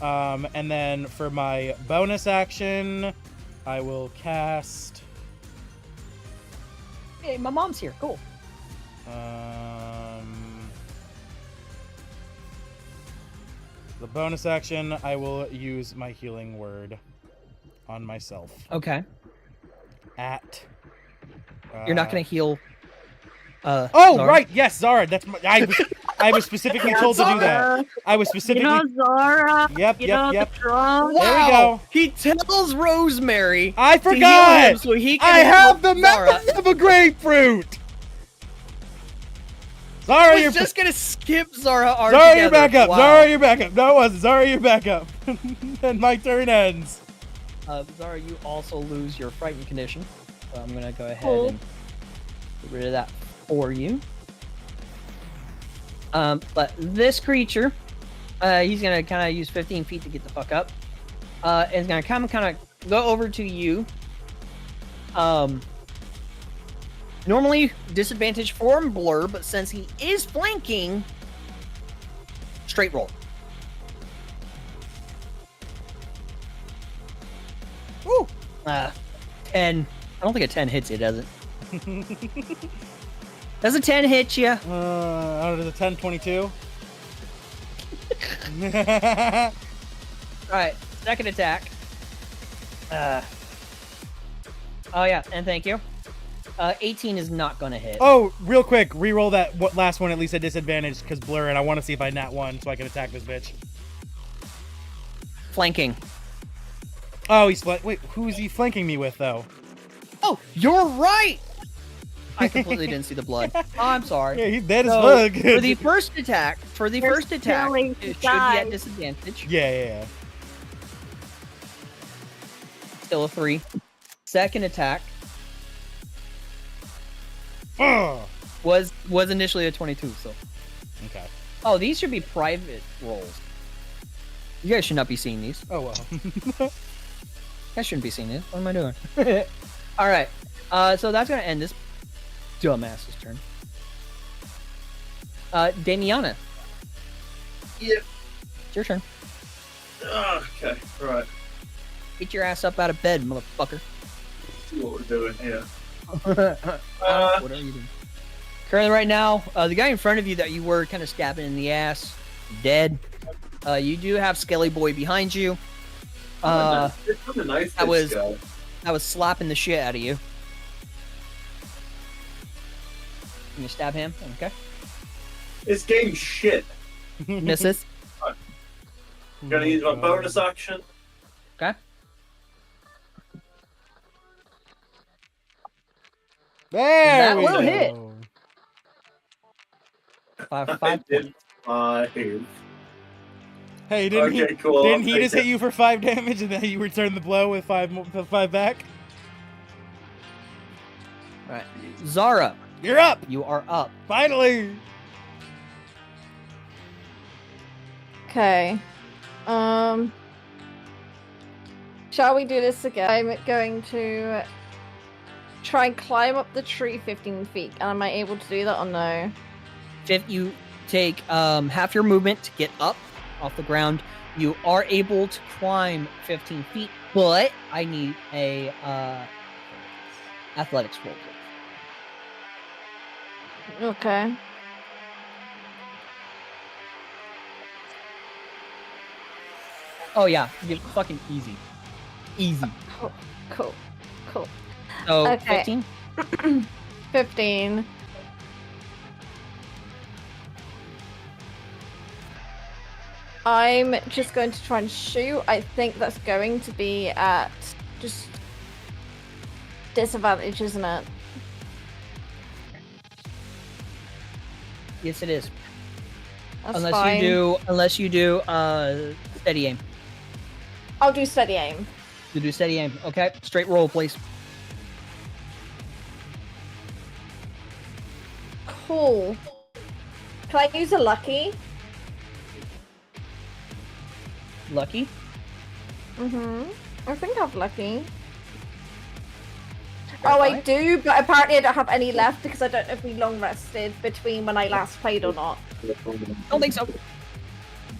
And then for my bonus action, I will cast. Hey, my mom's here. Cool. The bonus action, I will use my healing word on myself. Okay. At. You're not gonna heal. Oh, Zarra? right. Yes, Zarra. That's my. I was specifically told to do that. I was specifically. Zara. Yep. The There drum. we go. He tells Rosemary. I to heal forgot. him so he can I have the help Zarra. memory of a grapefruit. Zarra, I you're was just gonna skip Zarra. Zarra, you're back up. Wow. Zarra, you're back up. No, it wasn't. Zarra, you're back up. And my turn ends. Zarra, you also lose your frightened condition. So I'm gonna go ahead Cool. and get rid of that for you. But this creature, he's gonna kind of use 15 feet to get the fuck up. And he's gonna kind of go over to you. Normally disadvantage for blur, but since he is flanking, straight roll. Woo. 10. I don't think a 10 hits you, does it? Does a 10 hit you? Out of the 10-22. Alright, second attack. Oh yeah, and thank you. 18 is not gonna hit. Oh, real quick, re-roll that last one at least at disadvantage because blur, and I want to see if I nat 1 so I can attack this bitch. Flanking. Oh, wait, who's he flanking me with though? Oh, you're right. I completely didn't see the blood. Oh, I'm sorry. Yeah, he's dead So, as fuck. for the first attack, killing it should be guys. at disadvantage. yeah. Still a 3. Second attack Ugh. was initially a 22. So, Okay. oh, these should be private rolls. You guys should not be seeing these. Oh well. I shouldn't be seeing this. What am I doing? All right. So that's gonna end this dumbass's turn. Damiana, Yep. it's your turn. Okay, right. Get your ass up out of bed, motherfucker. See what we're doing here. What are you doing? Currently, right now, the guy in front of you that you were kind of stabbing in the ass, dead. You do have Skelly Boy behind you. It's kind of nice. that this was- guy. I was slapping the shit out of you. Can you stab him? Okay. This game's shit. Misses. Gonna use my bonus action. Okay. There That we will go. hit. Five I did points. 5. Hey, didn't Okay, cool. Didn't he I'll just take hit you for 5 damage and then you return the blow with 5 back? Right. Zarra, You're up. you are up. Finally. Okay. Shall we do this again? I'm going to try and climb up the tree 15 feet. And am I able to do that or no? If you take half your movement to get up off the ground, you are able to climb 15 feet, but I need a athletics roll. Okay. Oh yeah, you fucking easy. Easy. Cool. So Okay. 15? 15. I'm just going to try and shoot. I think that's going to be at just disadvantage, isn't it? Yes, it is. That's Unless fine. you do steady aim. I'll do steady aim. You do steady aim. Okay, straight roll, please. Cool. Can I use a lucky? Lucky. I think I've lucky. Very Oh, I fine. do, but apparently I don't have any left because I don't know if we long rested between when I last played or not. Don't think so.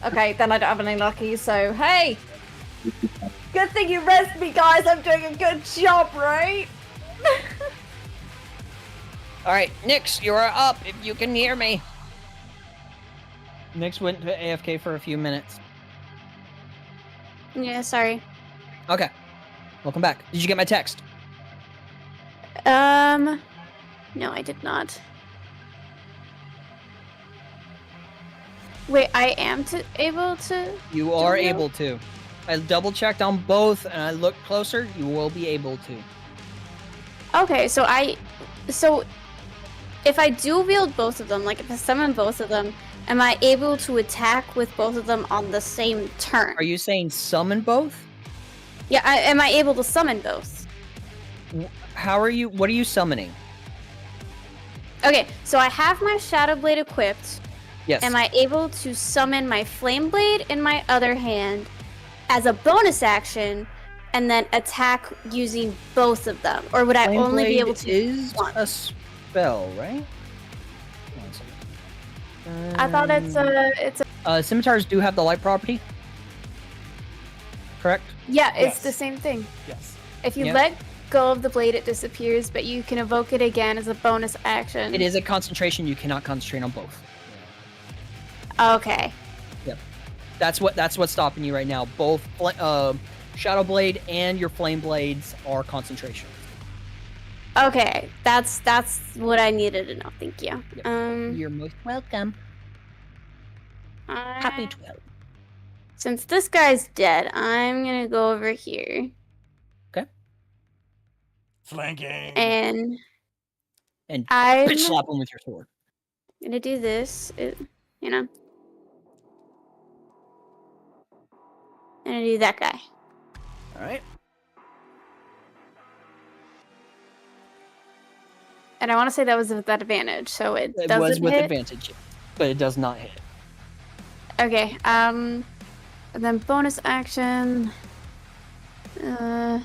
Okay, then I don't have any lucky, so hey! Good thing you rest me, guys! I'm doing a good job, right? Alright, Nyx, you are up if you can hear me. Nyx went to AFK for a few minutes. Yeah, sorry. Okay. Welcome back. Did you get my text? No, I did not. Wait, I am able to? You are you know? able to. I double checked on both and I looked closer. You will be able to. Okay, so if I dual wield both of them, like if I summon both of them, am I able to attack with both of them on the same turn? Are you saying summon both? Yeah, am I able to summon both? How are you? What are you summoning? Okay, so I have my Shadow Blade equipped. Yes. Am I able to summon my Flame Blade in my other hand as a bonus action and then attack using both of them? Or would I Flame only be Blade able to is one? a spell, right? One second. I thought it's a Scimitars do have the light property. Correct? yeah, it's Yes. the same thing. Yes. If you Yep. let go of the blade, it disappears, but you can evoke it again as a bonus action. It is a concentration. You cannot concentrate on both. Okay. That's what's stopping you right now. Both Shadow Blade and your Flame Blades are concentration. Okay, that's what I needed to know. Thank you. Yep. You're most welcome. Happy 12. Since this guy's dead, I'm gonna go over here Okay. Flanking. and And I'm bitch slap him with your sword. gonna do this. You know, I'm gonna do that guy. All right. And I want to say that was with that advantage, so it doesn't was with hit. advantage, but it does not hit. Okay. And then bonus action. I'm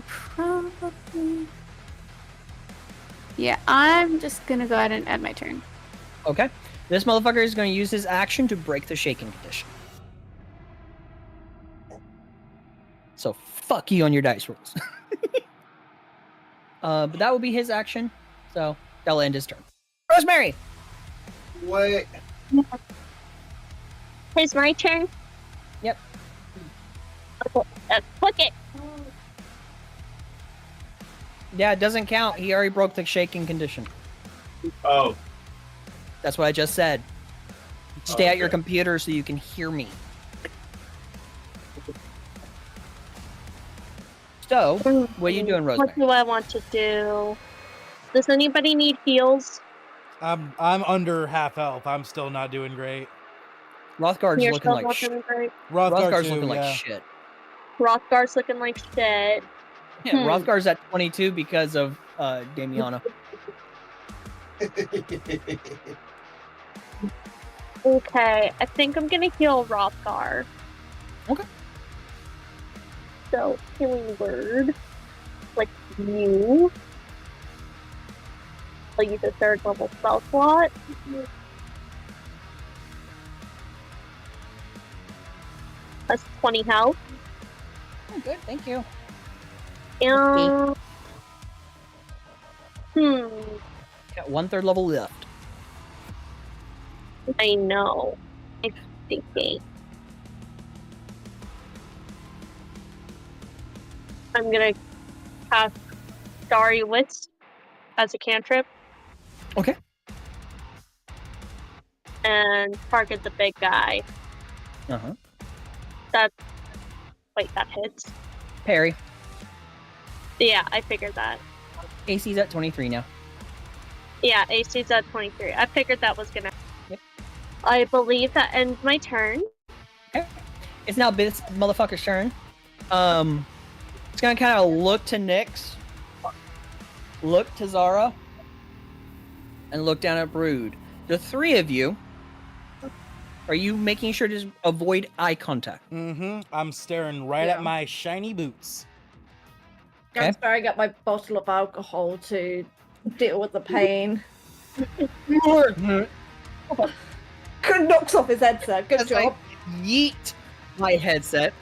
probably. Yeah, I'm just gonna go ahead and end my turn. Okay. This motherfucker is going to use his action to break the shaking condition. So fuck you on your dice rolls. But that will be his action. So that'll end his turn. Rosemary! Wait. It's my turn. Yep. Okay, click it. Yeah, it doesn't count. He already broke the shaking condition. Oh. That's what I just said. Stay at your Okay. computer so you can hear me. So, what are you doing, Rosemary? What do I want to do? Does anybody need heals? I'm under half health. I'm still not doing great. Rothgard's You're looking still like looking great. Rothgard's too, looking like yeah. shit. Rothgar's looking like shit. Yeah, Rothgard's at 22 because of Damiana. Okay, I think I'm gonna heal Rothgar. Okay. So, healing word. Like you. I'll use a 3rd level spell slot. That's 20 health. Oh, good, thank you. And... Got 1/3 level left. I know. I'm thinking. I'm gonna cast Starry Wits as a cantrip. Okay. And target the big guy. Uh-huh. Wait, that hits. Parry. Yeah, I figured that. AC's at 23 now. Yeah, AC's at 23. I figured that was gonna. Yep. I believe that ends my turn. Okay. It's now this motherfucker's turn. It's gonna kind of look to Nyx, look to Zarra, and look down at Brüd. The three of you, are you making sure to avoid eye contact? Mm-hmm. I'm staring right Yeah. at my shiny boots. Okay. I'm staring at my bottle of alcohol to deal with the pain. Knocks off his headset. Good That's job. like, yeet my headset.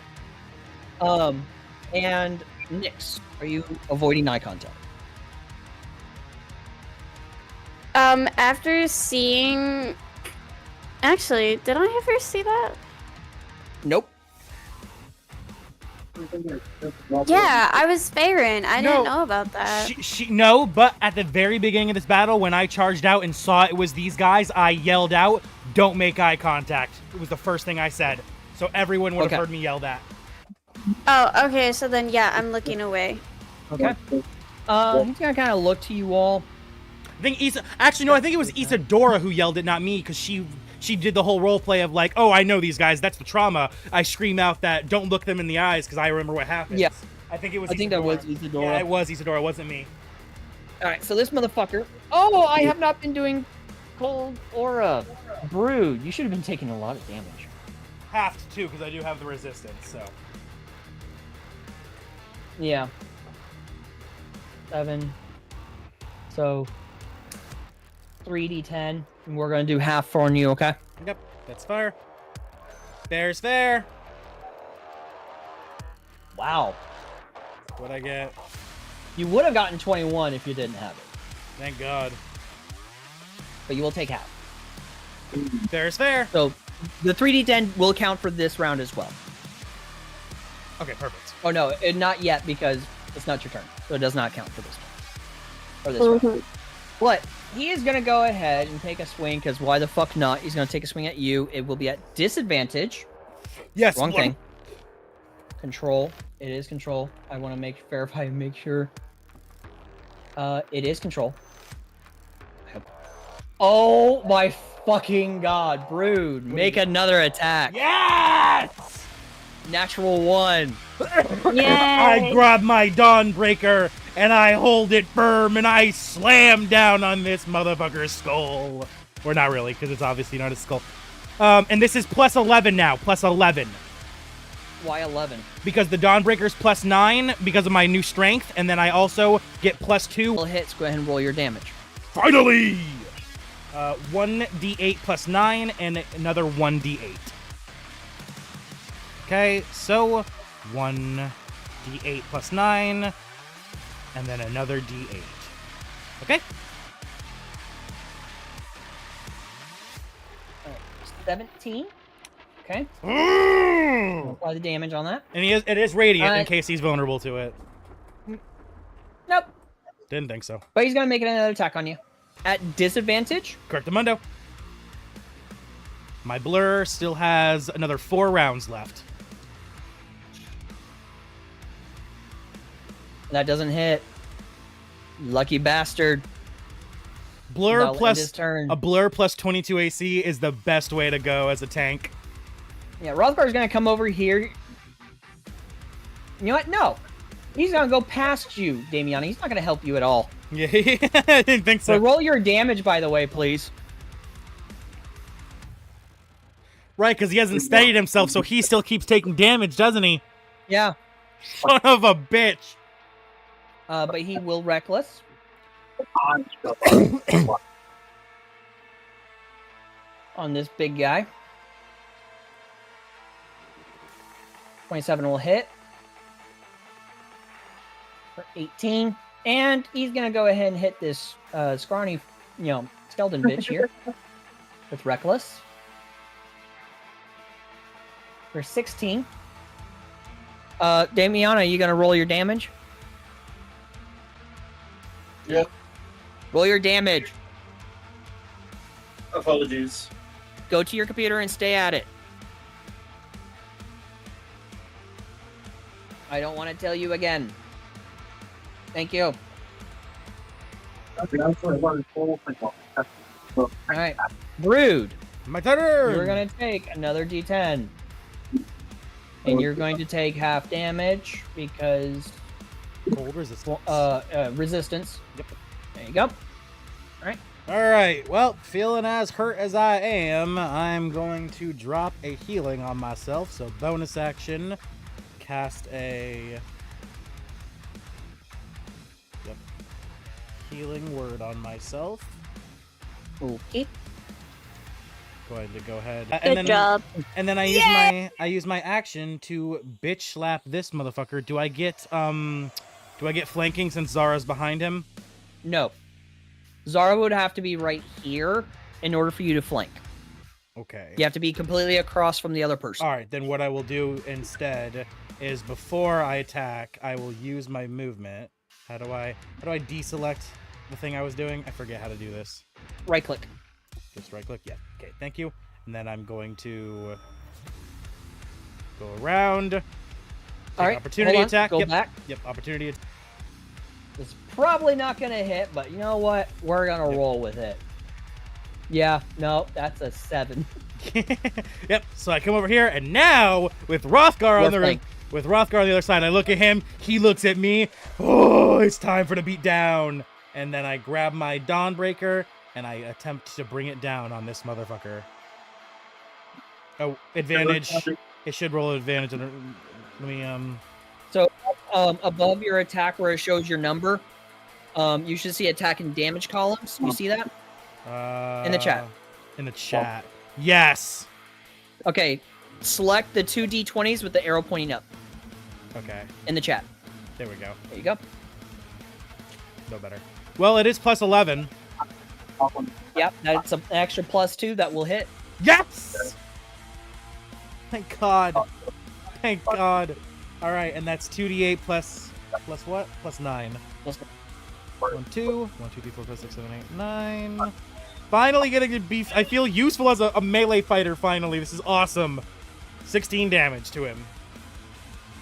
And Nyx, are you avoiding eye contact? After seeing, actually, did I ever see that? Nope. Yeah, I was Farron. I No. didn't know about that. No, but at the very beginning of this battle, when I charged out and saw it was these guys, I yelled out, "Don't make eye contact." It was the first thing I said. So everyone would have Okay. heard me yell that. Oh, okay. So then, yeah, I'm looking away. Okay. He's gonna kind of look to you all. I think I think it was Isidora who yelled it, not me, because she did the whole role play of like, "Oh, I know these guys. That's the trauma." I scream out that, "Don't look them in the eyes," because I remember what happened. Yeah. I think it was. I think that was Isidora. Yeah, it was Isidora. It wasn't me. All right, so this motherfucker. Oh, I have not been doing cold aura. Brüd, you should have been taking a lot of damage. Have to too, because I do have the resistance. So. Yeah. 7. So 3d10, and we're gonna do half on you, okay? Yep, that's fair. Fair's fair. Wow. What'd I get? You would have gotten 21 if you didn't have it, Thank God. but you will take half. Fair's fair. So The 3d10 will count for this round as well. Okay, perfect. Oh no, not yet because it's not your turn, so it does not count for this one or this Mm-hmm. round. But he is gonna go ahead and take a swing because why the fuck not? He's gonna take a swing at you. It will be at disadvantage. Yes. Wrong thing. Control. It is control. I want to verify and make sure. It is control. Oh my fucking god, Brüd! Make another attack. Yes! Natural 1. Yay! I grab my Dawnbreaker and I hold it firm and I slam down on this motherfucker's skull. Or not really, because it's obviously not a skull. And this is plus 11 now. Plus 11. Why 11? Because the Dawnbreaker's plus 9 because of my new strength, and then I also get plus 2. All hits. Go ahead and roll your damage. Finally! 1d8 plus 9 and another 1d8. Okay, so 1d8 plus 9 and then another d8. Okay? 17. Okay. Mm. Apply the damage on that. And it is radiant in Alright. case he's vulnerable to it. Nope. Didn't think so. But he's gonna make another attack on you. At disadvantage. Correctamundo. My blur still has another 4 rounds left. That doesn't hit. Lucky bastard. Blur That'll end plus his turn. a blur plus 22 AC is the best way to go as a tank. Yeah, Rothgar's gonna come over here. You know what? No. He's gonna go past you, Damiana. He's not gonna help you at all. Yeah, I didn't think So so. roll your damage, by the way, please. Right, because he hasn't steadied himself, so he still keeps taking damage, doesn't he? Yeah. Son of a bitch. But he will reckless. On this big guy. 27 will hit. For 18. And he's going to go ahead and hit this scrawny, skeleton bitch here. With reckless. For 16. Damiana, you going to roll your damage? Yep. Roll your damage. Apologies. Go to your computer and stay at it. I don't want to tell you again. Thank you. Alright. Brüd, My turn! you're going to take another d10. And you're going to take half damage because Cold resistance. resistance. Yep. There you go. Alright, well, feeling as hurt as I am, I'm going to drop a healing on myself. So bonus action, cast a healing word on myself. Okay. Going to go ahead. Good job. And then I use my action to bitch slap this motherfucker. Do I get flanking since Zara's behind him? No. Zarra would have to be right here in order for you to flank. Okay. You have to be completely across from the other person. All right, then what I will do instead is before I attack, I will use my movement. How do I deselect the thing I was doing? I forget how to do this. Right click. Just right click. Yeah. Okay, thank you. And then I'm going to go around. All right. Opportunity hold on, attack. Go Yep. back. Yep, opportunity attack. It's probably not going to hit, but you know what? We're going to roll with it. Yeah, no, that's a 7. Yep. So I come over here, and now with Rothgar on Flank. the other side, I look at him. He looks at me. Oh, it's time for the beat down. And then I grab my Dawnbreaker and I attempt to bring it down on this motherfucker. Oh, advantage. It should roll advantage. Let me So above your attack where it shows your number, you should see attack and damage columns. You see that? In the chat. In the chat. Yes. Okay. Select the 2 d20s with the arrow pointing up Okay. in the chat. There we go. There you go. No better. Well, it is plus 11. Yep, that's an extra +2 that will hit. Yes. Thank God. Thank God. All right, and that's 2d8 plus what? Plus 9. 1, 2, 1, 2, 3, 4, 5, 6, 7, 8, 9. Finally getting to be. I feel useful as a melee fighter. Finally, this is awesome. 16 damage to him.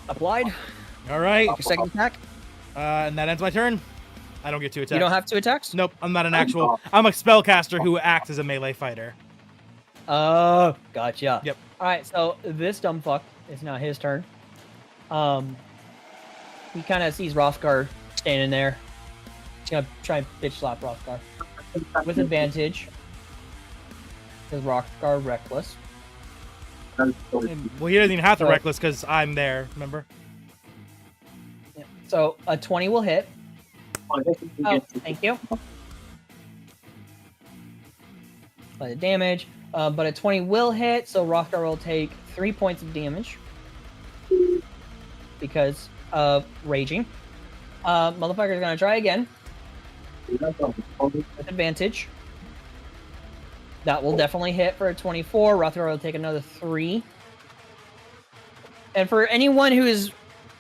Applied. All right, Your second attack. and that ends my turn. I don't get 2 attacks. You don't have 2 attacks? Nope, I'm not an actual. I'm a spellcaster who acts as a melee fighter. Oh, gotcha. Yep. All right, so this dumb fuck, it's now his turn. He kind of sees Rothgar standing there. He's gonna try and bitch slap Rothgar with advantage. Because Rothgar reckless. And, well, he doesn't even have to reckless because I'm there. Remember? Yeah. So a 20 will hit. Oh, thank you. By the damage, but a 20 will hit, so Rothgar will take 3 points of damage because of raging. Motherfucker's gonna try again with advantage. That will definitely hit for a 24. Rothgar will take another 3. And for anyone who is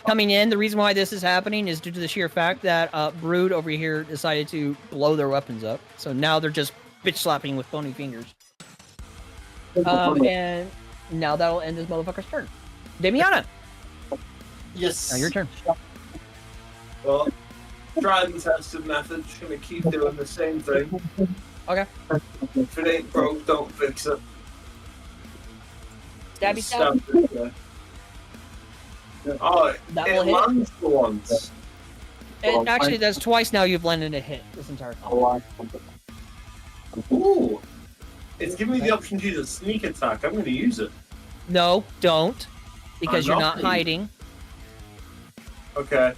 coming in, the reason why this is happening is due to the sheer fact that Brüd over here decided to blow their weapons up. So now they're just bitch slapping with bony fingers. And now that'll end this motherfucker's turn. Damiana, Yes. now your turn. Well, tried and tested method. Just gonna keep doing the same thing. Okay. If it ain't broke, don't fix it. Stabby stab. Stab this guy. Oh, That it will hit. lands for once. And actually, that's twice now you've landed a hit this entire time. Ooh. It's giving me the option to use a sneak attack. I'm gonna use it. No, don't. Because I'm you're not not hiding. Okay.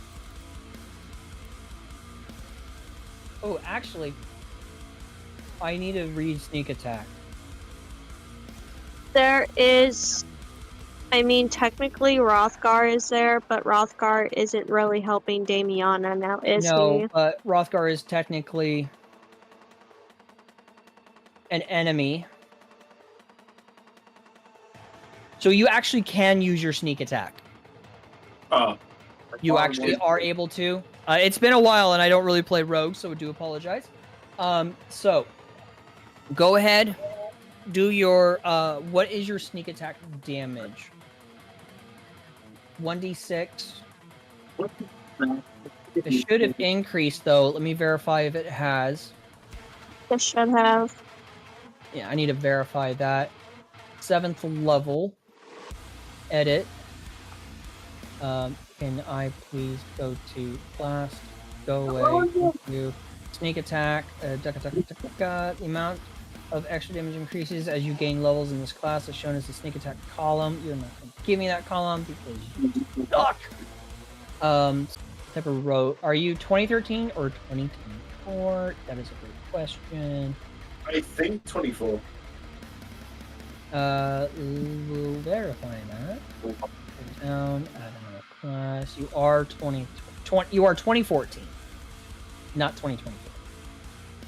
Oh, actually, I need to read sneak attack. There is. I mean, technically Rothgar is there, but Rothgar isn't really helping Damiana now, is No, he? but Rothgar is technically an enemy. So you actually can use your sneak attack. Oh. You actually are able to. It's been a while, and I don't really play Rogue, so I do apologize. So go ahead, do your. What is your sneak attack damage? 1d6. It should have increased though. Let me verify if it has. It should have. Yeah, I need to verify that. 7th level. Edit. Can I please go to blast? Go away. Thank you. Sneak attack. The amount of extra damage increases as you gain levels in this class, as shown as the sneak attack column. You're not going to give me that column because you suck. Type of row. Are you 2013 or 2024? That is a great question. I think 24. We'll verify that. Down, add another class. You are 2014, not 2024.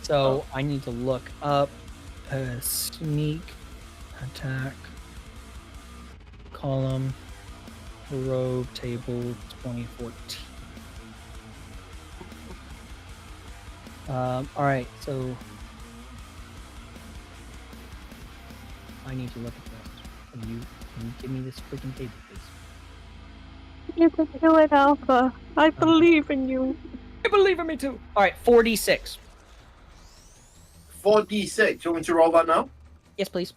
So I need to look up a sneak attack column rogue table 2014. All right, so I need to look at that. Can you give me this freaking table, please? You can do it, Alpha. I believe in you. I believe in me too. All right, 4d6. 4d6. Do you want me to roll that now? Yes, please.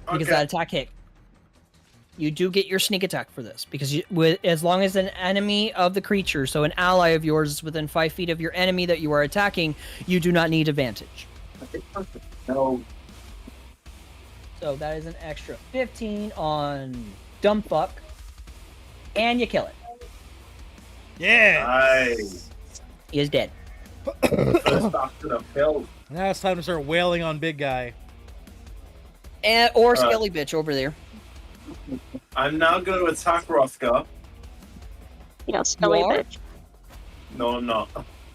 Because Okay. that attack hit. You do get your sneak attack for this because as long as an enemy of the creature, so an ally of yours, is within 5 feet of your enemy that you are attacking, you do not need advantage. No. So that is an extra 15 on dumb fuck, and you kill it. Yeah. Nice. He is dead. First after the kill. Now it's time to start wailing on big guy. Or Skelly bitch over there. I'm now going to attack Rothgar. Yeah, Skelly are? bitch. No, I'm not.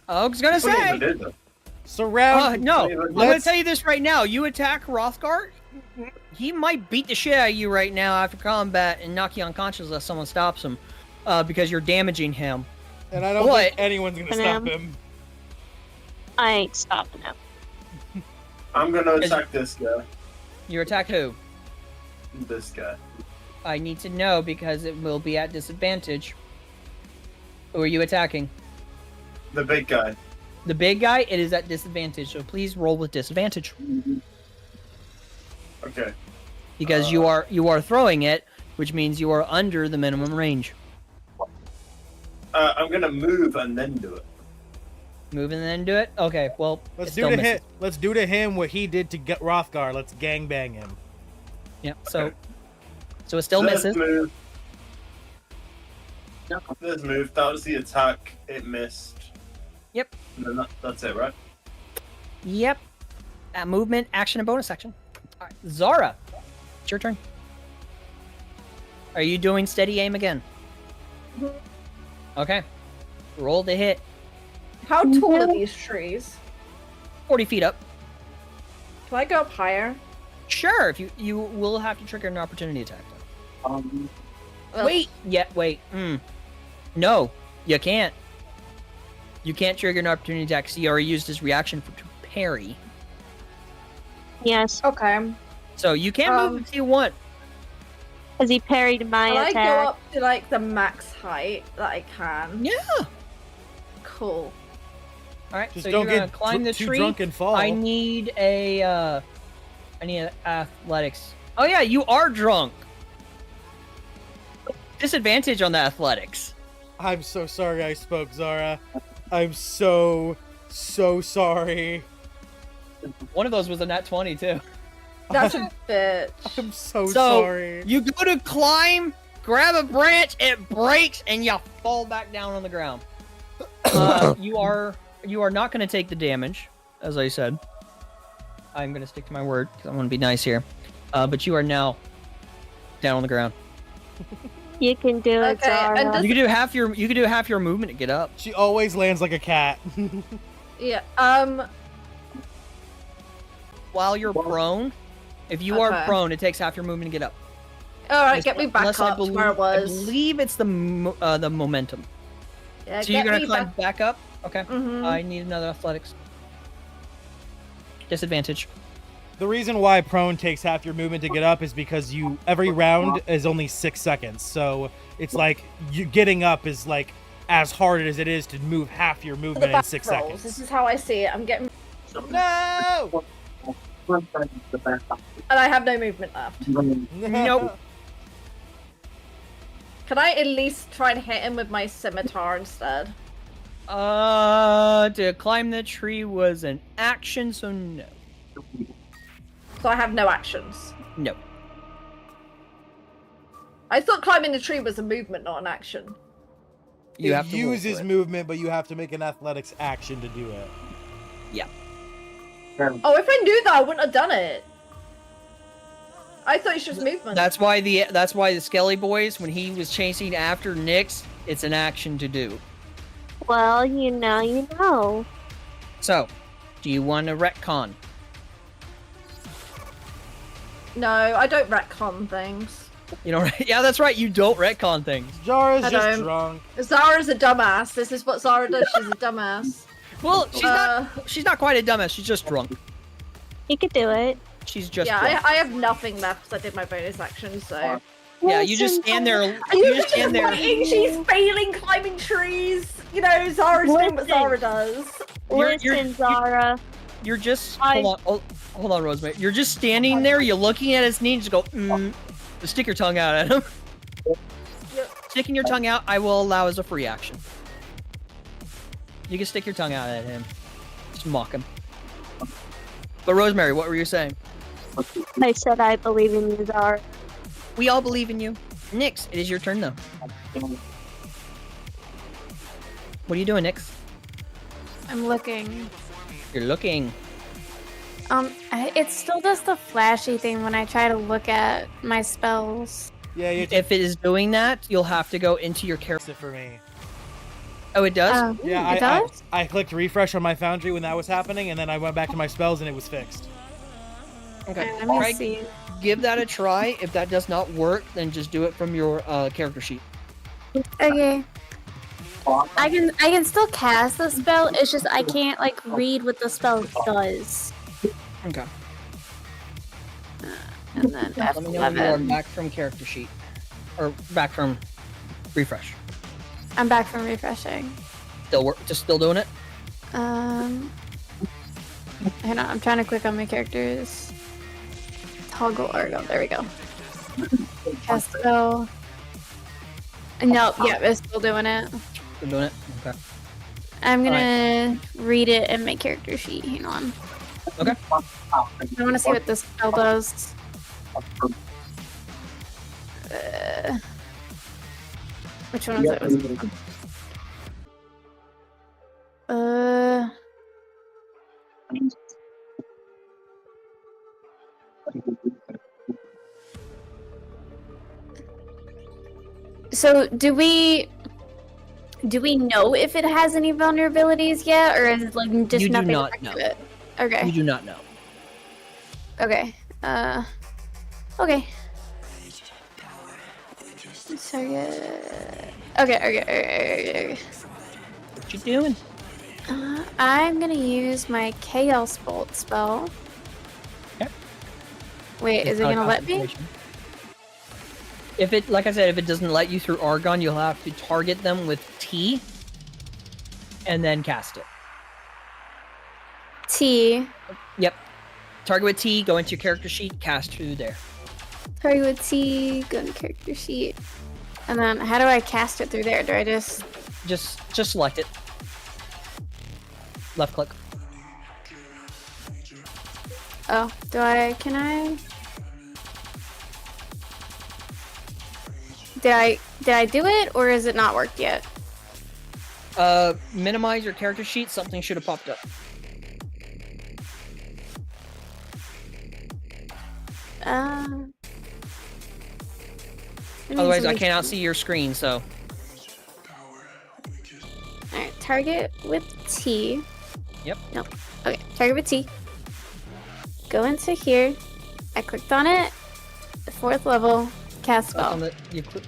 I was gonna What even say. did that? Surround. No, I'm Let's- gonna tell you this right now. You attack Rothgar, he might beat the shit out of you right now after combat and knock you unconscious unless someone stops him, because you're damaging him. And I don't think anyone's gonna stop him. I ain't stopping him. I'm gonna attack this guy. You attack who? This guy. I need to know because it will be at disadvantage. Who are you attacking? The big guy. The big guy, it is at disadvantage, so please roll with disadvantage. Okay. Because you are throwing it, which means you are under the minimum range. I'm gonna move and then do it. Move and then do it? Okay, well, Let's it do still to misses. him. Let's do to him what he did to Rothgar. Let's gangbang him. Yep, Okay. so it still This misses. move. This move. That was the attack. It missed. Yep. And then that's it, right? Yep. Movement, action, and bonus action. All right, Zarra, it's your turn. Are you doing steady aim again? Okay. Roll the hit. How tall are these trees? 40 feet up. Can I go up higher? Sure, if you will have to trigger an opportunity attack. Well, Wait. No, you can't. You can't trigger an opportunity attack because he already used his reaction to parry. Yes, Okay. So you can't move if you want. because he parried my Can I attack. go up to like the max height that I can? Yeah. Cool. All right. Just so don't you're gonna get climb the too tree. drunk and fall. I need athletics. Oh yeah, you are drunk. Disadvantage on the athletics. I'm so sorry I spoke, Zara. I'm so sorry. One of those was a nat 20 too. That's a bitch. I'm so So sorry. you go to climb, grab a branch, it breaks, and you fall back down on the ground. You are not going to take the damage, as I said. I'm going to stick to my word because I want to be nice here. But you are now down on the ground. You can do it, Okay, and Zarra. does- You can do half your movement to get up. She always lands like a cat. Yeah. While you're prone, if you are Okay. prone, it takes half your movement to get up. All right, get me back Unless up to where I was. I believe it's the momentum. Yeah, So you're get gonna me climb back up? Okay. Mhm. I need another athletics. Disadvantage. The reason why prone takes half your movement to get up is because every round is only 6 seconds. So it's like you getting up is like as hard as it is to move half your the movement in back 6 rolls. seconds. This is how I see it. I'm getting, No! and I have no movement left. Nope. Can I at least try and hit him with my scimitar instead? To climb the tree was an action, so no. So I have no actions. No. I thought climbing the tree was a movement, not an action. You It have to roll for uses it. movement, but you have to make an athletics action to do it. Yeah. Oh, if I knew that, I wouldn't have done it. I thought it's just movement. That's why the Skelly Boys, when he was chasing after Nyx, it's an action to do. Well, you know. So, do you want to retcon? No, I don't retcon things. You know, yeah, that's right. You don't retcon things. Zara's I just don't. drunk. Zara's a dumbass. This is what Zara does. She's a dumbass. Well, she's not quite a dumbass. She's just drunk. You could do it. She's just Yeah, drunk. I have nothing left because I did my bonus action, so. Yeah, you just stand there. Are You you just stand there. waiting? She's failing climbing trees. You know, Zara's doing what Zara does. Listen, Zarra. You're just hold on, Rosemary. You're just standing there. You're looking at his knee and just go, stick your tongue out at him. Sticking your tongue out, I will allow as a free action. You can stick your tongue out at him. Just mock him. But Rosemary, what were you saying? I said I believe in you, Zarra. We all believe in you. Nyx, it is your turn though. What are you doing, Nyx? I'm looking. You're looking. It's still just a flashy thing when I try to look at my spells. Yeah, you If it is doing that, you'll have to go into your character. it for me. Oh, it does? Oh, Yeah, it does? I clicked refresh on my foundry when that was happening, and then I went back to my spells and it was fixed. Okay. Let me Try- see. Give that a try. If that does not work, then just do it from your character sheet. Okay. I can still cast the spell. It's just I can't like read what the spell does. Okay. And then Let me know when you are F11. back from character sheet. Or back from refresh. I'm back from refreshing. Still doing it? Hang on, I'm trying to click on my characters. Toggle Argo. There we go. Cast spell. No, yeah, it's still doing it. Still doing it? Okay. I'm gonna read it in my character sheet. Hang on. Okay. I want to see what this spell does. Which one was it? So do we know if it has any vulnerabilities yet, or is it like just You do nothing not affected know. it? Okay. You do not know. Okay. Okay. Target. Okay. What you doing? I'm gonna use my Chaos Bolt spell. Okay. Wait, is it gonna let me? If it, like I said, if it doesn't let you through Argon, you'll have to target them with T, and then cast it. T. Yep. Target with T, go into your character sheet, cast through there. Target with T. Go to character sheet. And then how do I cast it through there? Do I just? Just select it. Left click. Oh, do I? Can I? Did I do it, or is it not worked yet? Minimize your character sheet. Something should have popped up. Otherwise, I cannot see your screen. So. Alright, target with T. Yep. Nope. Okay, target with T. Go into here. I clicked on it. The 4th level. Cast spell.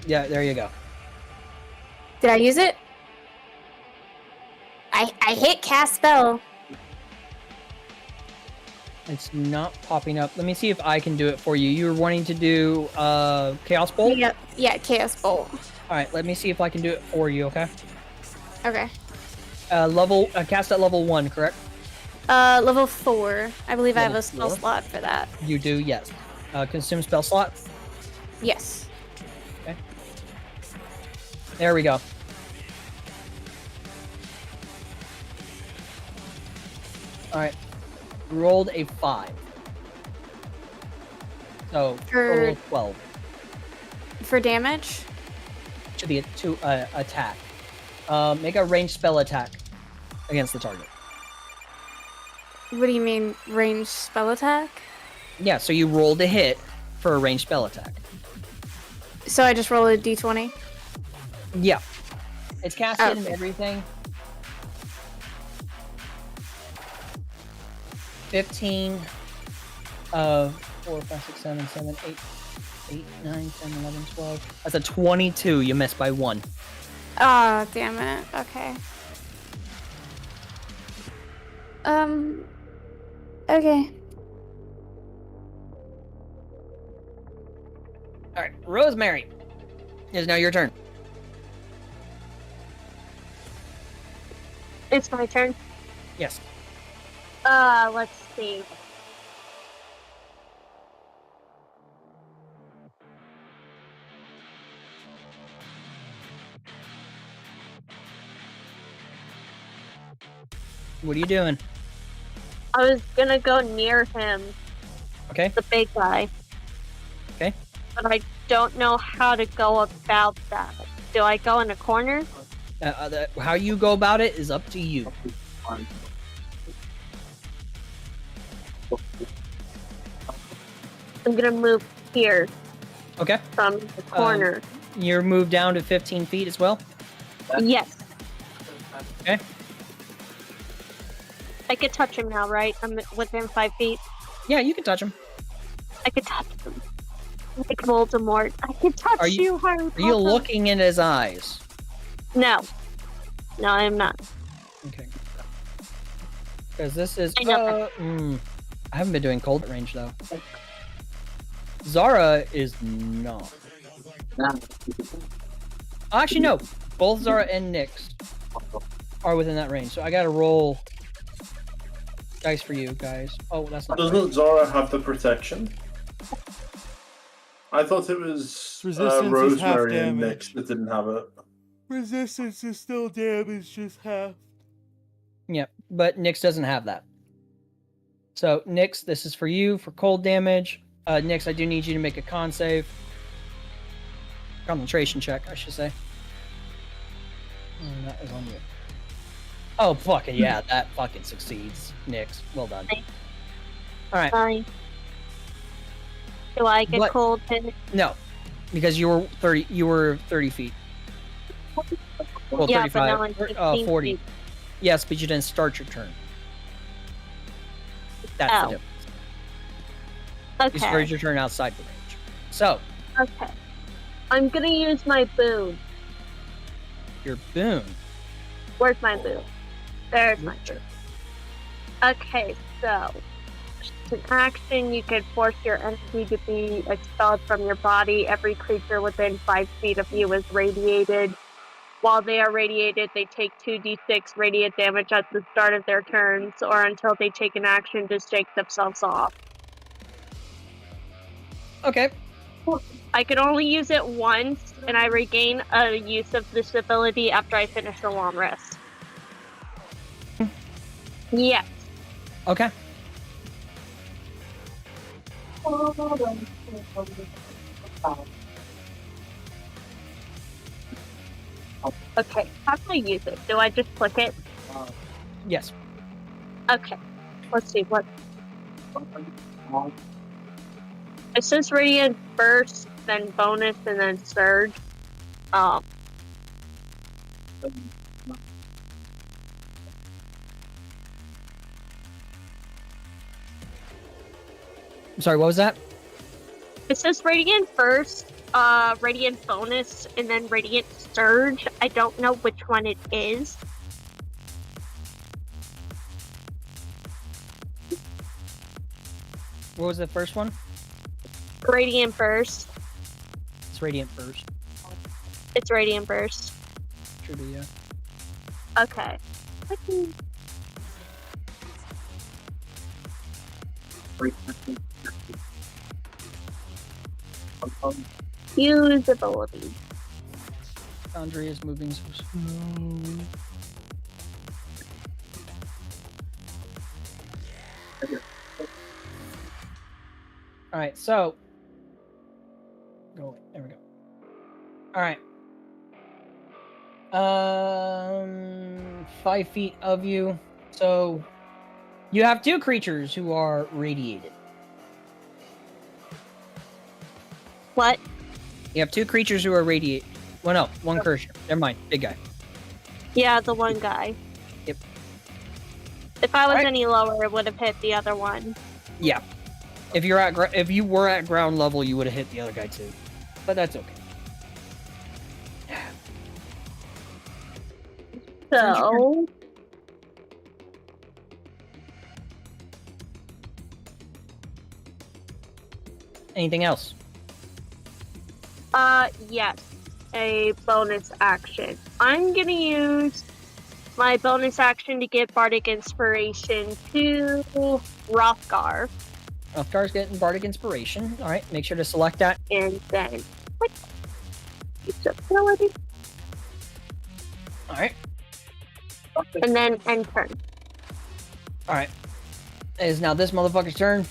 Yeah, there you go. Did I use it? I hit cast spell. It's not popping up. Let me see if I can do it for you. You were wanting to do Chaos Bolt? Yep. Yeah, Chaos Bolt. Alright, let me see if I can do it for you, okay? Okay. Cast at level 1, correct? Level 4. I believe I have Level a spell 4? slot for that. You do, yes. Consume spell slot? Yes. Okay. There we go. Alright. Rolled a 5. So, total of 12. For damage? Should be a 2 attack. Make a ranged spell attack against the target. What do you mean, ranged spell attack? Yeah, so you rolled a hit for a ranged spell attack. So I just roll a d20? Yeah. It's casted and Okay. everything. 15, 4, 5, 6, 7, 7, 8, 9, 10, 11, 12. That's a 22. You missed by 1. Oh, damn it. Okay. Okay. Alright, Rosemary. It is now your turn. It's my turn. Yes. Let's see. What are you doing? I was gonna go near him, Okay. the big guy. Okay. But I don't know how to go about that. Do I go in a corner? How you go about it is up to you. I'm gonna move here Okay. from the corner. You're moved down to 15 feet as well? Yes. Okay. I could touch him now, right? I'm within 5 feet. Yeah, you can touch him. I could touch him. Like Voldemort. I could touch Are you- Harry Are you Potter. looking in his eyes? No. No, I'm not. Okay. Because this is. I know I haven't been doing cold range though. Zarra is not. Actually, no. Both Zarra and Nyx are within that range, so I gotta roll dice for you guys. Oh, that's not. Doesn't Zara have the protection? I thought it was Resistance is half Rosemary and damage. Nyx that didn't have it. Resistance is still damage, just half. Yep, but Nyx doesn't have that. So, Nyx, this is for you for cold damage. Nyx, I do need you to make a con save. Concentration check, I should say. And that is on you. Oh, fucking yeah, that fucking succeeds. Nyx, well done. Alright, Fine. Do I get What? cold hit? no. Because you were 30 feet. Well, Yeah, but now 35, I'm 15 40. feet. Yes, but you didn't start your turn. That's Oh. the difference. You started Okay. your turn outside the range. So, Okay. I'm gonna use my boon. your boon. Where's my boon? There's my boon. Okay, so an action, you can force your energy to be expelled from your body. Every creature within 5 feet of you is radiated. While they are radiated, they take 2d6 radiant damage at the start of their turns, or until they take an action to shake themselves off. Okay. I can only use it once, and I regain a use of this ability after I finish a long rest. Yes. Okay. Okay, how can I use it? Do I just click it? Yes. Okay, let's see what. It says Radiant Burst, then Bonus, and then Surge. I'm sorry, what was that? It says Radiant Burst, Radiant Bonus, and then Radiant Surge. I don't know which one it is. What was the first one? Radiant Burst. It's Radiant Burst. It's Radiant Burst. Should be, yeah. Okay. Use ability. Andre is moving so slow. Alright, so. Go away. There we go. Alright. 5 feet of you. So. You have two creatures who are radiated. What? You have two creatures who are radiated. Well, no, one creature. Never mind. Big guy. Yeah, the one guy. Yep. If I was Alright. any lower, it would have hit the other one. Yeah. If you're at if you were at ground level, you would have hit the other guy too. But that's okay. So, Anything else? yes, a bonus action. I'm gonna use my bonus action to give Bardic Inspiration to Rothgar, Elfgar's getting Bardic Inspiration. All right, make sure to select that. and then what? Use ability, All right. and then end turn. All right. It is now this motherfucker's turn.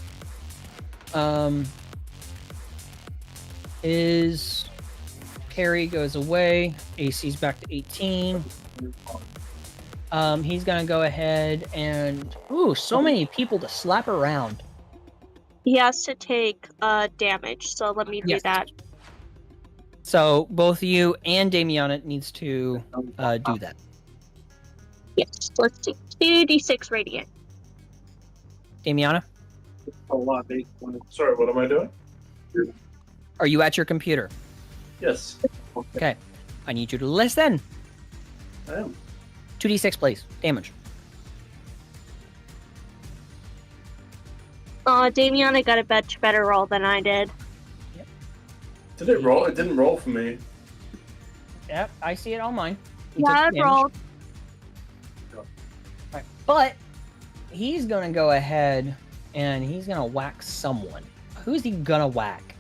His carry goes away. AC's back to 18. He's gonna go ahead and so many people to slap around. He has to take damage, so let me do Yes. that. So both you and Damiana needs to do that. Yes, let's see. 2d6 radiant. Damiana, Sorry, what am I doing? Are you at your computer? Yes. Okay. I need you to listen. I am. 2d6, please. Damage. Damiana got a much better roll than I did. Did it roll? It didn't roll for me. Yep, I see it on mine. You Yeah, took I damage. rolled. Right. But he's going to go ahead and he's going to whack someone. Who's he going to whack?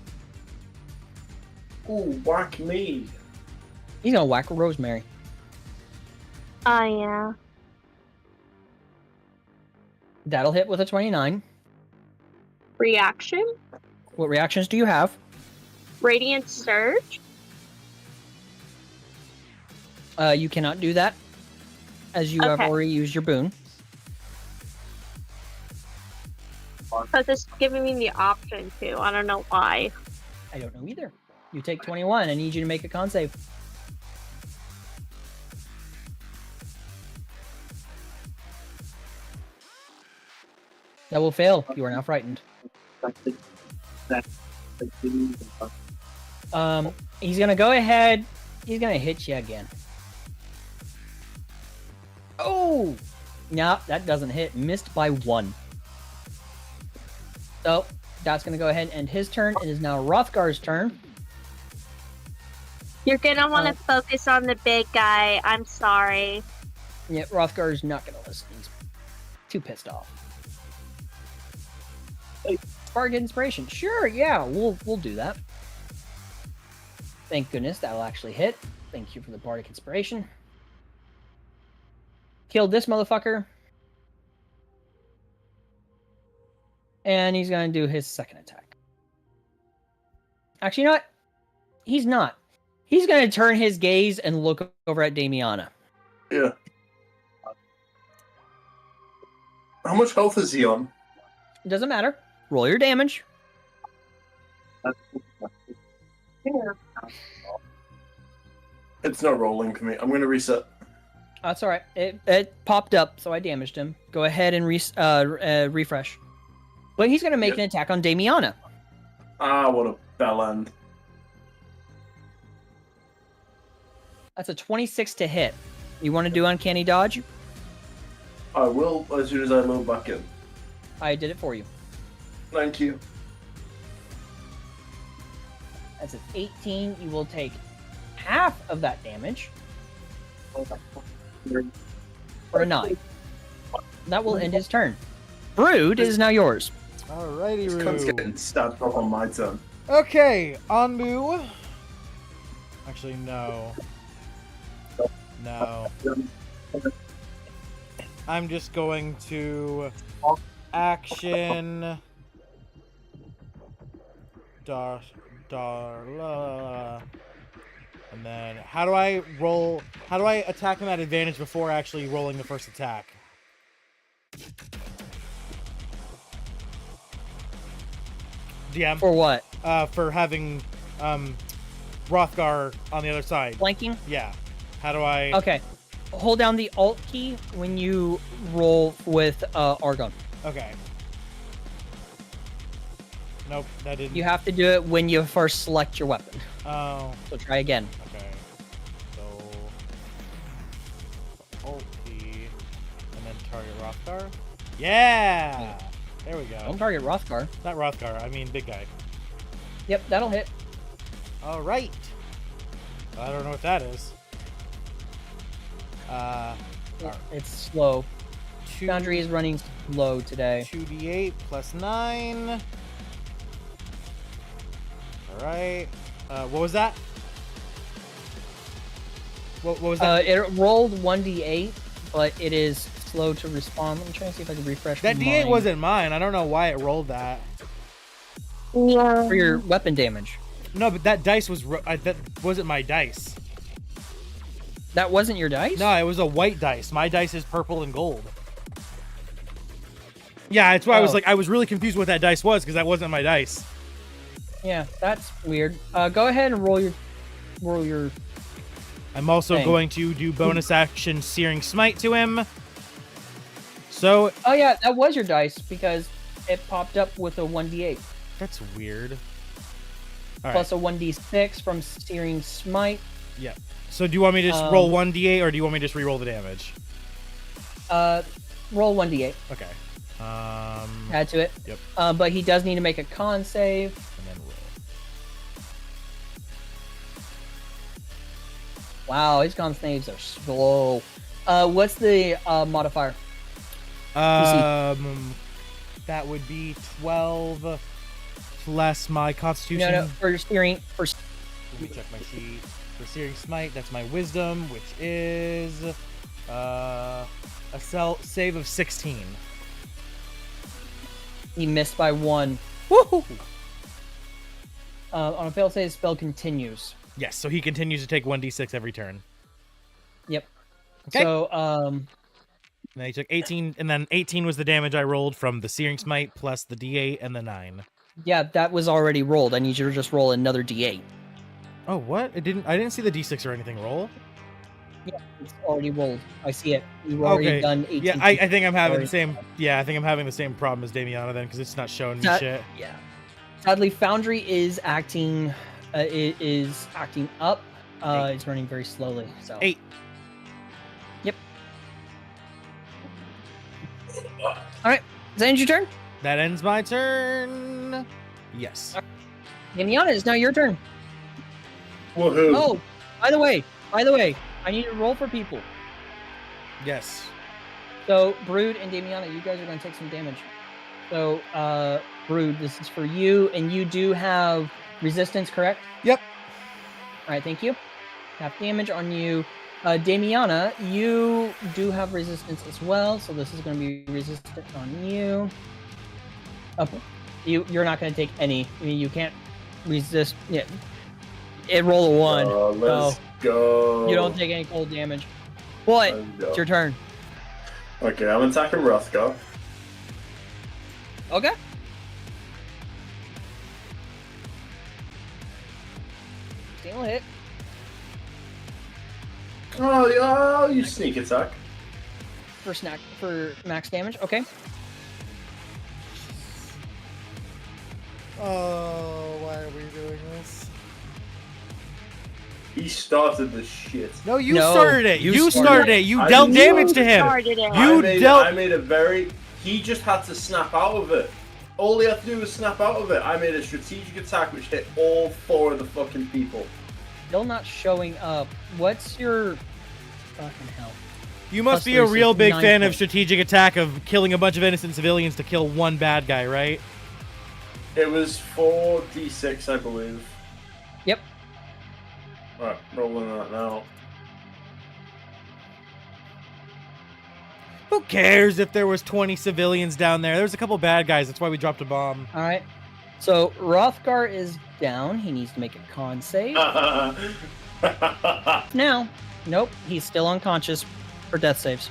Ooh, whack me. He's going to whack Rosemary. Yeah. That'll hit with a 29. Reaction? What reactions do you have? Radiant Surge? You cannot do that, as you have Okay. already used your boon. Because it's giving me the option to. I don't know why. I don't know either. You take 21. I need you to make a con save. That will fail. You are now frightened. He's gonna go ahead. He's gonna hit you again. Oh, no, that doesn't hit. Missed by 1. So that's gonna go ahead and end his turn. It is now Rothgar's turn. You're gonna want to focus on the big guy. I'm sorry. Yeah, Rothgar is not gonna listen. He's too pissed off. Spark inspiration. Sure, yeah, we'll do that. Thank goodness that'll actually hit. Thank you for the bardic inspiration. Killed this motherfucker. And he's gonna do his second attack. Actually, you know what? He's not. He's gonna turn his gaze and look over at Damiana. Yeah. How much health is he on? It doesn't matter. Roll your damage. It's not rolling for me. I'm gonna reset. That's all right. It popped up, so I damaged him. Go ahead and refresh. But he's gonna make an attack on Damiana. Ah, what a bell end. That's a 26 to hit. You want to do uncanny dodge? I will as soon as I load back in. I did it for you. Thank you. That's an 18. You will take half of that damage. For a 9. That will end his turn. Brüd is now yours. Alrighty, This cunt's Roo. getting stabbed off on my turn. Okay, Anbu. Actually, no. No. I'm just going to action. And then, how do I roll? How do I attack him at advantage before actually rolling the first attack? DM. For what? For having Rothgar on the other side. Flanking? Yeah. How do I? Okay. Hold down the Alt key when you roll with Argon. Okay. Nope, that didn't. You have to do it when you first select your weapon. Oh. So try again. Okay. So Alt key, and then target Rothgar. Yeah. There we go. Don't target Rothgar. Not Rothgar. I mean big guy. Yep, that'll hit. All right. I don't know what that is. It's slow. Two, Foundry is running slow today. 2d8 plus 9. All right. What was that? What was that? It rolled 1d8, but it is slow to respond. Let me try and see if I can refresh. That d8 mine. wasn't mine. I don't know why it rolled that. Yeah. For your weapon damage. No, but that dice was that wasn't my dice. That wasn't your dice? No, it was a white dice. My dice is purple and gold. Yeah, that's why I was really confused what that dice was because that wasn't my dice. Yeah, that's weird. Go ahead and roll your. I'm also thing. going to do bonus action Searing Smite to him. So Oh yeah, that was your dice because It popped up with a 1d8 That's weird. All right. plus a 1d6 from Searing Smite. Yeah. So do you want me to just roll 1d8 or do you want me to just re-roll the damage? Roll 1d8. Okay. Add to it. Yep. But he does need to make a con save. And then roll. Wow, his con saves are slow. What's the modifier? That would be 12 plus my Constitution. No, for steering. Let me check my sheet. For Searing Smite, that's my Wisdom, which is a save of 16. He missed by 1. Woohoo! On a failed save, the spell continues. Yes, so he continues to take 1d6 every turn. Yep. Okay. So, And then he took 18, and then 18 was the damage I rolled from the Searing Smite plus the d8 and the 9. yeah, that was already rolled. I need you to just roll another d8. Oh, what? I didn't see the d6 or anything roll. Yeah, it's already rolled. I see it. You've already done 18. Yeah, I think I'm having Already. the same. Yeah, I think I'm having the same problem as Damiana then, because it's not showing me That- shit. Yeah. Sadly, Foundry is acting. It is acting up. It's running very slowly. So 8. Yep. All right. Is that end your turn? That ends my turn. Yes. Damiana, it's now your turn. Woohoo! Oh, by the way, I need to roll for people. Yes. So, Brüd and Damiana, you guys are going to take some damage. So, Brüd, this is for you, and you do have resistance, correct? Yep. All right, thank you. Half damage on you. Damiana, you do have resistance as well, so this is going to be resistant on you. Okay. You're not going to take any. I mean, you can't resist. Yeah. It roll a 1. Let's go. You don't take any cold damage. But Let's go. it's your turn. Okay, I'm attacking Rothgar. Okay. Still hit. Oh, you sneak attack. For max damage. Okay. Oh, why are we doing this? He started the shit. No, you No, started it. you You started started it. You I dealt knew damage to You him. started it. You I made a very. He just had to snap out of it. All he had to do was snap out of it. I made a strategic attack which hit all 4 of the fucking people. Still not showing up. What's your fucking hell? You must Plus be a real big 369 fan of points. strategic attack of killing a bunch of innocent civilians to kill one bad guy, right? It was 4d6, I believe. Yep. Alright, rolling that now. Who cares if there was 20 civilians down there? There was a couple bad guys. That's why we dropped a bomb. All right. So Rothgar is down. He needs to make a con save. Now, nope, he's still unconscious for death saves.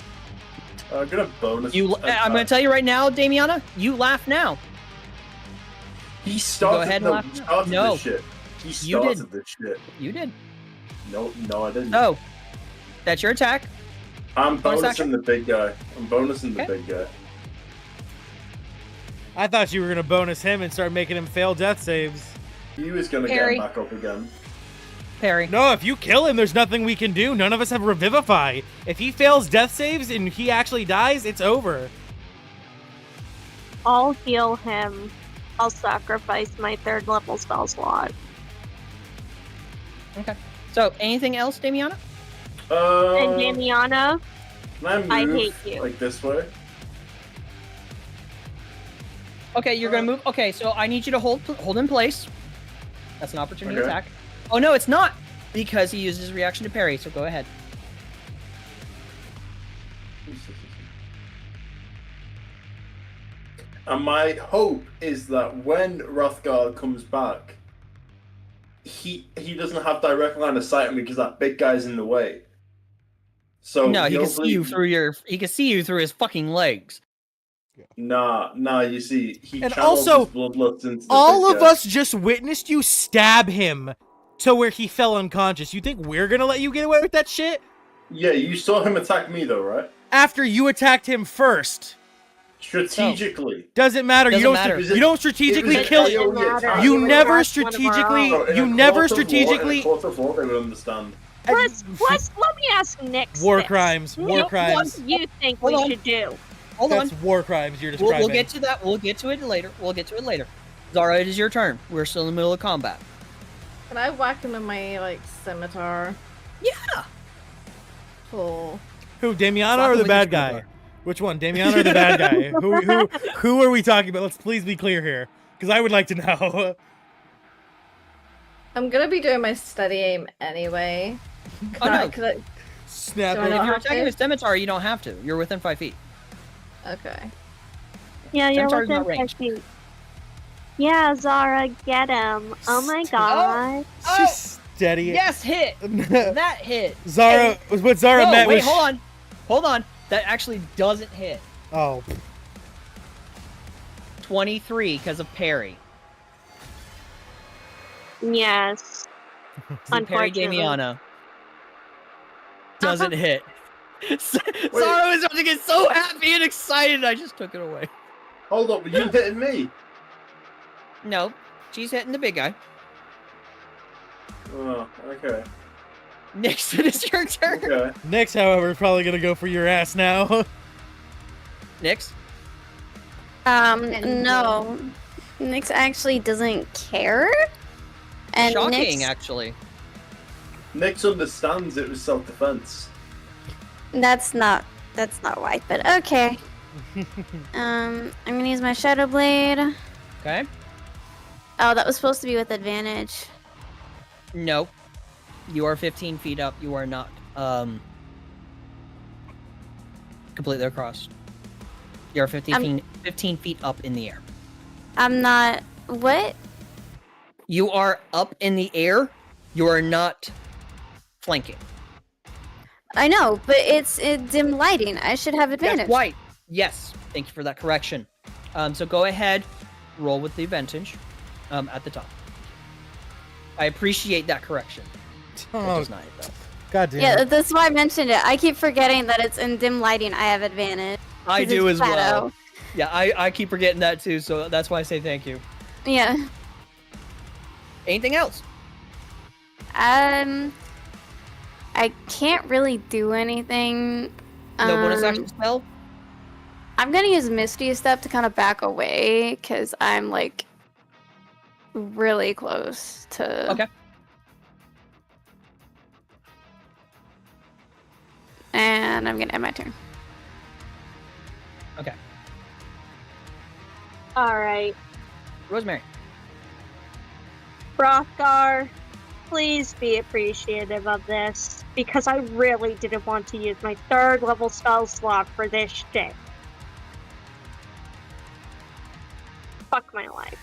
I'm gonna bonus. I'm going to tell you right now, Damiana, you laugh now. He started. Go ahead and no, laugh he now. started No. this shit. He You did. started this shit. You did. No, I didn't. Oh, that's your attack. I'm bonus bonusing action? the big guy. I'm bonusing the Okay. big guy. I thought you were going to bonus him and start making him fail death saves. He was gonna Harry. get back up again. Parry. No, if you kill him, there's nothing we can do. None of us have Revivify. If he fails death saves and he actually dies, it's over. I'll heal him. I'll sacrifice my 3rd level spell slot. Okay. So, anything else, Damiana? And Damiana, Can I move, hate you. Like this way? Okay, you're gonna move. Okay, so I need you to hold in place. That's an opportunity Okay. attack. Oh no, it's not, because he uses his reaction to parry. So go ahead. And my hope is that when Rothgar comes back, he doesn't have direct line of sight on me because that big guy's in the way. So No, he he'll can see you bleed- through your. He can see you through his fucking legs. Nah. You see, he And channels also, his bloodlust into the All big of guy. us just witnessed you stab him to where he fell unconscious. You think we're going to let you get away with that shit? Yeah, you saw him attack me though, right? After you attacked him first. Strategically. Doesn't matter. Doesn't you don't. matter. You don't strategically It kill. was AoE attack. You would never rush one of our strategically. own. Bro, in You a never court of war- strategically. In a court of war, they would understand. Let me ask Nick. War this. crimes. War Nick, crimes. What do you think Hold we on. should do? Hold on. That's war crimes you're describing. We'll get to that. We'll get to it later. Zarra, it is your turn. We're still in the middle of combat. Can I whack him with my scimitar? Yeah. Cool. Who, Damiana Slap or him the with bad your guy? scimitar. Which one, Damiana or the bad guy? Who are we talking about? Let's please be clear here, because I would like to know. I'm gonna be doing my steady aim anyway. Oh, no. Snap. Do I it. not If you're have attacking to? with scimitar, you don't have to. You're within 5 feet. Okay. Yeah, you're Centaur's within not ranged. 5 feet. Yeah, Zara, get him. Oh my god. She's steady. Yes, hit. That hit. Zara, what Zara No, meant wait, was. hold on. That actually doesn't hit. Oh, 23 because of parry. Yes. So parry Unfortunately. Damiana doesn't hit. Zara was about to get so happy and excited, I just took it away. Hold up, were you hitting me? No, she's hitting the big guy. Oh, okay. Nixon, it's your turn. Okay. Nyx, however, is probably gonna go for your ass now. Nix. No. Nyx actually doesn't care. And Shocking, Nyx, actually. Nix understands it was self-defense. that's not why, but okay. I'm gonna use my Shadow Blade. Okay. Oh, that was supposed to be with advantage. No. You are 15 feet up. You are not completely across. You're 15 feet up in the air. I'm not. What? You are up in the air. You are not flanking. I know, but it's dim lighting. I should have advantage. That's white. Yes. Thank you for that correction. So go ahead, roll with the advantage at the top. I appreciate that correction. It Oh, does not hit though. God damn Yeah, it. that's why I mentioned it. I keep forgetting that it's in dim lighting. I have advantage. I 'Cause do it's as well. shadow. Yeah, I keep forgetting that too, so that's why I say thank you. Yeah. Anything else? I can't really do anything. No bonus action spell? I'm gonna use Misty Step to kind of back away because I'm like really close to. Okay. And I'm gonna end my turn. Okay. Alright. Rosemary. Hrothgar, please be appreciative of this, because I really didn't want to use my 3rd level spell slot for this shit. Fuck my life.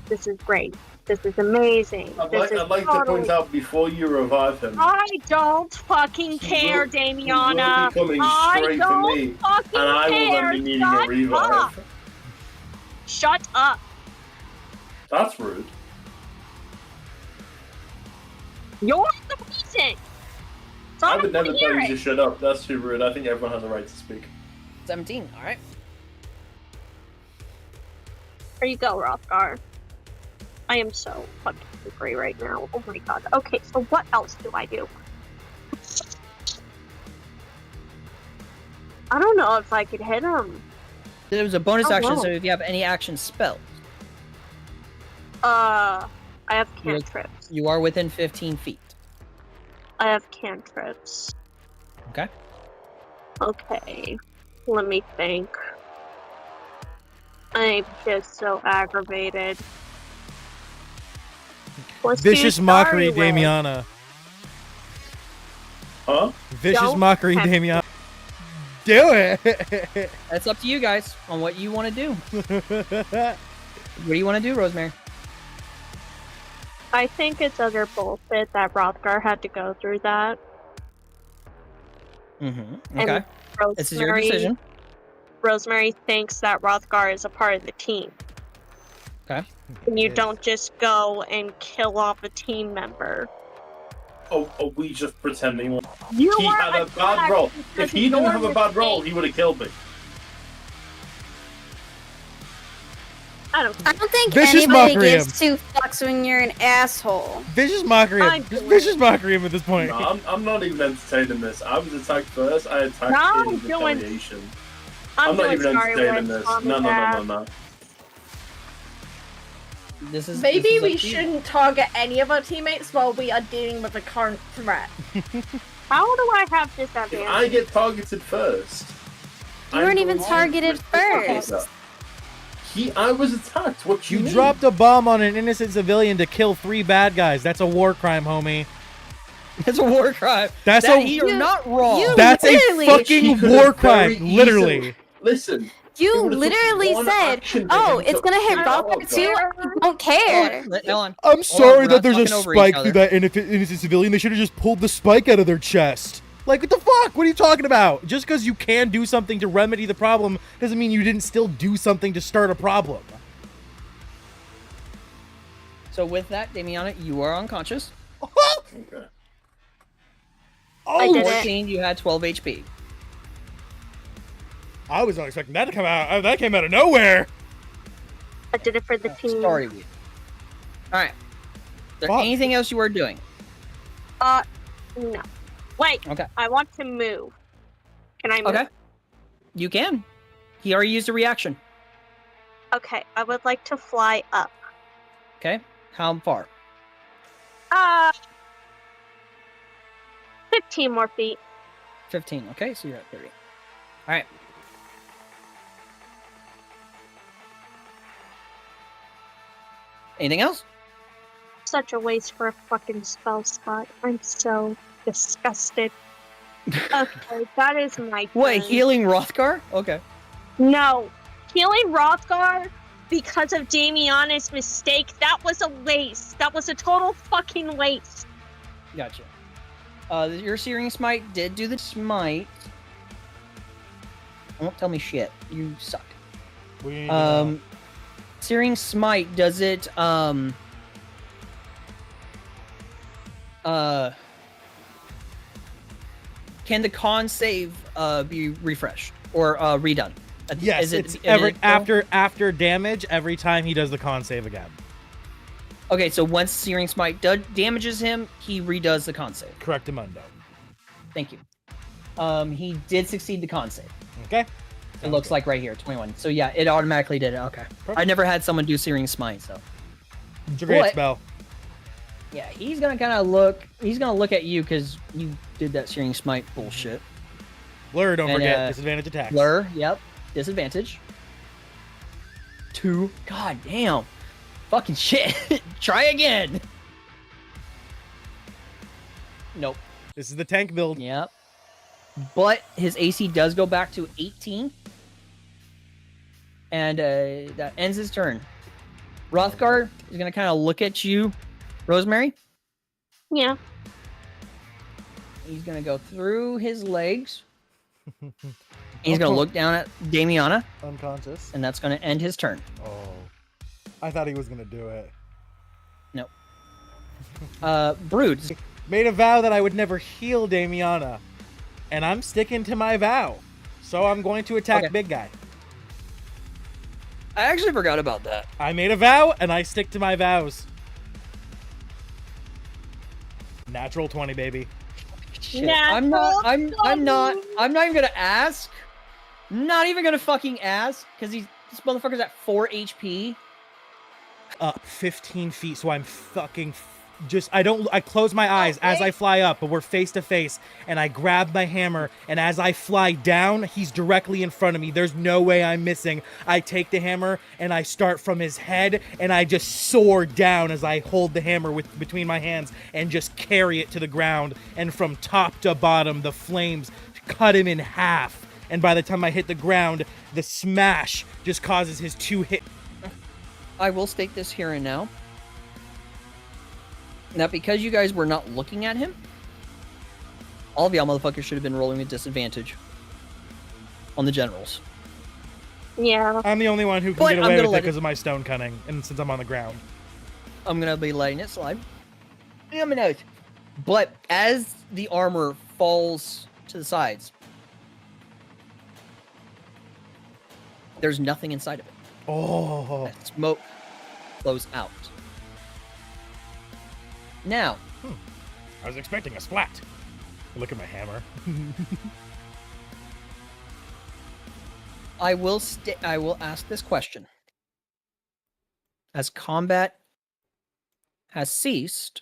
This is great. This is amazing. I'd This is like to totally... point out before you revive him, I don't fucking care, he will Damiana. be coming I straight for don't me, fucking and I will care. then be needing Shut a revive. up. Shut up. That's rude. You're the reason. So I don't would never wanna tell hear you to it. shut up. That's too rude. I think everyone has a right to speak. 17. All right. There you go, Hrothgar. I am so fucking angry right now. Oh my god. Okay, so what else do I do? I don't know if I could hit him. There was a bonus Oh, action, wow. so if you have any action spells, I have cantrips. you are within 15 feet. I have cantrips. Okay. Okay. Let me think. I'm just so aggravated. What's Vicious your mockery, story with? Damiana. Huh? Vicious Don't mockery, have- Damiana. Do it. That's up to you guys on what you want to do. What do you want to do, Rosemary? I think it's utter bullshit that Hrothgar had to go through that. Mm-hmm. And Okay. This is your Rosemary- decision. Rosemary thinks that Hrothgar is a part of the team. Okay. And you Yes. don't just go and kill off a team member. Oh, are we just pretending? You He were had a bad attacked roll. because If he didn't your have a bad roll, mistake. he would have killed me. I don't. I don't think Vicious anybody mockery gives him. two fucks when you're an asshole. Vicious mockery him. Just vicious mockery him at this point. No, I'm not even entertaining this. I was attacked first. I attacked No, in doing- retaliation. I'm not doing even sorry entertaining words this. on No. behalf. This is Maybe this is we up to you. shouldn't target any of our teammates while we are dealing with a current threat. How do I have If disadvantage? I get targeted first, You I'm weren't even going to targeted respect first. that. I was attacked. What you You mean? dropped a bomb on an innocent civilian to kill 3 bad guys. That's a war crime, homie. It's a war crime. That's that a- you're not wrong. you- That's a Literally. She fucking could war have very crime. Literally. easily- Listen. It You would've took literally one said, action to "Oh, get it's to- gonna hit Oh, Rothgar God. too." I don't Hold care. on, hold on. I'm sorry we're that not there's a talking over each spike other. through that innocent civilian. They should have just pulled the spike out of their chest. Like, what the fuck? What are you talking about? Just because you can do something to remedy the problem doesn't mean you didn't still do something to start a problem. So with that, Damiana, you are unconscious. Okay. I Oh, did it. 14, you had 12 HP. I was not expecting that to come out. That came out of nowhere. I did it for the team. Sorry, we. All right. Is there Fuck. anything else you are doing? No. Wait. Okay. I want to move. Can I move? Okay. You can. He already used a reaction. Okay. I would like to fly up. Okay. How far? 15 more feet. 15. Okay, so you're at 30. All right. Anything else? Such a waste for a fucking spell spot. I'm so disgusted. Okay, that is my turn. Wait, healing Rothgar? Okay. No. Healing Rothgar because of Damiana's mistake, that was a waste. That was a total fucking waste. Gotcha. Your Searing Smite did do the smite. Don't tell me shit. You suck. What do you need to know? Searing Smite, does it, can the con save, be refreshed or, redone? Yes, Is it- it's is every it- after damage every time he does the con save again. Okay, so once Searing Smite damages him, he redoes the con save. Correctamundo. Thank you. He did succeed the con save. Okay. It looks like right here, 21. So yeah, it automatically did it. Okay. Perfect. I never had someone do Searing Smite, so. It's a great What? spell. Yeah, he's gonna kind of look. He's gonna look at you because you did that Searing Smite bullshit. Blur, don't And, forget disadvantage attacks. Blur, yep, disadvantage. 2. God damn. Fucking shit. Try again. Nope. This is the tank build. Yep. But his AC does go back to 18. And that ends his turn. Rothgar is going to kind of look at you, Rosemary. Yeah. He's going to go through his legs. He's going to look down at Damiana, Unconscious. and that's going to end his turn. Oh. I thought he was gonna do it. Brüd. Made a vow that I would never heal Damiana. And I'm sticking to my vow. So I'm going to attack Okay. big guy. I actually forgot about that. I made a vow and I stick to my vows. Natural 20, baby. Shit. I'm not even gonna ask. Not even gonna fucking ask, because this motherfucker's at 4 HP. Up 15 feet, so I'm fucking I close my eyes as I fly up, but we're face to face, and I grab my hammer, and as I fly down, he's directly in front of me. There's no way I'm missing. I take the hammer, and I start from his head, and I just soar down as I hold the hammer between my hands and just carry it to the ground, and from top to bottom, the flames cut him in half. And by the time I hit the ground, the smash just causes his 2 hit. I will state this here and now. That because you guys were not looking at him, all of y'all motherfuckers should have been rolling with disadvantage on the generals. Yeah. I'm the only one who can But get I'm away gonna with it let because of my stone cunning, and since I'm on the ground. I'm gonna be letting it slide. But as the armor falls to the sides, there's nothing inside of it. Oh. As smoke flows out. Now, I was expecting a splat. Look at my hammer. I will ask this question. As combat has ceased,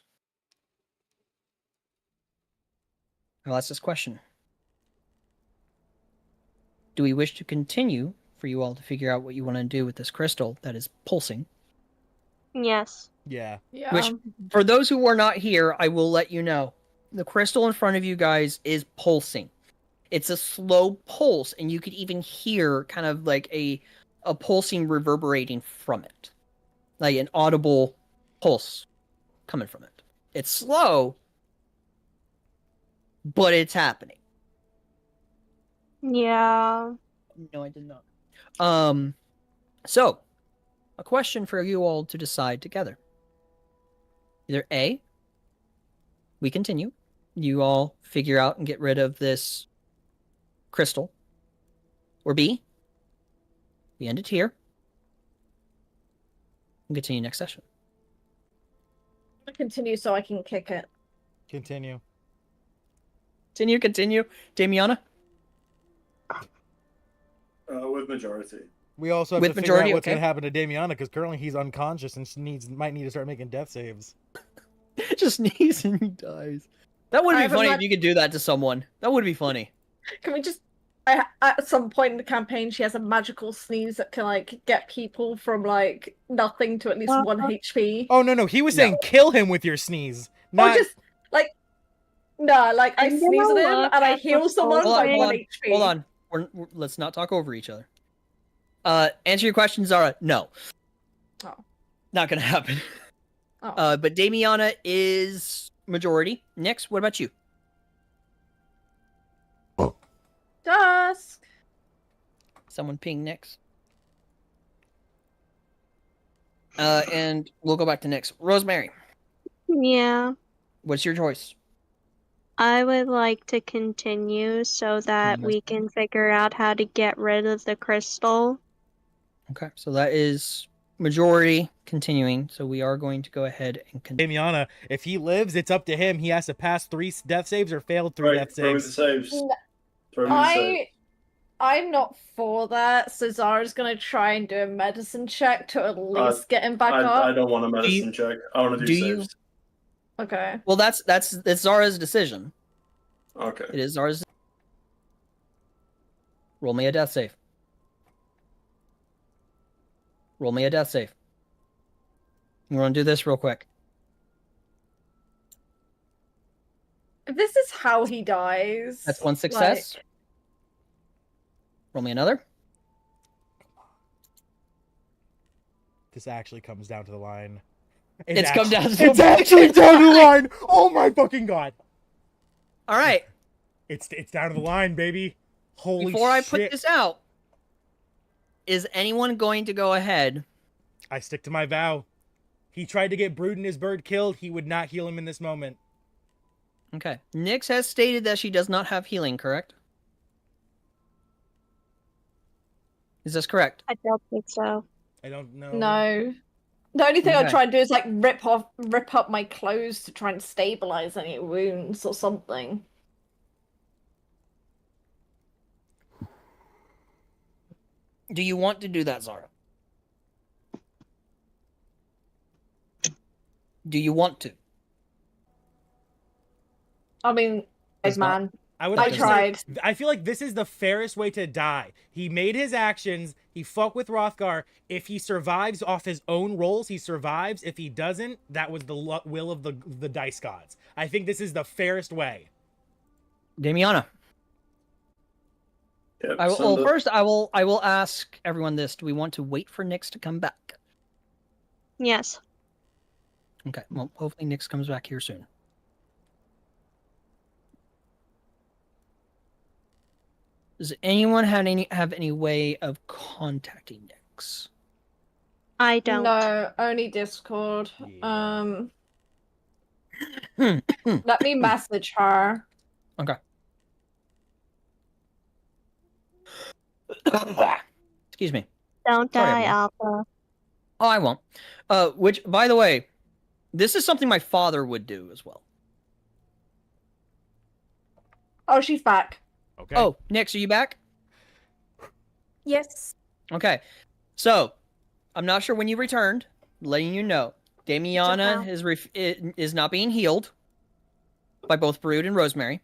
I'll ask this question. Do we wish to continue for you all to figure out what you want to do with this crystal that is pulsing? Yes. Yeah. Yeah. Which, for those who are not here, I will let you know. The crystal in front of you guys is pulsing. It's a slow pulse, and you could even hear kind of like a pulsing reverberating from it. Like an audible pulse coming from it. It's slow, but it's happening. Yeah. No, I did not. So, a question for you all to decide together. Either A, we continue. You all figure out and get rid of this crystal. Or B, we end it here and continue next session. Continue so I can kick it. Continue. Continue. Damiana? With majority. We also have With to figure majority, out what's okay. going to happen to Damiana because currently he's unconscious and might need to start making death saves. Just sneezes and he dies. That would I be have a funny mag- if you could do that to someone. That would be funny. Can we just... at some point in the campaign, she has a magical sneeze that can, like, get people from, like, nothing to at least 1 HP. Oh, no. He was saying kill him with your sneeze. Not... Or just, like... No, like, I I'm sneeze gonna at him, look and I at the heal someone photo. by Hold 1 on. HP. Hold on. Let's not talk over each other. Answer your question, Zara. No. Oh. Not gonna happen. Oh. But Damiana is majority. Nyx, what about you? Dusk! Someone ping Nyx. And we'll go back to Nyx. Rosemary, Yeah. what's your choice? I would like to continue so that Yes. we can figure out how to get rid of the crystal. Okay, so that is majority continuing. So we are going to go ahead and continue. Damiana, if he lives, it's up to him. He has to pass 3 death saves or fail 3 death Throw me the saves. saves. No. Throw me the saves. I'm not for that, so Zara's gonna try and do a medicine check to at least get him back I up. don't want a medicine check. I want to do you- saves. Okay. Well, that's Zara's decision. Okay. It is Zara's. Roll me a death save. Roll me a death save. We're gonna do this real quick. If this is how he dies... That's 1 success. Roll me another. This actually comes down to the line. It's come down to It's the actually down to the line! Oh my fucking god! All right. It's down to the line, baby. Holy Before I shit. put this out, is anyone going to go ahead? I stick to my vow. He tried to get Brüd and his bird killed. He would not heal him in this moment. Okay. Nyx has stated that she does not have healing, correct? Is this correct? I don't think so. I don't know. No. The only thing Okay. I'd try and do is, like, rip up my clothes to try and stabilize any wounds or something. Do you want to do that, Zara? Do you want to? I mean, It's not- man. I I tried. I feel like this is the fairest way to die. He made his actions. He fucked with Hrothgar. If he survives off his own rolls, he survives. If he doesn't, that was the will of the dice gods. I think this is the fairest way. Damiana. Yep, First, I will ask everyone this: do we want to wait for Nyx to come back? Yes. Okay. Well, hopefully Nyx comes back here soon. Does anyone have any way of contacting Nyx? I don't. No, only Discord. Yeah. Let me message her. Okay. Excuse me. Don't Sorry, die, everyone. Alpha. Oh, I won't. Which, by the way, this is something my father would do as well. Oh, she's back. Okay. Oh, Nix, are you back? Yes. Okay. So, I'm not sure when you returned. Letting you know, Damiana is not being healed by both Brüd and Rosemary.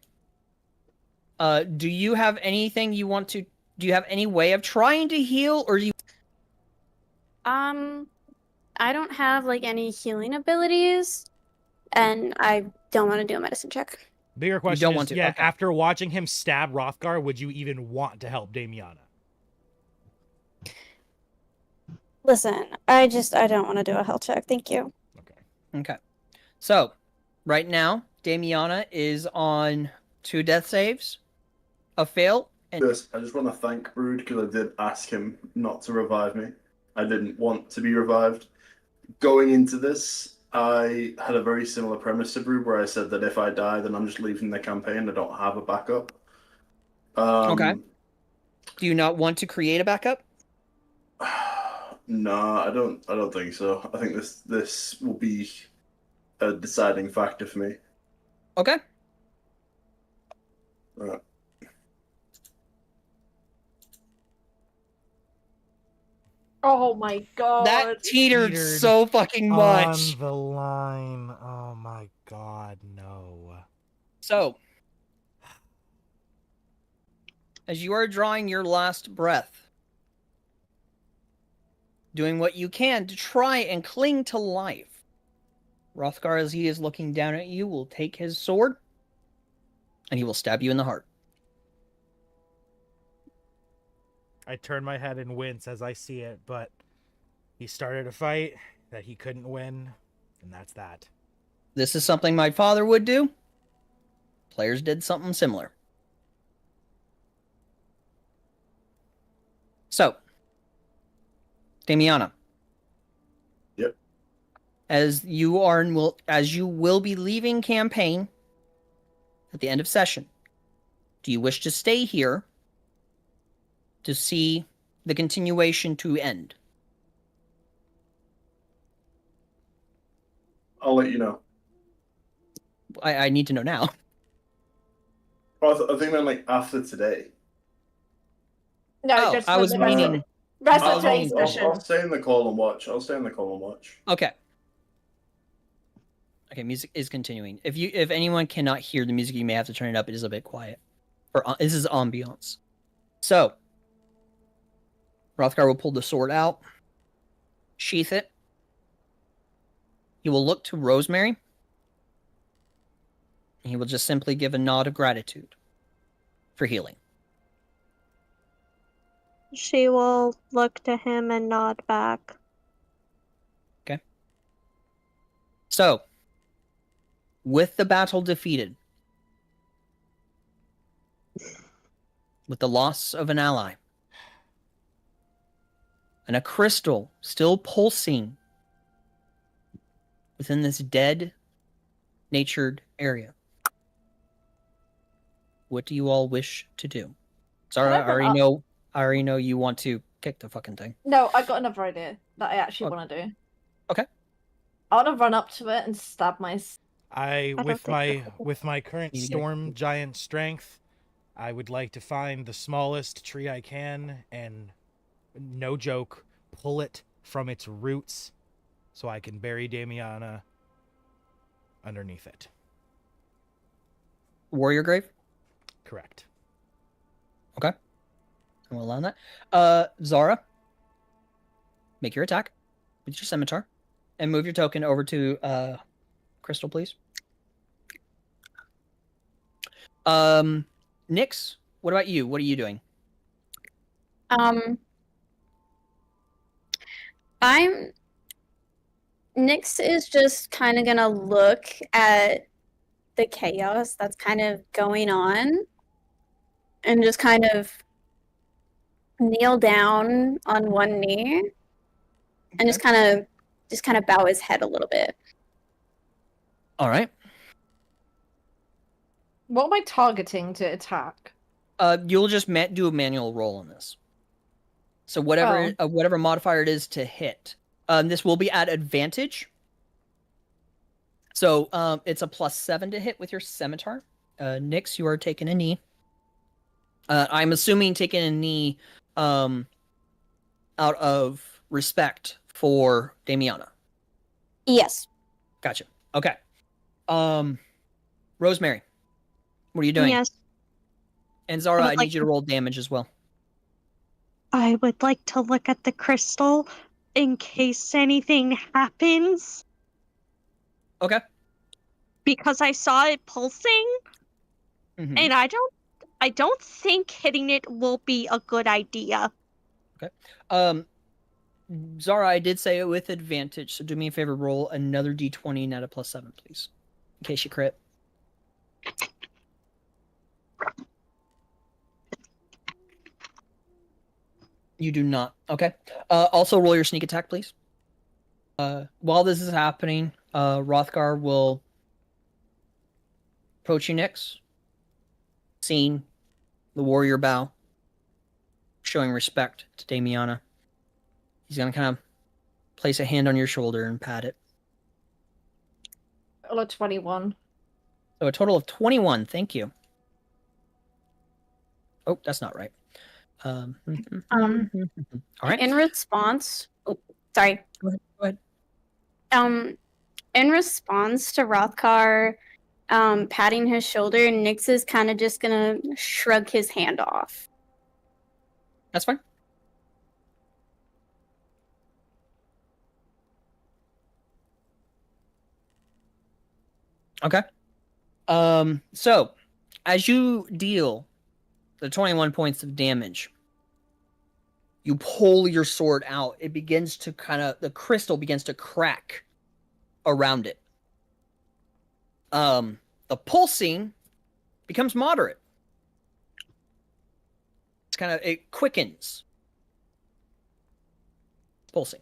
Do you have anything you want to? Do you have any way of trying to heal, or do you? I don't have like any healing abilities, and I don't want to do a medicine check. Bigger question don't is, want to, yeah, okay. after watching him stab Rothgar, would you even want to help Damiana? Listen, I don't want to do a health check. Thank you. Okay. So, right now, Damiana is on 2 death saves, a fail, and First, I just want to thank Brüd because I did ask him not to revive me. I didn't want to be revived. Going into this, I had a very similar premise to Brüd where I said that if I die, then I'm just leaving the campaign. I don't have a backup. Okay. Do you not want to create a backup? No, I don't think so. I think this will be a deciding factor for me. Okay. Right. Oh my god. That teetered Teetered so fucking much. On the line. Oh my god, no. So, as you are drawing your last breath, doing what you can to try and cling to life, Rothgar, as he is looking down at you, will take his sword and he will stab you in the heart. I turn my head and wince as I see it, but he started a fight that he couldn't win, and that's that. This is something my father would do. Players did something similar. So, Damiana. Yep. As you will be leaving campaign at the end of session, do you wish to stay here to see the continuation to end? I'll let you know. I need to know now. I think then like after today. No, Oh, just I for was the meaning. rest I of was today's meaning- session. I'll stay in the call and watch. Okay. Okay, music is continuing. If anyone cannot hear the music, you may have to turn it up. It is a bit quiet. This is ambiance. So, Rothgar will pull the sword out, sheath it. He will look to Rosemary, and he will just simply give a nod of gratitude for healing. She will look to him and nod back. Okay. So, with the battle defeated, with the loss of an ally, and a crystal still pulsing within this dead, natured area, what do you all wish to do? Zarra, I already know you want to kick the fucking thing. No, I got another idea that I actually want to do. Okay. I want to run up to it and stab my. With my current You get- storm giant strength, I would like to find the smallest tree I can and, no joke, pull it from its roots so I can bury Damiana underneath it. Warrior Grave? Correct. Okay. I'm allow that. Zarra, make your attack with your scimitar and move your token over to Crystal, please. Nyx, what about you? What are you doing? Nyx is just kind of gonna look at the chaos that's kind of going on and just kind of kneel down on one knee and just kind of bow his head a little bit. All right. What am I targeting to attack? You'll just do a manual roll on this. So whatever modifier it is to hit, this will be at advantage. So it's a +7 to hit with your scimitar. Nyx, you are taking a knee. I'm assuming taking a knee out of respect for Damiana. Yes. Gotcha. Okay. Rosemary, what are you doing? Yes. And Zarra, I need like you to roll damage as well. I would like to look at the crystal in case anything happens. Okay. Because I saw it pulsing, Mhm. and I don't think hitting it will be a good idea. Okay. Zarra, I did say it with advantage, so do me a favor, roll another d20 at a +7, please. In case you crit. You do not. Okay. Also roll your sneak attack, please. While this is happening, Rothgar will approach you next. Seeing the warrior bow, showing respect to Damiana. He's gonna kind of place a hand on your shoulder and pat it. Roll a 21. So a total of 21. Thank you. Oh, that's not right. All right. In response, sorry. Go ahead. In response to Rothgar patting his shoulder, Nyx is kind of just gonna shrug his hand off. That's fine. Okay. So as you deal the 21 points of damage, you pull your sword out. It begins to the crystal begins to crack around it. The pulsing becomes moderate. It quickens. Pulsing.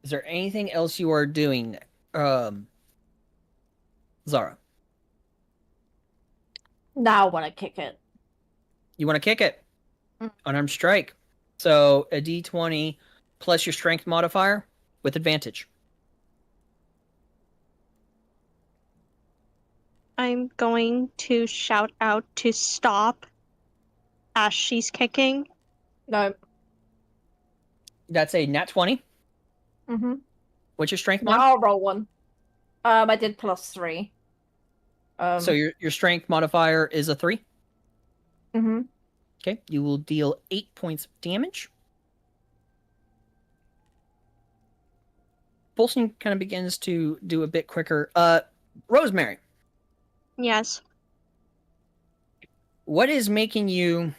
Is there anything else you are doing, Zarra? Now I want to kick it. You want to kick it? Unarmed strike. So a d20 plus your strength modifier with advantage. I'm going to shout out to stop as she's kicking. No. That's a nat 20. Mm-hmm. What's your strength Now mod? I'll roll one. I did +3. So your strength modifier is a 3. Mm-hmm. Okay, you will deal 8 points of damage. Pulsing kind of begins to do a bit quicker. Rosemary, Yes. what is making you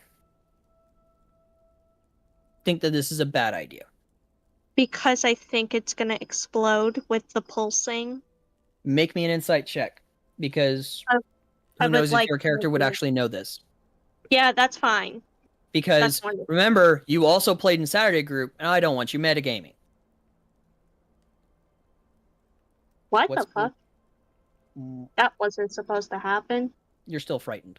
think that this is a bad idea? Because I think it's gonna explode with the pulsing. Make me an insight check, because I who would knows if like your character would to- actually know this. Yeah, that's fine. Because That's wonderful. remember, you also played in Saturday group, and I don't want you metagaming. What What's the fuck? That wasn't supposed to happen. You're still frightened.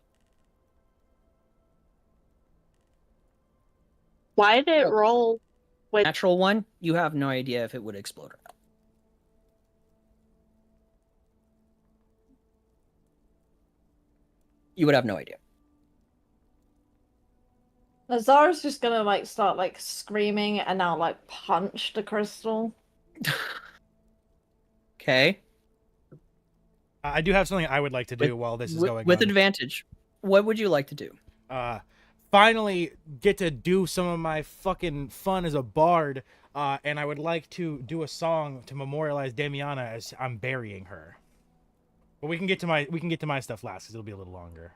Why did it Oh. roll with Natural one, you have no idea if it would explode or not. You would have no idea. Zara's just gonna start screaming and now punch the crystal. Okay. I do have something I would like to do while this is going with on. advantage. What would you like to do? Finally get to do some of my fucking fun as a bard, and I would like to do a song to memorialize Damiana as I'm burying her. But we can get to my stuff last because it'll be a little longer.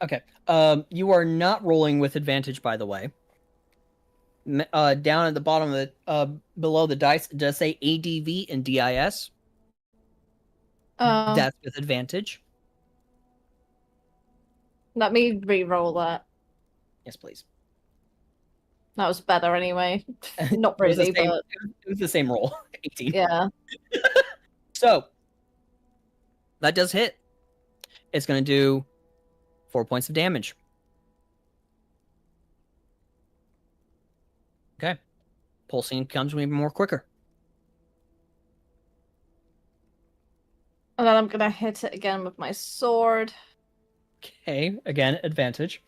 Okay. You are not rolling with advantage, by the way. Down at the bottom of the below the dice, it does say ADV and DIS. That's with advantage. Let me re-roll that. Yes, please. That was better anyway. Not really, but it was the same roll. 18. yeah. So that does hit. It's going to do 4 points of damage. Okay. Pulsing becomes maybe more quicker. And then I'm gonna hit it again with my sword. Okay, again, advantage.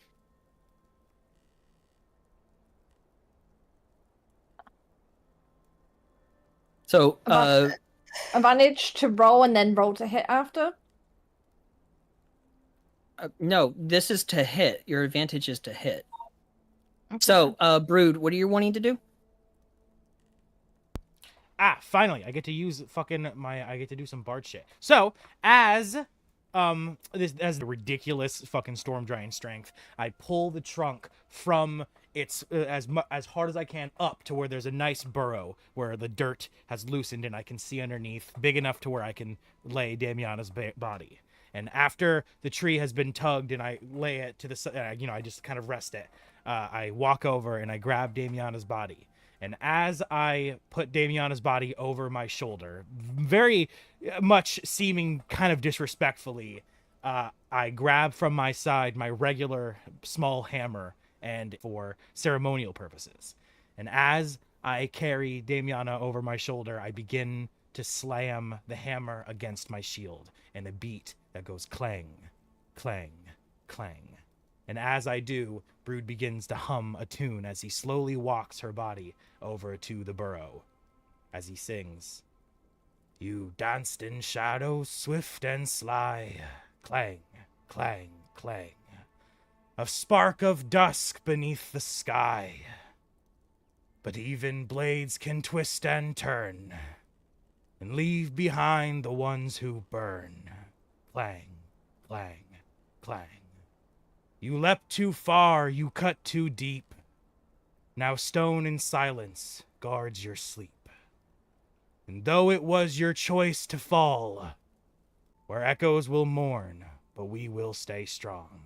So, Advantage to roll and then roll to hit after? no, this is to hit. Your advantage is to hit. Okay. So, Brüd, what are you wanting to do? Finally, I get to use I get to do some bard shit. So, as the ridiculous fucking storm giant strength, I pull the trunk from its as hard as I can up to where there's a nice burrow where the dirt has loosened and I can see underneath, big enough to where I can lay Damiana's body. And after the tree has been tugged and I lay it to the side, I just kind of rest it. I walk over and I grab Damiana's body. And as I put Damiana's body over my shoulder, very much seeming kind of disrespectfully, I grab from my side my regular small hammer and for ceremonial purposes. And as I carry Damiana over my shoulder, I begin to slam the hammer against my shield and a beat that goes clang, clang, clang. And as I do, Brüd begins to hum a tune as he slowly walks her body over to the burrow. As he sings, "You danced in shadows swift and sly, clang, clang, clang. A spark of dusk beneath the sky. But even blades can twist and turn, and leave behind the ones who burn. Clang, clang, clang. You leapt too far, you cut too deep. Now stone in silence guards your sleep. And though it was your choice to fall, where echoes will mourn, but we will stay strong."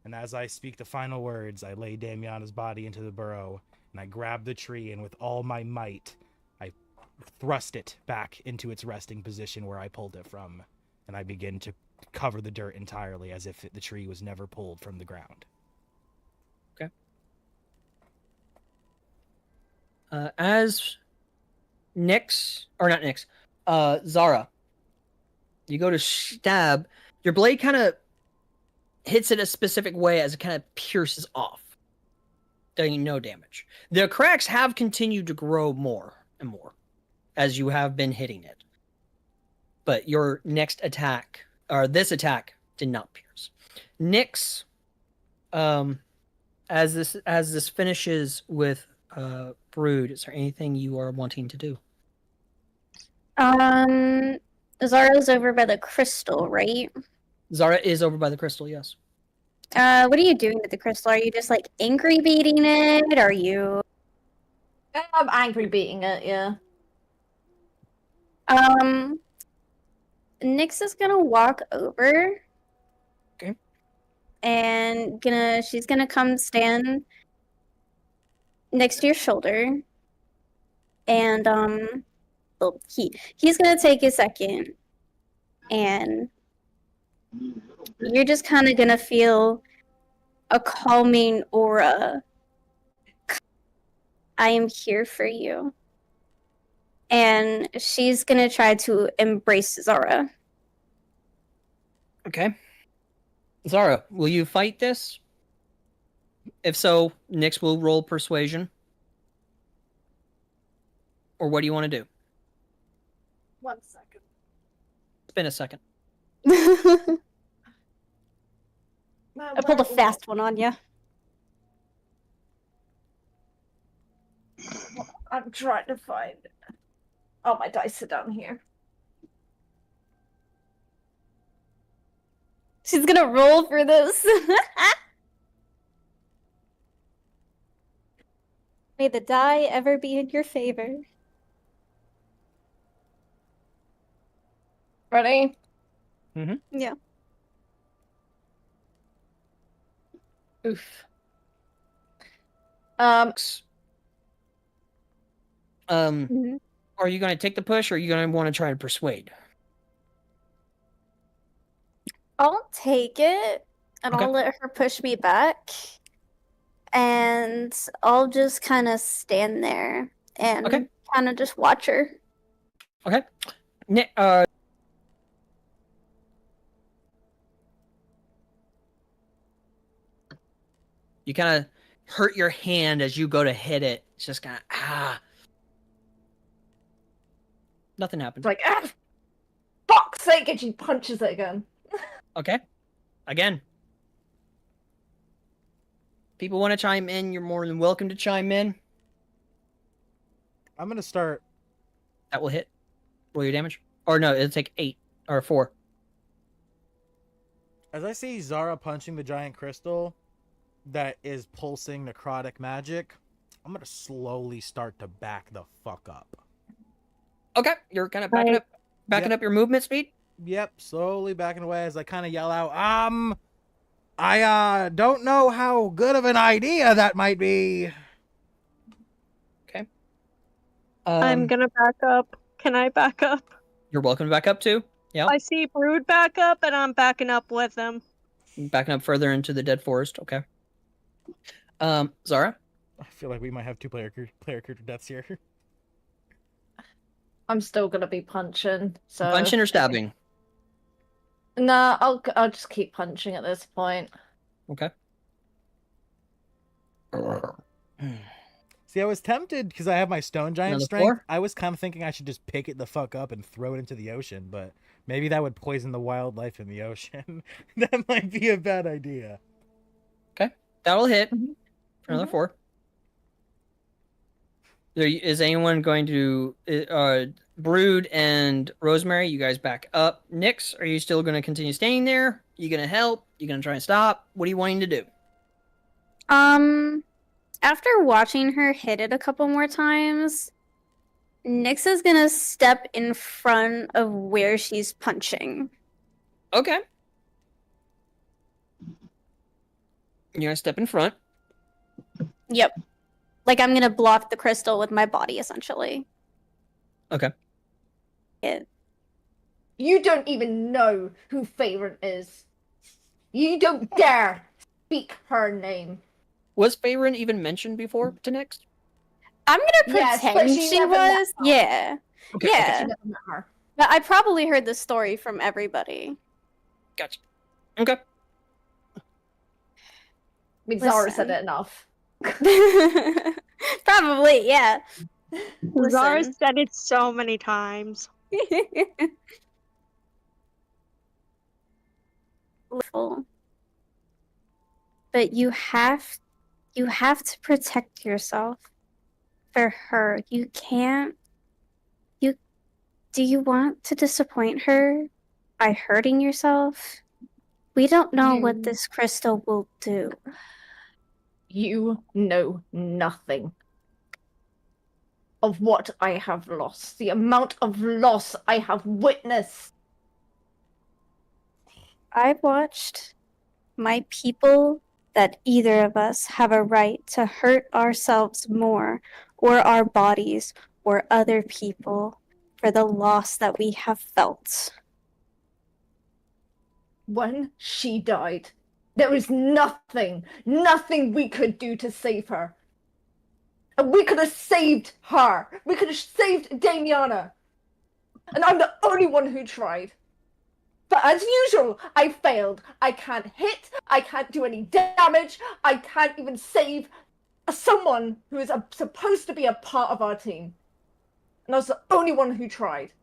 And as I speak the final words, I lay Damiana's body into the burrow, and I grab the tree, and with all my might, I thrust it back into its resting position where I pulled it from, and I begin to cover the dirt entirely as if the tree was never pulled from the ground. Okay. As Zarra, you go to stab, your blade kind of hits it a specific way as it kind of pierces off, doing no damage. The cracks have continued to grow more and more as you have been hitting it. But your next attack, or this attack, did not pierce. Nyx, as this finishes with Brüd, is there anything you are wanting to do? Zara's over by the crystal, right? Zarra is over by the crystal, yes. What are you doing with the crystal? Are you just like angry beating it? Are you? I'm angry beating it, yeah. Nyx is gonna walk over. Okay. And she's gonna come stand next to your shoulder. And well, he's gonna take a second, and you're just kind of gonna feel a calming aura. I am here for you. And she's gonna try to embrace Zarra. Okay. Zarra, will you fight this? If so, Nyx will roll persuasion. Or what do you want to do? 1 second. It's been a second. I pulled a fast one on you. I'm trying to find it. Oh, my dice are down here. She's gonna roll for this. May the die ever be in your favor. Ready? Mm-hmm. Yeah. Oof. Mhm. Are you going to take the push, or are you going to want to try and persuade? I'll take it, and Okay. I'll let her push me back. and I'll just kind of stand there and Okay. kind of just watch her. Okay. You kind of hurt your hand as you go to hit it. It's just kind of Nothing happened. It's like, fuck's sake, and she punches it again. Okay. Again. People want to chime in, you're more than welcome to chime in. I'm gonna start. That will hit. Roll your damage. Or no, it'll take 8 or 4. As I see Zarra punching the giant crystal that is pulsing necrotic magic, I'm gonna slowly start to back the fuck up. Okay, you're kind of backing up your movement speed. Yep, slowly backing away as I kind of yell out, I don't know how good of an idea that might be. Okay. I'm gonna back up. Can I back up? You're welcome to back up too. Yeah. I see Brüd back up, and I'm backing up with him. Backing up further into the dead forest. Okay. Zarra? I feel like we might have 2 player character deaths here. I'm still gonna be punching. So Punching or stabbing? Nah, I'll just keep punching at this point. Okay. See, I was tempted because I have my stone giant Another strength. 4? I was kind of thinking I should just pick it the fuck up and throw it into the ocean, but maybe that would poison the wildlife in the ocean. That might be a bad idea. Okay. That'll hit Mhm. for another 4. Is anyone going to Brüd and Rosemary, you guys back up. Nyx, are you still going to continue staying there? You going to help? You going to try and stop? What are you wanting to do? After watching her hit it a couple more times, Nyx is gonna step in front of where she's punching. Okay. You're going to step in front. Yep. Like I'm gonna block the crystal with my body, essentially. Okay. You don't even know who Favorite is. You don't dare speak her name. Was Faerun even mentioned before to Nyx? I'm gonna Yes, but pretend she she never met was. her. Yeah. Okay. Yeah. She never met her. But I probably heard the story from everybody. Gotcha. Okay. I mean, Zara said Listen. it enough. Probably, yeah. Zara Listen. said it so many times. But you have to protect yourself for her. You can't. Do you want to disappoint her by hurting yourself? We don't know what this crystal will do. You know nothing of what I have lost. The amount of loss I have witnessed. I've watched my people that either of us have a right to hurt ourselves more, or our bodies, or other people, for the loss that we have felt. When she died, there was nothing we could do to save her. And we could have saved her. We could have saved Damiana. And I'm the only one who tried. But as usual, I failed. I can't hit. I can't do any damage. I can't even save someone who is supposed to be a part of our team. And I was the only one who tried.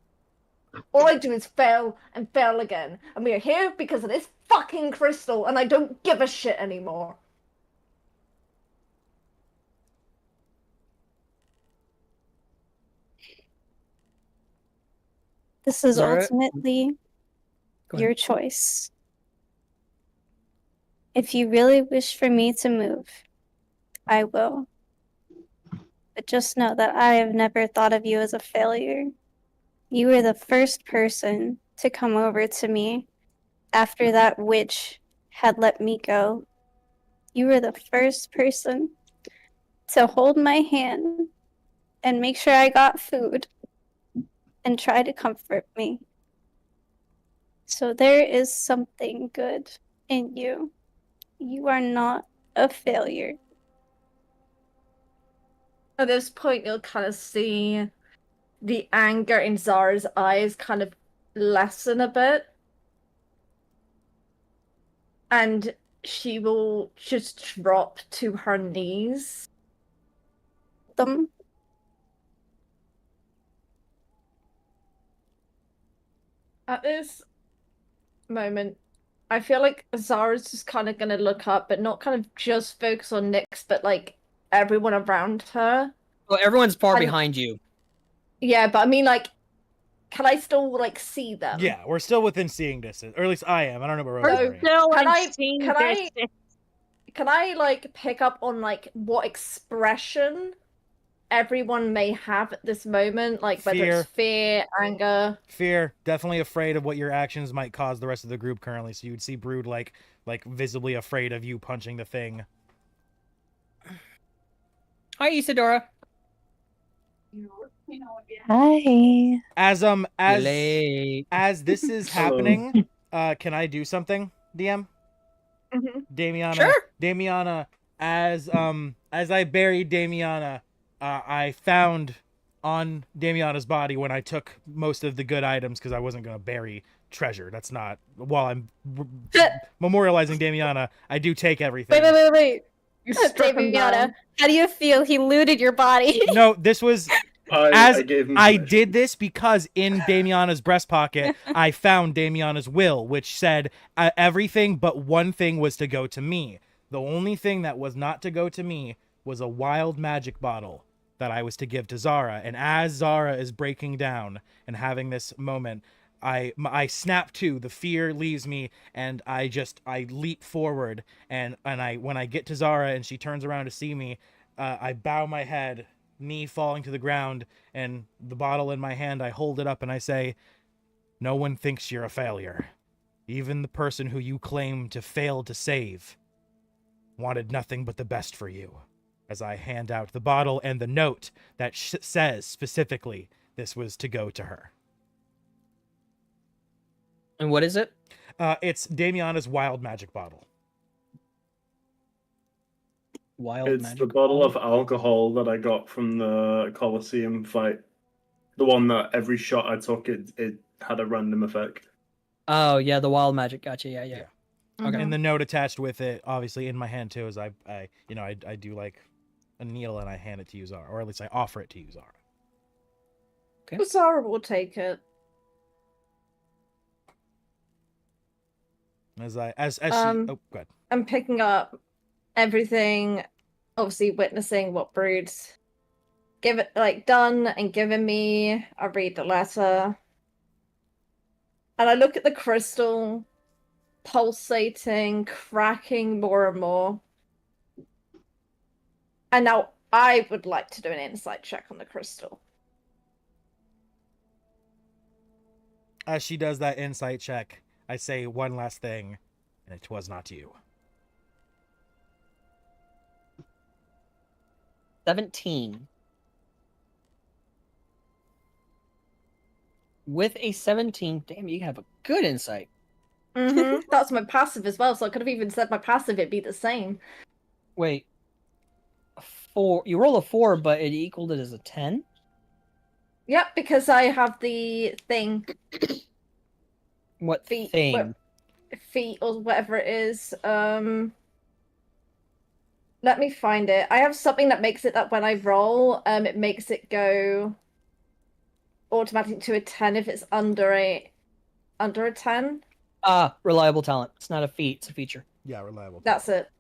All I do is fail and fail again. And we are here because of this fucking crystal, and I don't give a shit anymore. This is Zara- ultimately Go ahead. your choice. If you really wish for me to move, I will. But just know that I have never thought of you as a failure. You were the first person to come over to me after that witch had let me go. You were the first person to hold my hand and make sure I got food and try to comfort me. So there is something good in you. You are not a failure. At this point, you'll kind of see the anger in Zara's eyes kind of lessen a bit. And she will just drop to her knees. Them. At this moment, I feel like Zara's just kind of gonna look up, but not kind of just focus on Nyx, but like everyone around her. Well, everyone's far And- behind you. Yeah, but I mean, like, can I still like see them? Yeah, we're still within seeing distance, or at least I am. I don't know about So- Rosemary. Still Can in I- seeing can I- distance. Can I like pick up on like what expression everyone may have at this moment? Like whether it's fear, anger. Fear, definitely afraid of what your actions might cause the rest of the group currently. So you'd see Brüd like visibly afraid of you punching the thing. Hi, Isidora. Hi. Late. As this is happening, can I do something, DM? Mm-hmm. Damiana. Sure. Damiana, as I buried Damiana, I found on Damiana's body when I took most of the good items because I wasn't gonna bury treasure. That's not while I'm memorializing Damiana. I do take everything. Wait. You struck him down. Damiana, how do you feel? He looted your body. No, this was I gave him I permission. did this because in Damiana's breast pocket, I found Damiana's will, which said everything but one thing was to go to me. The only thing that was not to go to me was a wild magic bottle that I was to give to Zarra. And as Zarra is breaking down and having this moment, I snap to, the fear leaves me, and I leap forward, and when I get to Zarra and she turns around to see me, I bow my head, knee falling to the ground, and the bottle in my hand, I hold it up and I say, "No one thinks you're a failure. Even the person who you claim to fail to save wanted nothing but the best for you." As I hand out the bottle and the note that says specifically this was to go to her. And what is it? It's Damiana's wild magic bottle. Wild It's magic. the bottle of alcohol that I got from the Colosseum fight. The one that every shot I took, it had a random effect. Oh yeah, the wild magic. Gotcha. Yeah. Okay. And the note attached with it, obviously in my hand too, is I do like a needle and I hand it to you, Zarra, or at least I offer it to you, Zarra. Zara will take it. As she, Um, oh, go ahead. I'm picking up everything, obviously witnessing what Brüd's done and given me. I read the letter. And I look at the crystal pulsating, cracking more and more. And now I would like to do an insight check on the crystal. As she does that insight check, I say one last thing, and it was not you. 17. With a 17, damn, you have a good insight. Mm-hmm. That's my passive as well, so I could have even said my passive, it'd be the same. Wait. A 4. You roll a 4, but it equaled it as a 10? Yep, because I have the thing. What Feet. thing? Feet or whatever it is. Let me find it. I have something that makes it that when I roll, it makes it go automatically to a 10 if it's under a 10. Ah, reliable talent. It's not a feat, it's a feature. Yeah, reliable. That's it.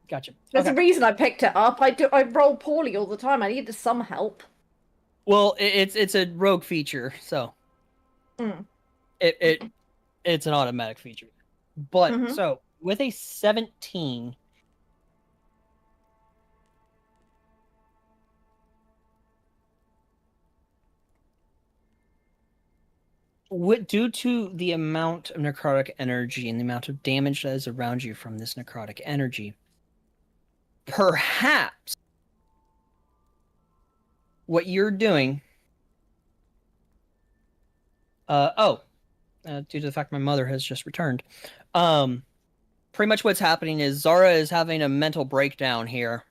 Gotcha. There's Okay. a reason I picked it up. I roll poorly all the time. I needed some help. Well, it's a rogue feature, so Mm. it's an automatic feature. But Mhm. so with a 17, due to the amount of necrotic energy and the amount of damage that is around you from this necrotic energy, perhaps what you're doing. Due to the fact my mother has just returned, pretty much what's happening is Zarra is having a mental breakdown here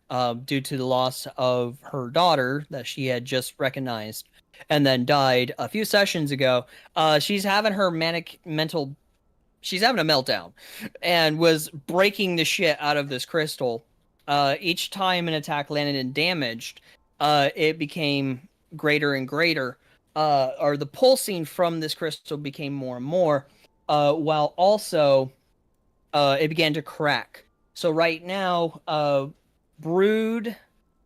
due to the loss of her daughter that she had just recognized and then died a few sessions ago. She's having her she's having a meltdown and was breaking the shit out of this crystal. Each time an attack landed and damaged, it became greater and greater, or the pulsing from this crystal became more and more, while also it began to crack. So right now, Brüd,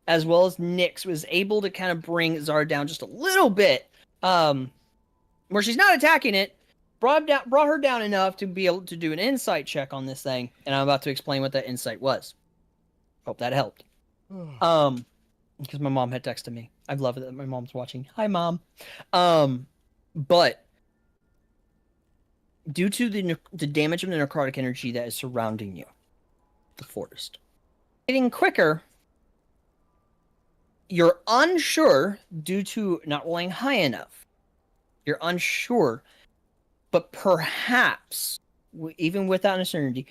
as well as Nyx, was able to kind of bring Zarra down just a little bit, where she's not attacking it, brought her down enough to be able to do an insight check on this thing, and I'm about to explain what that insight was. Hope that helped. Because my mom had texted me. I love it that my mom's watching. Hi, Mom. But due to the damage of the necrotic energy that is surrounding you, the forest, getting quicker, you're unsure due to not rolling high enough. You're unsure, but perhaps, even without uncertainty,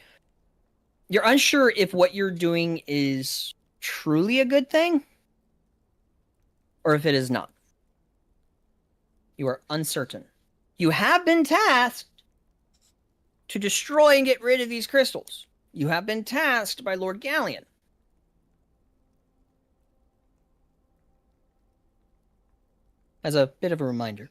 you're unsure if what you're doing is truly a good thing or if it is not. You are uncertain. You have been tasked to destroy and get rid of these crystals. You have been tasked by Lord Galleon. As a bit of a reminder.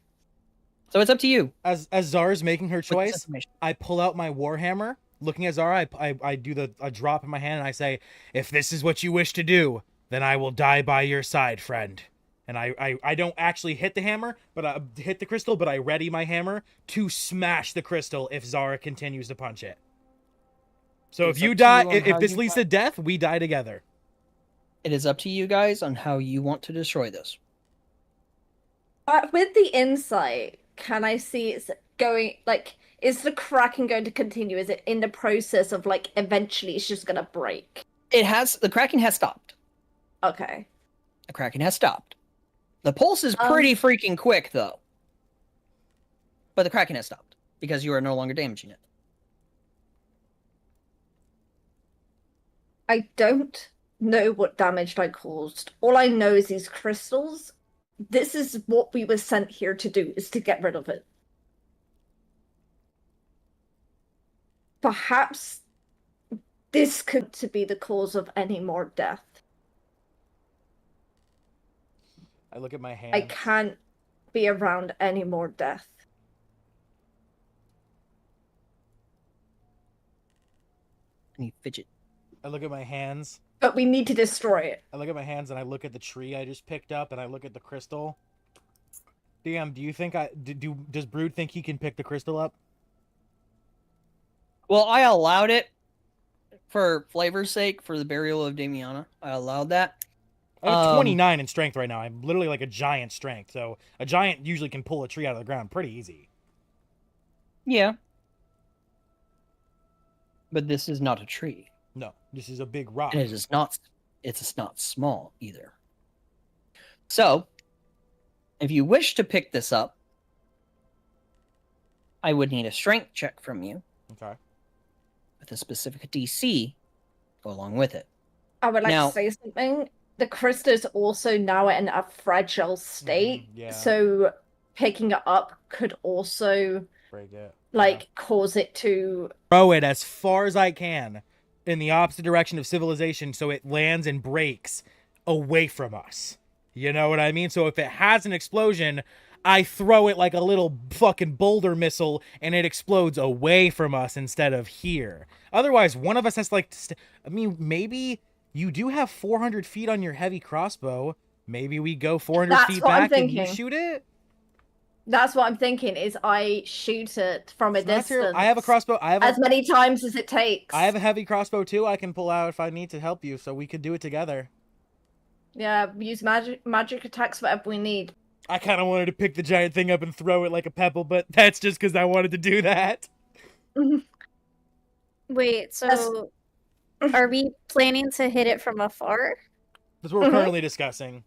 So it's up to you. As Zarra's making her choice, I pull out my warhammer. Looking at Zarra, I do a drop in my hand and I say, "If this is what you wish to do, then I will die by your side, friend." And I don't actually hit the hammer, but I hit the crystal, but I ready my hammer to smash the crystal if Zarra continues to punch it. So if you die, if this leads to death, we die together. It is up to you guys on how you want to destroy this. With the insight, can I see it's going, like, is the cracking going to continue? Is it in the process of, like, eventually it's just gonna break? The cracking has stopped. Okay. The cracking has stopped. The pulse is pretty freaking quick, though. But the cracking has stopped, because you are no longer damaging it. I don't know what damage I caused. All I know is these crystals. This is what we were sent here to do, is to get rid of it. Perhaps this could be the cause of any more death. I look at my hand. I can't be around any more death. And you fidget. I look at my hands. But we need to destroy it. I look at my hands and I look at the tree I just picked up and I look at the crystal. DM, do you think does Brüd think he can pick the crystal up? Well, I allowed it for flavor's sake for the burial of Damiana. I allowed that. I have 29 in strength right now. I'm literally like a giant strength. So a giant usually can pull a tree out of the ground pretty easy. Yeah. But this is not a tree. No, this is a big rock. And it's not small either. So, if you wish to pick this up, I would need a strength check from you. Okay. With a specific DC go along with it. I would like to say something. The crystal is also now in a fragile state. Yeah. So picking it up could also break it. Like cause it to throw it as far as I can in the opposite direction of civilization so it lands and breaks away from us. You know what I mean? So if it has an explosion, I throw it like a little fucking boulder missile and it explodes away from us instead of here. Otherwise, one of us has to like... I mean, maybe you do have 400 feet on your heavy crossbow. Maybe we go 400 feet back and you shoot it? That's what I'm thinking, is I shoot it from a distance. I have a crossbow. I have as many times as it takes. I have a heavy crossbow too I can pull out if I need to help you, so we could do it together. Yeah, use magic attacks, whatever we need. I kind of wanted to pick the giant thing up and throw it like a pebble, but that's just because I wanted to do that. Wait, so are we planning to hit it from afar? That's what we're currently discussing.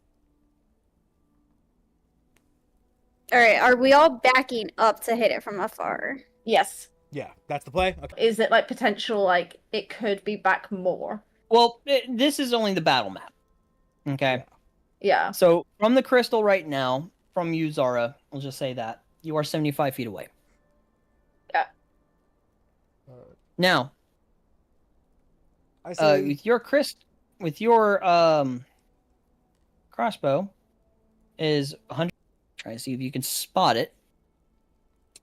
All right, are we all backing up to hit it from afar? Yes. Yeah, that's the play. Okay. Is it like potential, like it could be back more? Well, this is only the battle map. Okay. Yeah. So from the crystal right now, from you, Zarra, I'll just say that you are 75 feet away. Yeah. Now, I say with your crossbow is 100. Try to see if you can spot it,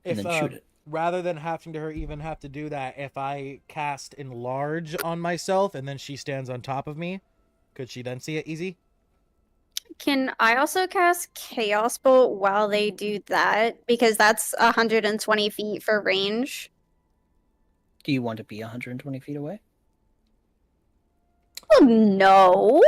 and if then shoot it. rather than having to even have to do that, if I cast enlarge on myself and then she stands on top of me, could she then see it easy? Can I also cast Chaos Bolt while they do that? Because that's 120 feet for range. Do you want to be 120 feet away? Oh, no.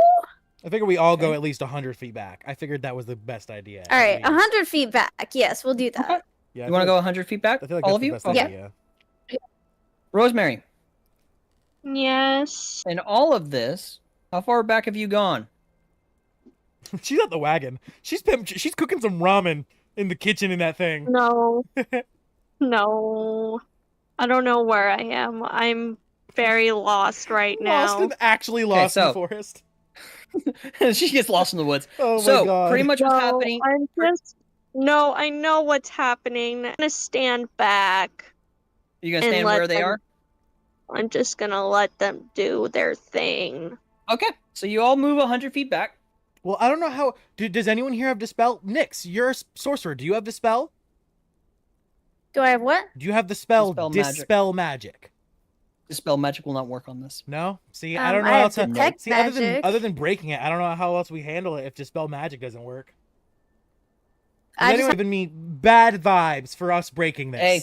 I figure we all go at least 100 feet back. I figured that was the best idea. All at right, least. 100 feet back. Yes, we'll do that. Okay. Yeah, You want to go 100 feet back? I feel like all that's of the you? best Okay. idea. Rosemary, Yes. in all of this, how far back have you gone? She's at the wagon. She's cooking some ramen in the kitchen in that thing. No. No. I don't know where I am. I'm very lost right Lost now. and actually lost in so- the forest. She gets lost in the woods. Oh my So, god. pretty much what's No, happening. No, I know what's happening. I'm gonna stand back. You gonna and stand let where they them- are? I'm just gonna let them do their thing. Okay. So you all move 100 feet back. Well, I don't know how. Does anyone here have Dispel? Nyx, you're a sorcerer. Do you have Dispel? Do I have what? Do you have the spell Dispel magic. Dispel Magic? Dispel magic will not work on this. No? See, I don't know I how have else to... Detect See, Magic. other than breaking it, I don't know how else we handle it if Dispel Magic doesn't work. I Has just anyone given me bad vibes for us breaking this? Hey,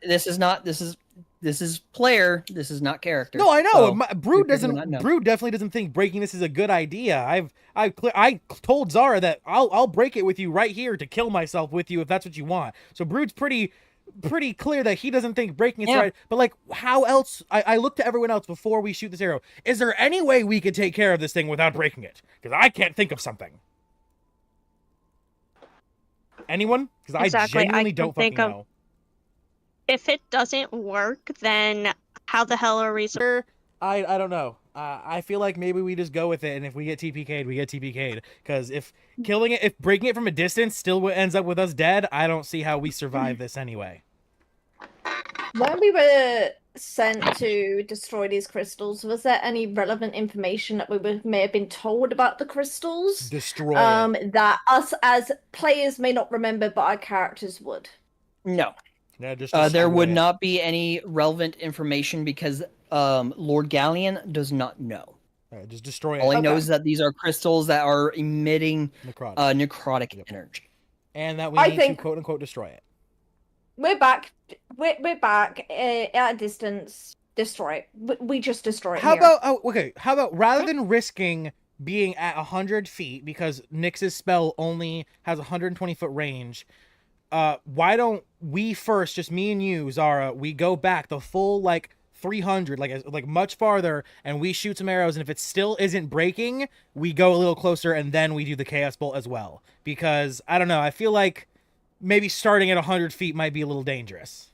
this is player. This is not character. No, I know. So, Brüd you do not know. Brüd definitely doesn't think breaking this is a good idea. I told Zarra that I'll break it with you right here to kill myself with you if that's what you want. So Brüd's pretty clear that he doesn't think breaking it's right. But like, how else? I look to everyone else before we shoot this arrow. Is there any way we could take care of this thing without breaking it? Because I can't think of something. Anyone? Because Exactly, I I genuinely can don't fucking think of- know. If it doesn't work, then how the hell are we I don't know. I feel like maybe we just go with it, and if we get TPK'd, we get TPK'd. Because if breaking it from a distance still ends up with us dead, I don't see how we survive this anyway. When we were sent to destroy these crystals, was there any relevant information that may have been told about the crystals? Destroy it. That us as players may not remember, but our characters would. No. Yeah, just There destroy would it. not be any relevant information because Lord Galleon does not know. Just destroy it. All he knows is that these are crystals that are emitting Necrotic. necrotic energy. And that we I need think- to quote unquote destroy it. We're back. We're back at a distance. Destroy it. We just destroy it. How here. about how about rather than risking being at 100 feet because Nyx's spell only has 120-foot range, why don't we first, just me and you, Zarra, we go back the full 300, like much farther, and we shoot some arrows, and if it still isn't breaking, we go a little closer, and then we do the Chaos Bolt as well. Because I don't know, I feel like maybe starting at 100 feet might be a little dangerous.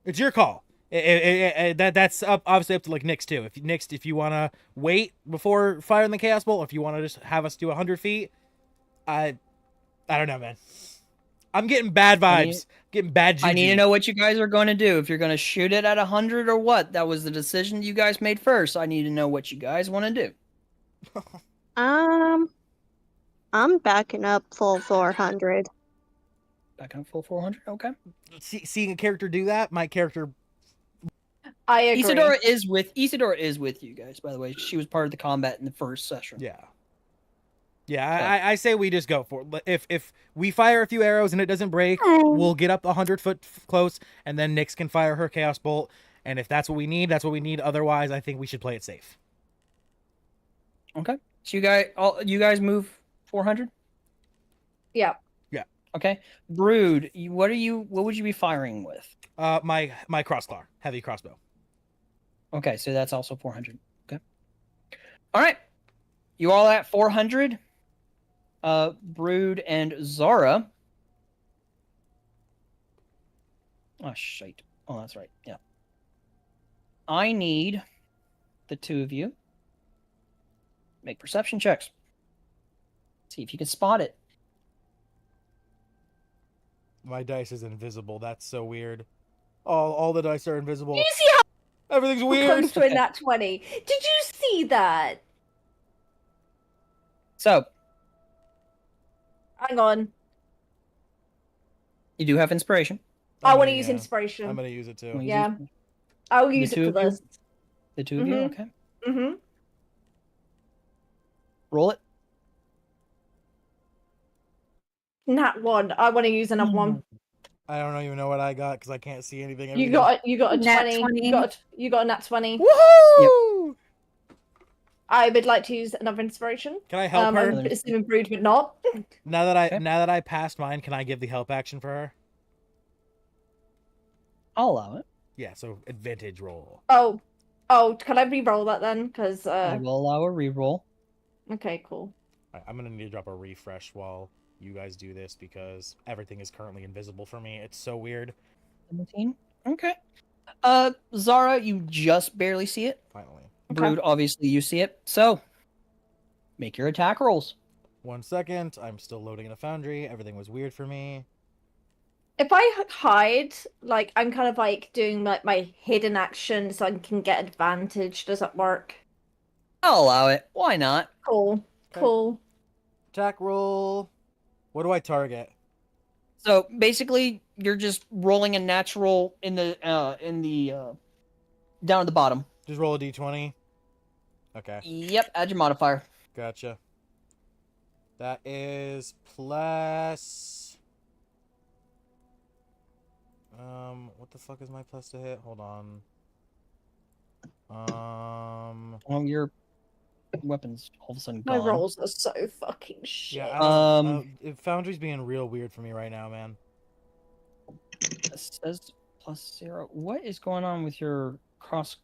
It's your call. That's obviously up to Nyx too. If you want to wait before firing the Chaos Bolt, or if you want to just have us do 100 feet, I don't know, man. I'm getting bad vibes. Getting bad juju. I need to know what you guys are going to do. If you're going to shoot it at 100 or what. That was the decision you guys made first. I need to know what you guys want to do. I'm backing up full 400. Backing up full 400? Okay. Seeing a character do that, my character. I agree. Isidora is with you guys, by the way. She was part of the combat in the first session. Yeah. Yeah, I say we just go for it. If we fire a few arrows and it doesn't break, we'll get up 100 foot close, and then Nyx can fire her Chaos Bolt. And if that's what we need, that's what we need. Otherwise, I think we should play it safe. Okay. So you guys move 400? Yeah. Yeah. Okay. Brüd, what would you be firing with? My crossclaw, heavy crossbow. Okay, so that's also 400. Okay. All right. You all at 400? Brüd and Zarra. Oh, shite. Oh, that's right. Yeah. I need the two of you make perception checks. See if you can spot it. My dice is invisible. That's so weird. All the dice are invisible. Did you see how Everything's it weird. comes to a nat 20? Did you see that? So, Hang on. you do have inspiration. I want to gonna- use yeah, inspiration. I'm gonna use it too. Wanna use Yeah. it? I'll use two it for of you? this. The two of you? Mhm. Okay. Mm-hmm. Roll it. Nat 1. I want to use another one. I don't even know what I got because I can't see anything. You got a Nat 20. 20. You got a nat 20. Woohoo! I would like to use another inspiration. Can I help her? I'm assuming Brüd would not. Now that I passed mine, can I give the help action for her? I'll allow it. Yeah, so advantage roll. Oh, can I re-roll that then? Because I will allow a reroll. okay, cool. All right, I'm gonna need to drop a refresh while you guys do this because everything is currently invisible for me. It's so weird. 17. Okay. Zarra, you just barely see it. Finally. Okay. Brüd, obviously you see it. So, make your attack rolls. 1 second. I'm still loading in a foundry. Everything was weird for me. If I hide, like I'm kind of like doing like my hidden action so I can get advantage. Does that work? I'll allow it. Why not? Cool. Okay. Cool. Attack roll. What do I target? So basically, you're just rolling a natural in the down at the bottom. Just roll a d20. Okay, Yep, add your modifier. gotcha. That is plus. What the fuck is my plus to hit? Hold on. Oh, your weapons all of a sudden My gone. rolls are so fucking shit. Yeah, Foundry's being real weird for me right now, man. It says +0. What is going on with your cross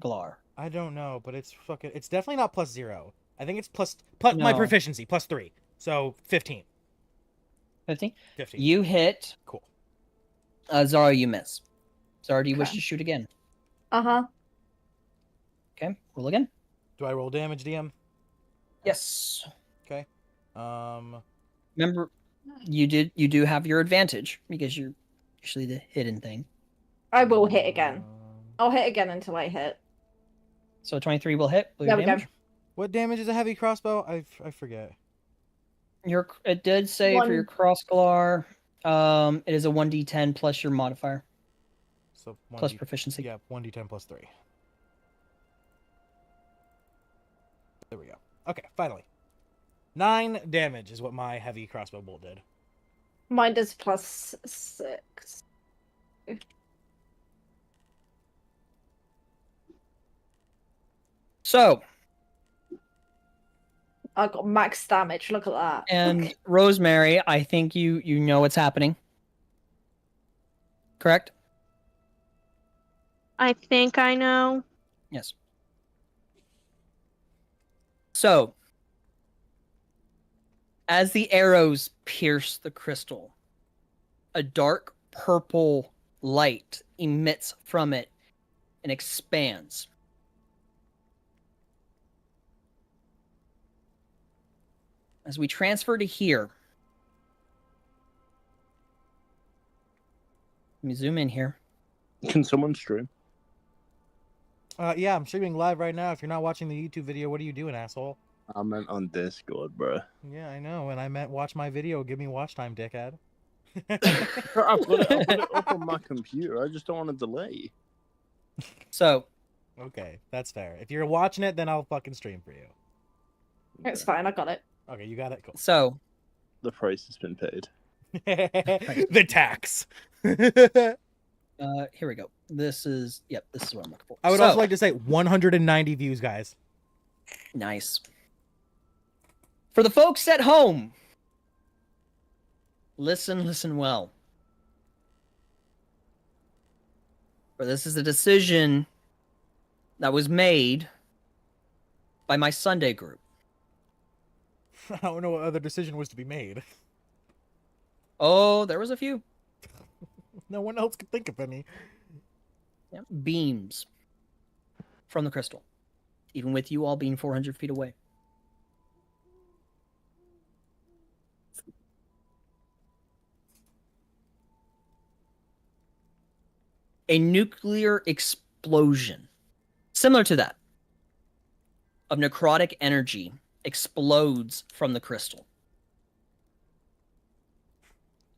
glar? I don't know, but it's fucking. It's definitely not +0. I think it's plus my No. proficiency +3. So 15. 15. 15. You hit. Cool. Zarra, you miss. Zarra, do you wish Okay. to shoot again? Uh-huh. Okay, roll again. Do I roll damage, DM? Yes. Okay. Remember, you do have your advantage because you're usually the hidden thing. I will hit again. I'll hit again until I hit. So 23 will hit. Will There your we go. damage. What damage is a heavy crossbow? I forget. It did say for your cross glar, it is a 1d10 plus your modifier So plus proficiency. Yeah, 1d10 plus 3. There we go. Okay, finally. 9 damage is what my heavy crossbow bolt did. Mine does +6. So, I got max damage. Look at that. and Rosemary, I think you know what's happening. Correct? I think I know. Yes. So, as the arrows pierce the crystal, a dark purple light emits from it and expands. As we transfer to here, let me zoom in here. Can someone stream? Yeah, I'm streaming live right now. If you're not watching the YouTube video, what are you doing, asshole? I meant on Discord, bro. Yeah, I know, and I meant watch my video. Give me watch time, dickhead. I put it up on my computer. I just don't want to delay. So, Okay, that's fair. If you're watching it, then I'll fucking stream for you. It's fine. I got it. Okay, you got it. Cool. so The price has been paid. The tax. here we go. This is this is what I'm looking for. I would So, also like to say 190 views, guys. nice. For the folks at home, listen well. For this is a decision that was made by my Sunday group. I don't know what other decision was to be made. Oh, there was a few. No one else could think of any. beams from the crystal, even with you all being 400 feet away. A nuclear explosion, similar to that, of necrotic energy explodes from the crystal.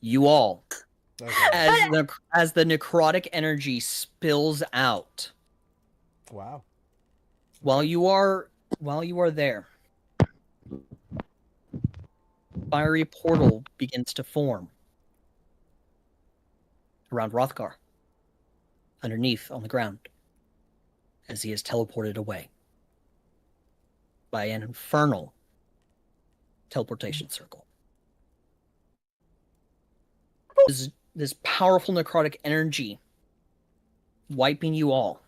You all, Okay. as the necrotic energy spills out, Wow. while you are there, fiery portal begins to form around Rothgar, underneath on the ground, as he is teleported away by an infernal teleportation circle. This powerful necrotic energy wiping you all.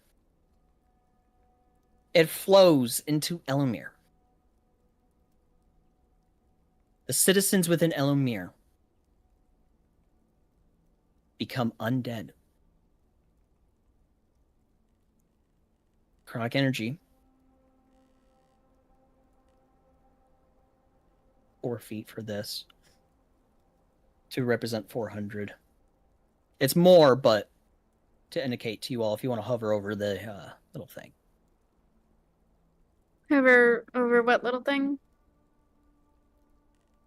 It flows into Elamir. The citizens within Elamir become undead. Necrotic energy. 4 feet for this. To represent 400. It's more, but to indicate to you all if you want to hover over the little thing. Over what little thing?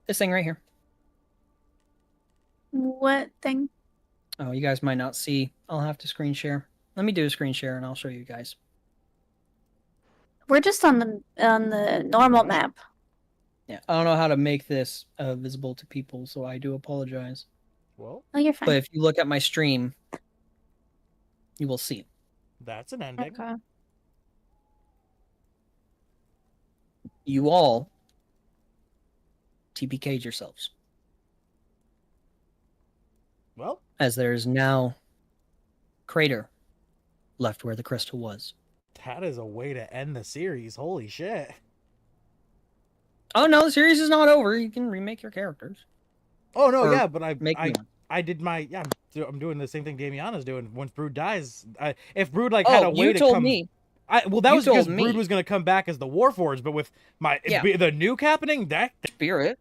This thing right here. What thing? Oh, you guys might not see. I'll have to screen share. Let me do a screen share and I'll show you guys. We're just on the normal map. Yeah, I don't know how to make this visible to people, so I do apologize. Well, Oh, you're fine. But if you look at my stream, you will see it. that's an ending. Okay. You all TPK'd yourselves, Well, as there is now crater left where the crystal was. that is a way to end the series. Holy shit. Oh no, the series is not over. You can remake your characters. Oh no, Or yeah, but make new ones. I did my I'm doing the same thing Damiana's doing. Once Brüd dies, if Brüd like had a way you to told come. me. Well, that You was because told me. Brüd was going to come back as the Warforged, but with my Yeah. the nuke happening, that Spirit.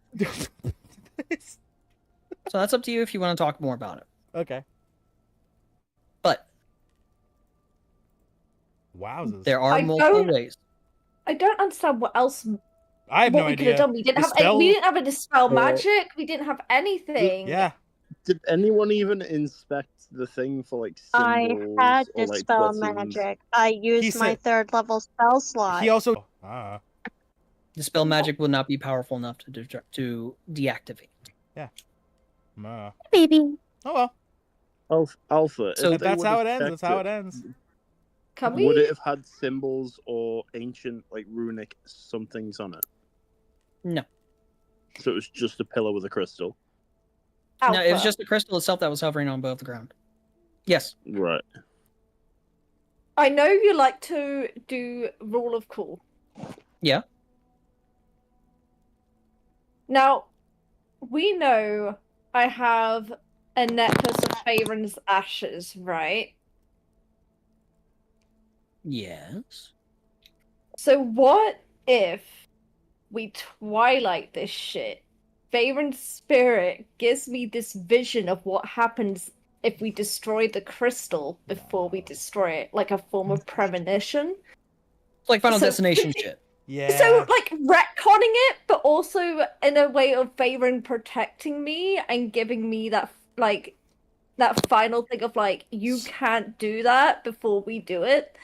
So that's up to you if you want to talk more about it. okay. But Wowzers. there are I multiple don't- ways. I don't understand what else I have what no we could have idea. done. We didn't have Dispel- we didn't have a dispel Well- magic. We didn't have anything. Yeah. Did anyone even inspect the thing for like I symbols had or like dispel buttons? magic. I used my said- 3rd level spell slot. He also Dispel magic will not be powerful enough to deactivate. Baby. Oh well. Alpha. So if they That's how it would've ends. checked That's how it ends. Can we? Would it have had symbols or ancient like runic somethings on it? No. So it was just a pillar with a crystal. No, it was Alpha. just the crystal itself that was hovering on above the ground. Yes. Right. I know you like to do rule of cool. Yeah. Now, we know I have a necklace of Faerun's ashes, right? Yes. So what if we twilight this shit? Faerun's spirit gives me this vision of what happens if we destroy the crystal before we destroy it, like a form of premonition. It's like Final So- Destination shit. Yeah. So, like, retconning it, but also in a way of Faerun protecting me and giving me that, like, that final thing of, like, you can't do that before we do it.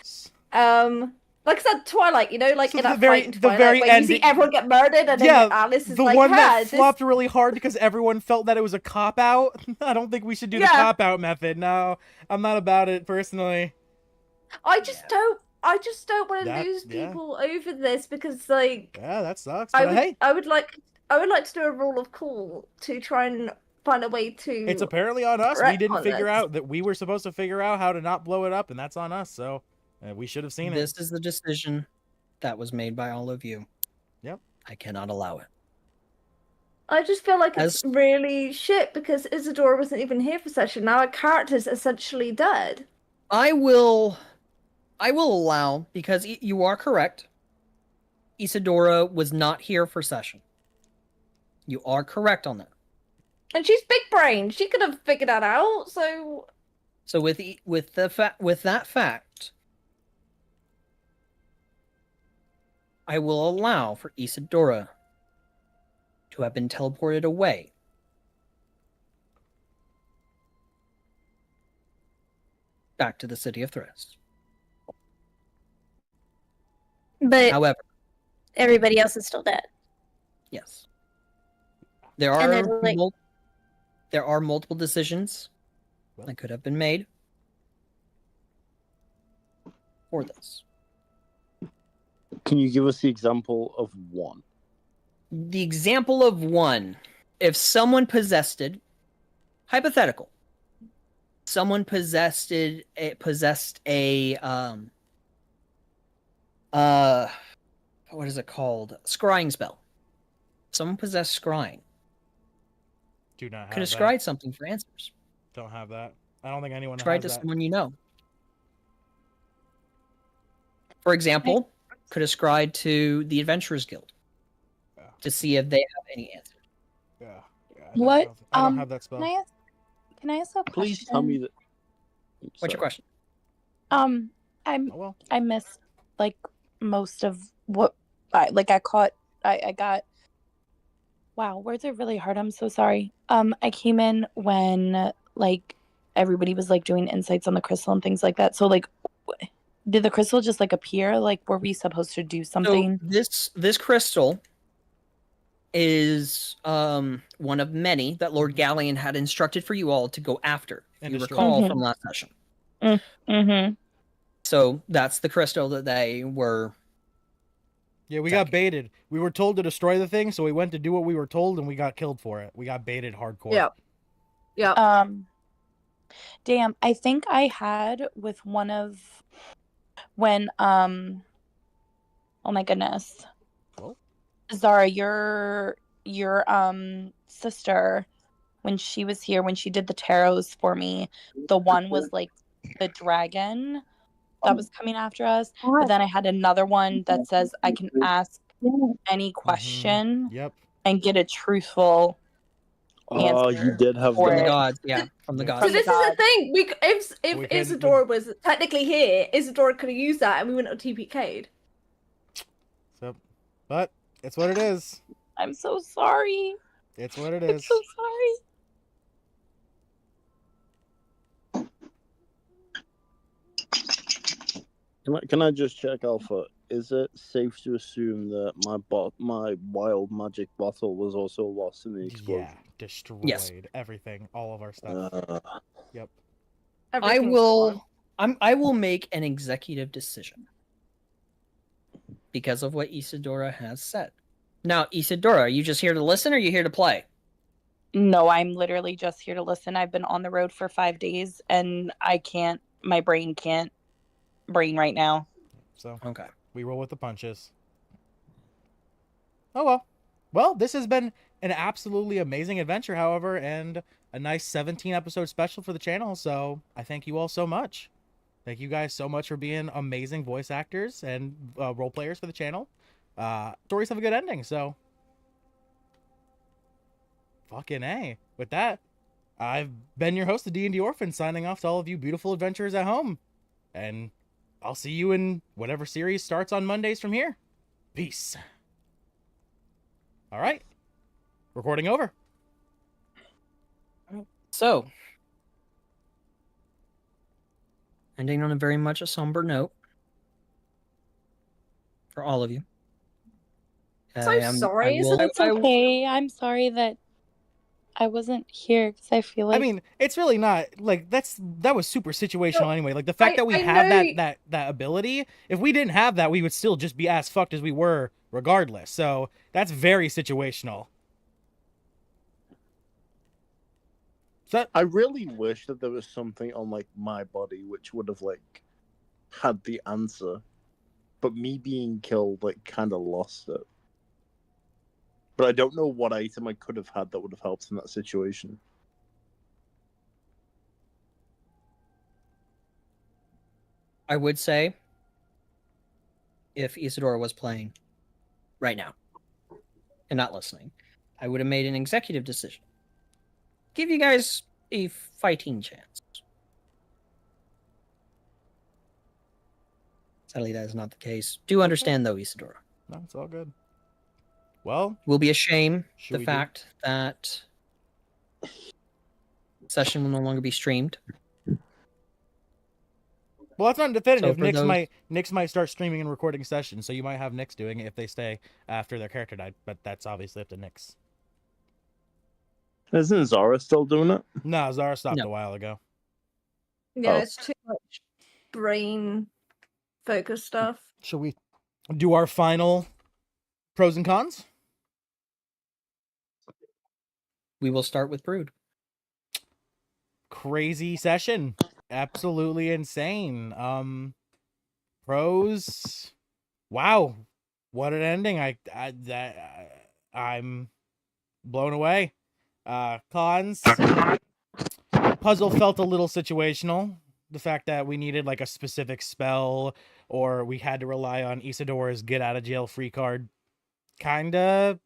Like I said, Twilight, you know, like So in the that very- fight in the Twilight, very where you see ending- everyone get murdered and Yeah, then Alice is the like, one "Ha, that this-" flopped really hard because everyone felt that it was a cop out. I don't think we should do the Yeah. cop out method. No, I'm not about it personally. I just don't want to That- lose yeah. people over this because, like, Yeah, that sucks. I But would, hey, I would like to do a rule of cool to try and find a way to. it's apparently on us. We didn't retcon figure this. out that we were supposed to figure out how to not blow it up, and that's on us. So we should have seen This it. is the decision that was made by all of you. Yep. I cannot allow it. I just feel like it's As- really shit because Isidora wasn't even here for session. Now our character's essentially dead. I will allow, because you are correct. Isidora was not here for session. You are correct on that. And she's big brain. She could have figured that out. So with that fact, I will allow for Isidora to have been teleported away. Back to the city of Thriss. But However, everybody else is still dead. yes. There And are there's, like- there are multiple decisions that could have been made for this. Can you give us the example of one? The example of one, if someone hypothetical, someone possessed a what is it called? Scrying spell. Someone possessed scrying. Do not have Could have that. scryed something for answers. Don't have that. I don't think anyone Scryed has to that. someone you know. For example, could have scryed to the Adventurers Guild to see if they have any answers. Yeah. What? I don't have that spell. Can I ask a question? Please tell me that. What's your question? I missed like most of what I caught. I got. Wow, words are really hard. I'm so sorry. I came in when like everybody was like doing insights on the crystal and things like that. So like, did the crystal just like appear? Like, were we supposed to do something? So this crystal is one of many that Lord Galleon had instructed for you all to go after. If And you destroy. recall Mhm. from last session. Mm-hmm. So that's the crystal that they were. Yeah, we got baited. We were told to destroy the thing, so we went to do what we were told, and we got killed for it. We got baited hardcore. yeah. Damn, I think I had with one of when oh my goodness. Well? Zara, your sister, when she was here, when she did the tarots for me, the one was like the dragon that was coming after us. But then I had another one that says I can ask any question Yep. and get a truthful Oh, answer. you did have From the that. gods, yeah, from the Yeah. gods. So this is the thing. If We couldn't- Isidora was technically here, Isidora could have used that, and we wouldn't have TPK'd. So, but it's what it is. I'm so sorry. It's what it I'm is. so sorry. Can I just check, Alpha? Is it safe to assume that my wild magic bottle was also lost in the explosion? Yeah, destroyed everything, all of our stuff. Yep. Everything's gone. I will make an executive decision because of what Isidora has said. Now, Isidora, are you just here to listen or are you here to play? No, I'm literally just here to listen. I've been on the road for 5 days and my brain can't brain right now. So Okay. we roll with the punches. Oh well. Well, this has been an absolutely amazing adventure, however, and a nice 17 episode special for the channel. So I thank you all so much. Thank you guys so much for being amazing voice actors and role players for the channel. Stories have a good ending, so fucking A. With that, I've been your host, the D&D Orphan, signing off to all of you beautiful adventurers at home. And I'll see you in whatever series starts on Mondays from here. Peace. All right. Recording over. So, ending on a very much a somber note for all of you. So sorry. It's okay. I'm sorry that I wasn't here because I feel like I mean, it's really not like that was super situational No, anyway. Like the fact that we I have know that ability, if we didn't have that, we would still just be as fucked as we were regardless. So that's very situational. So I really wish that there was something on like my body which would have like had the answer, but me being killed like kind of lost it. but I don't know what item I could have had that would have helped in that situation. I would say if Isidora was playing right now and not listening, I would have made an executive decision. Give you guys a fighting chance. Sadly, that is not the case. Do understand, though, Isidora. No, it's all good. Well, Will be a shame Should the we do- fact that session will no longer be streamed. well, that's not definitive. So for Nyx might start streaming and recording sessions, so you might have Nyx doing it if they stay after their character died. But that's obviously up to Nyx. Isn't Zara still doing it? No, Zara stopped No. a while ago. Yeah, Oh. it's too much brain focus stuff. Shall we do our final pros and cons? We will start with Brüd. Crazy session. Absolutely insane. Pros. Wow. What an ending. I'm blown away. Cons. Puzzle felt a little situational. The fact that we needed like a specific spell or we had to rely on Isidora's get out of jail free card kinda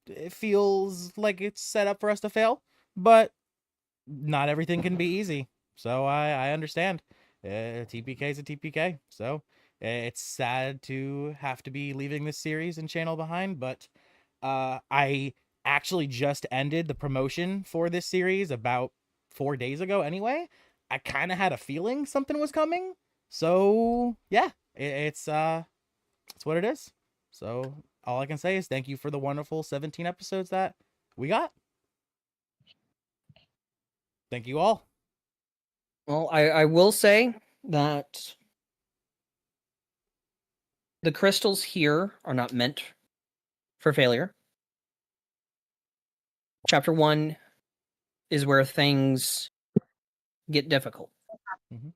it feels like it's set up for us to fail, but not everything can be easy. So I understand. TPK is a TPK. So it's sad to have to be leaving this series and channel behind, but I actually just ended the promotion for this series about 4 days ago anyway. I kind of had a feeling something was coming. So yeah, it's what it is. So all I can say is thank you for the wonderful 17 episodes that we got. Thank you all. Well, I will say that the crystals here are not meant for failure. Chapter 1 is where things get difficult. Mhm.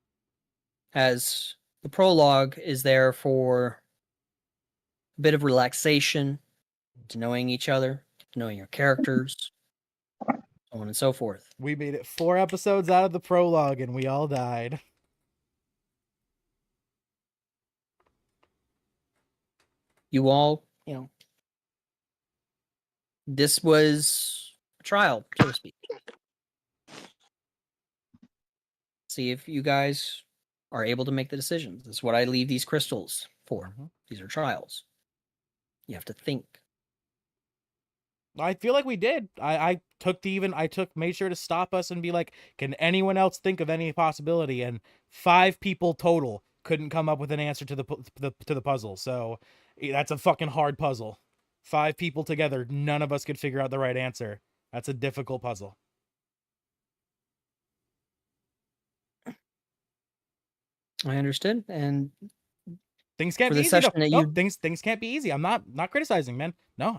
As the prologue is there for a bit of relaxation, to knowing each other, to knowing your characters, so on and so forth. We made it 4 episodes out of the prologue and we all died. You all, this was a trial, so to speak. See if you guys are able to make the decisions. That's what I leave these crystals for. Mhm. These are trials. You have to think. I feel like we did. I made sure to stop us and be like, can anyone else think of any possibility? And 5 people total couldn't come up with an answer to the puzzle. So that's a fucking hard puzzle. 5 people together, none of us could figure out the right answer. That's a difficult puzzle. I understood. And Things can't For be the easy. No, session that no, you- things can't be easy. I'm not criticizing, man. No,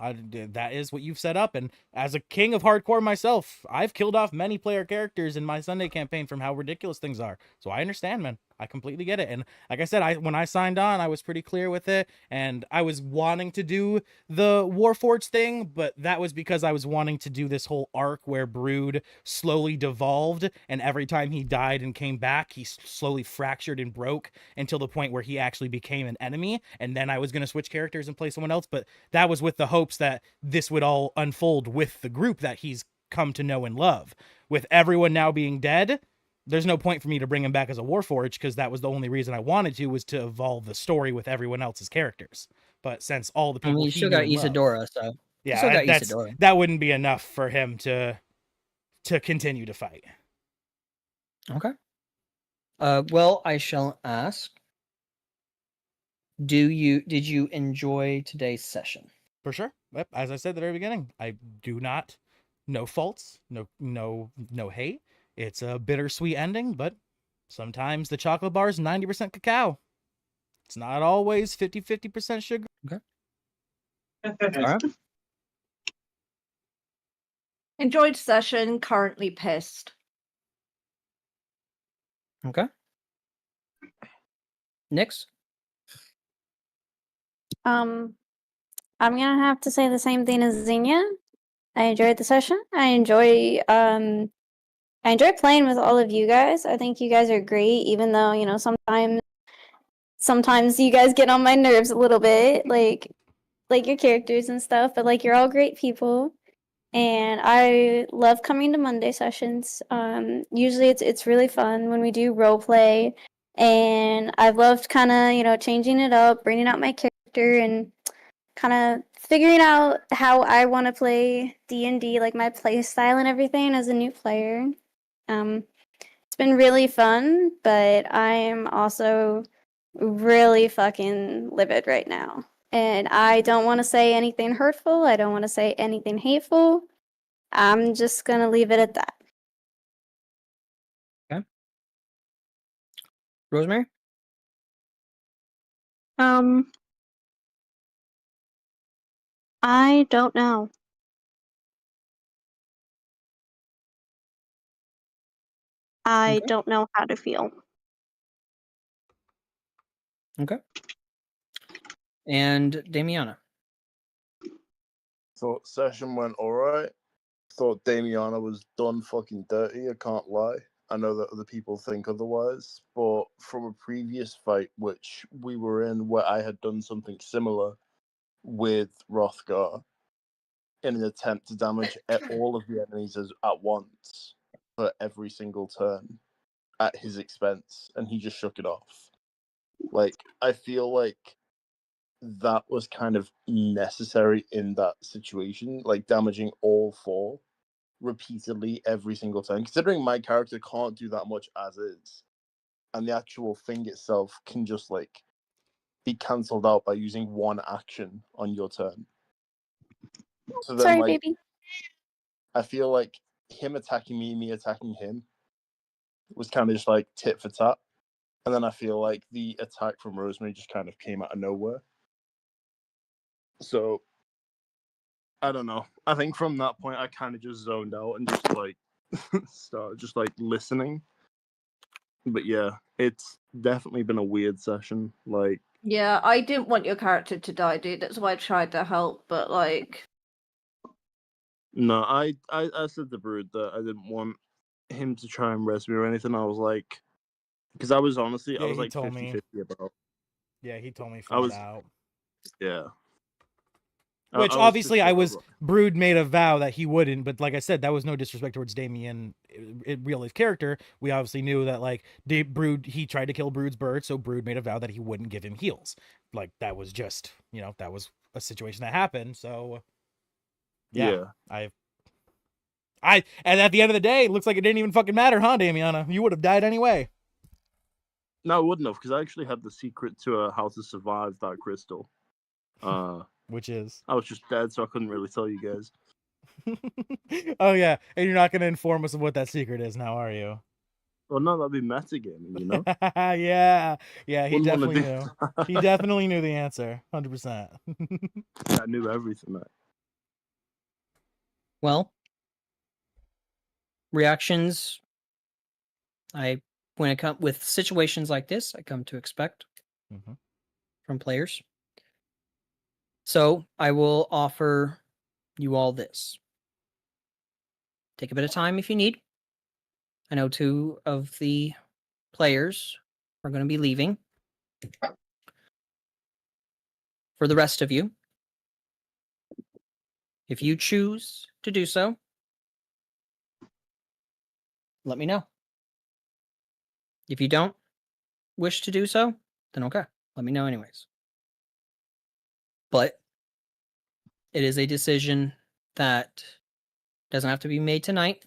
that is what you've set up. And as a king of hardcore myself, I've killed off many player characters in my Sunday campaign from how ridiculous things are. So I understand, man. I completely get it. And like I said, when I signed on, I was pretty clear with it. And I was wanting to do the Warforged thing, but that was because I was wanting to do this whole arc where Brüd slowly devolved. And every time he died and came back, he slowly fractured and broke until the point where he actually became an enemy. And then I was going to switch characters and play someone else. But that was with the hopes that this would all unfold with the group that he's come to know and love. With everyone now being dead, there's no point for me to bring him back as a Warforged because that was the only reason I wanted to, was to evolve the story with everyone else's characters. But since all the I people mean, you he still knew got and loved- Isidora, so you yeah, still got that's Isidora. that wouldn't be enough for him to continue to fight. Okay. Well, I shall ask. Did you enjoy today's session? For sure. Yep. As I said at the very beginning, I do not, no faults, no hate. It's a bittersweet ending, but sometimes the chocolate bar is 90% cacao. It's not always 50% sugar. Zarra? Enjoyed session, currently pissed. Okay. Nyx? I'm gonna have to say the same thing as Xenia. I enjoyed the session. I enjoy playing with all of you guys. I think you guys are great, even though, you know, sometimes you guys get on my nerves a little bit, like your characters and stuff, but like you're all great people. And I love coming to Monday sessions. Usually it's really fun when we do role play, and I've loved kind of, you know, changing it up, bringing out my character, and kind of figuring out how I want to play D&D, like my play style and everything as a new player. It's been really fun, but I'm also really fucking livid right now. And I don't want to say anything hurtful. I don't want to say anything hateful. I'm just going to leave it at that. Okay. Rosemary? I don't know. I Okay. don't know how to feel. Okay. And Damiana? Thought session went alright. Thought Damiana was done fucking dirty, I can't lie. I know that other people think otherwise, but from a previous fight which we were in where I had done something similar with Rothgar in an attempt to damage all of the enemies at once for every single turn at his expense, and he just shook it off. Like, I feel like that was kind of necessary in that situation, like damaging all four repeatedly every single time. Considering my character can't do that much as is, and the actual thing itself can just like be cancelled out by using one action on your turn. So then, Sorry, like, baby. I feel like him attacking me attacking him was kind of just like tit for tat. And then I feel like the attack from Rosemary just kind of came out of nowhere. So, I don't know. I think from that point, I kind of just zoned out and just like started just like listening. But yeah, it's definitely been a weird session. Like, Yeah, I didn't want your character to die, dude. That's why I tried to help, but like, no, I said to Brüd that I didn't want him to try and res me or anything. I was like, because I was honestly, I Yeah, was he like told me. 50-50 about. Yeah, he told me I flat was, out. yeah. Which I obviously pissed I off was. about- Brüd made a vow that he wouldn't, but like I said, that was no disrespect towards Damien, real life character. We obviously knew that like Brüd, he tried to kill Brüd's bird, so Brüd made a vow that he wouldn't give him heals. Like that was just, you know, that was a situation that happened. So yeah. And at the end of the day, it looks like it didn't even fucking matter, huh, Damiana? You would have died anyway. No, I wouldn't have, because I actually had the secret to how to survive that crystal. Which is? I was just dead, so I couldn't really tell you guys. Oh yeah, and you're not gonna inform us of what that secret is now, are you? Well, no, that'd be metagaming, you know? Yeah, he Wouldn't wanna definitely do knew. that. He definitely knew the answer, 100%. I knew everything. Well, reactions. When it comes with situations like this, I come to expect from players. So I will offer you all this. Take a bit of time if you need. I know 2 of the players are going to be leaving. For the rest of you, if you choose to do so, let me know. If you don't wish to do so, then okay. Let me know anyways. But it is a decision that doesn't have to be made tonight.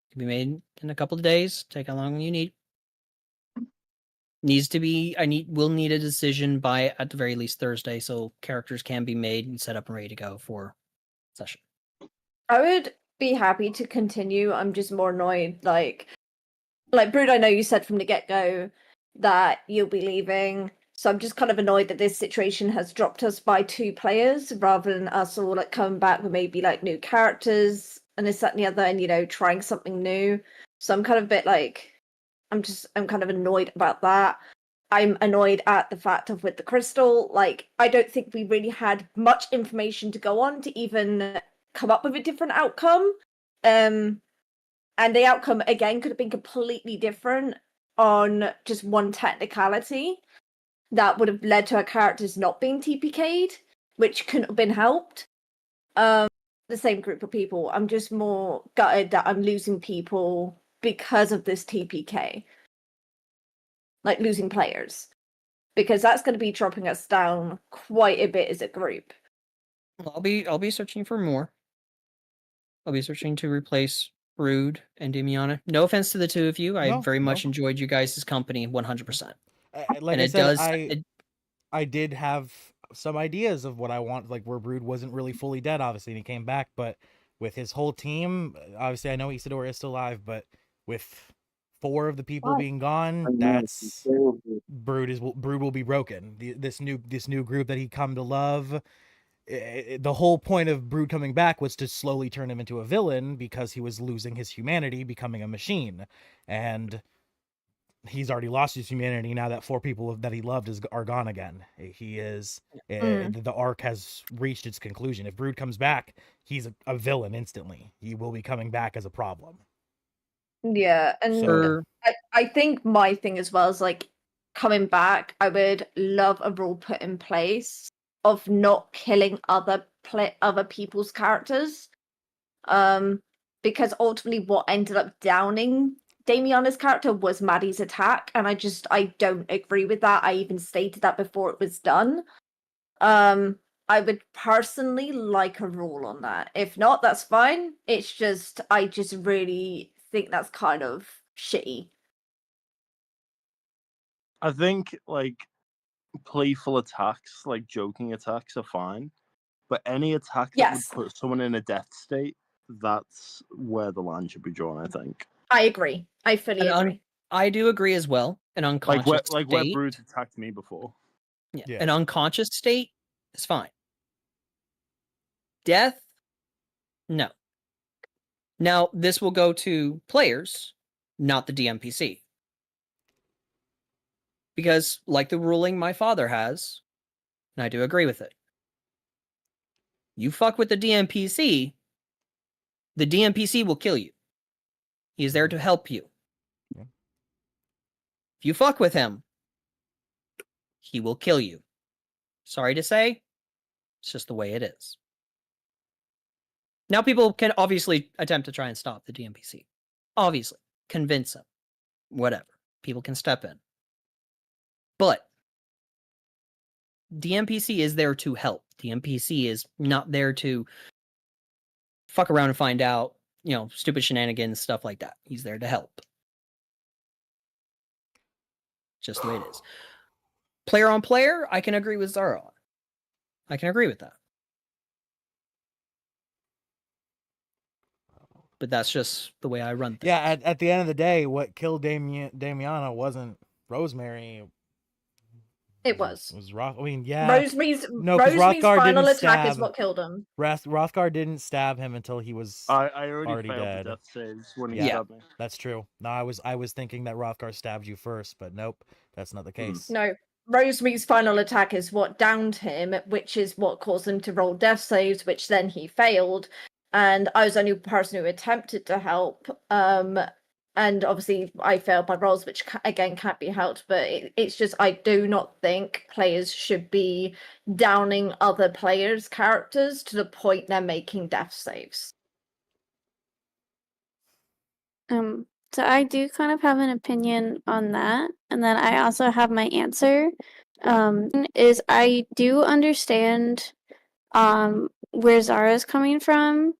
It can be made in a couple of days. Take how long you need. We'll need a decision by at the very least Thursday, so characters can be made and set up and ready to go for session. I would be happy to continue. I'm just more annoyed, like Brüd, I know you said from the get-go that you'll be leaving, so I'm just kind of annoyed that this situation has dropped us by 2 players rather than us all like coming back with maybe like new characters and this, that, and the other, and you know, trying something new. So I'm kind of a bit like, I'm kind of annoyed about that. I'm annoyed at the fact of with the crystal. Like, I don't think we really had much information to go on to even come up with a different outcome. And the outcome again could have been completely different on just one technicality that would have led to our characters not being TPK'd, which couldn't have been helped. The same group of people. I'm just more gutted that I'm losing people because of this TPK. Like losing players. Because that's going to be dropping us down quite a bit as a group. I'll be searching for more. I'll be searching to replace Brüd and Damiana. No offense to the two of you. I No, very much no. enjoyed you guys' company 100%. Like And I it said, does- I did have some ideas of what I want, like where Brüd wasn't really fully dead, obviously, and he came back, but with his whole team, obviously I know Isidora is still alive, but with 4 of the people being gone, that's Brüd will be broken. This new group that he come to love. The whole point of Brüd coming back was to slowly turn him into a villain because he was losing his humanity, becoming a machine, and he's already lost his humanity now that 4 people that he loved are gone again. He is the arc has reached its conclusion. If Brüd comes back, he's a villain instantly. He will be coming back as a problem. Yeah, and So- I think my thing as well is like coming back. I would love a rule put in place of not killing other people's characters, because ultimately what ended up downing Damiana's character was Maddie's attack, and I don't agree with that. I even stated that before it was done. I would personally like a rule on that. If not, that's fine. It's just I just really think that's kind of shitty. I think like playful attacks, like joking attacks, are fine, but any attack that Yes. would put someone in a death state, that's where the line should be drawn. I think. I agree. I fully agree. I do agree as well. An unconscious Like where state. Brüd attacked me before. Yeah. An unconscious state is fine. Death? No. Now, this will go to players, not the DMPC. Because, like the ruling my father has, and I do agree with it, you fuck with the DMPC will kill you. He is there to help you. Yeah. If you fuck with him, he will kill you. Sorry to say, it's just the way it is. Now, people can obviously attempt to try and stop the DMPC. Obviously. Convince him. Whatever. People can step in. But DMPC is there to help. DMPC is not there to fuck around and find out, stupid shenanigans, stuff like that. He's there to help. Just the way it is. Player on player, I can agree with Zarra. I can agree with that. But that's just the way I run things. Yeah, at the end of the day, what killed Damiana wasn't Rosemary. It was. It was Roth. I mean, yeah. Rosemary's Rothgar final didn't attack is stab- what killed him. Rothgar didn't stab him until he was I already already failed dead. the death saves when he Yeah. stabbed me. That's true. No, I was thinking that Rothgar stabbed you first, but nope, that's not the case. No, Rosemary's final attack is what downed him, which is what caused him to roll death saves, which then he failed. And I was the only person who attempted to help. And obviously I failed my rolls, which again can't be helped. But it's just I do not think players should be downing other players' characters to the point they're making death saves. So I do kind of have an opinion on that, and then I also have my answer. Is I do understand where Zara is coming from,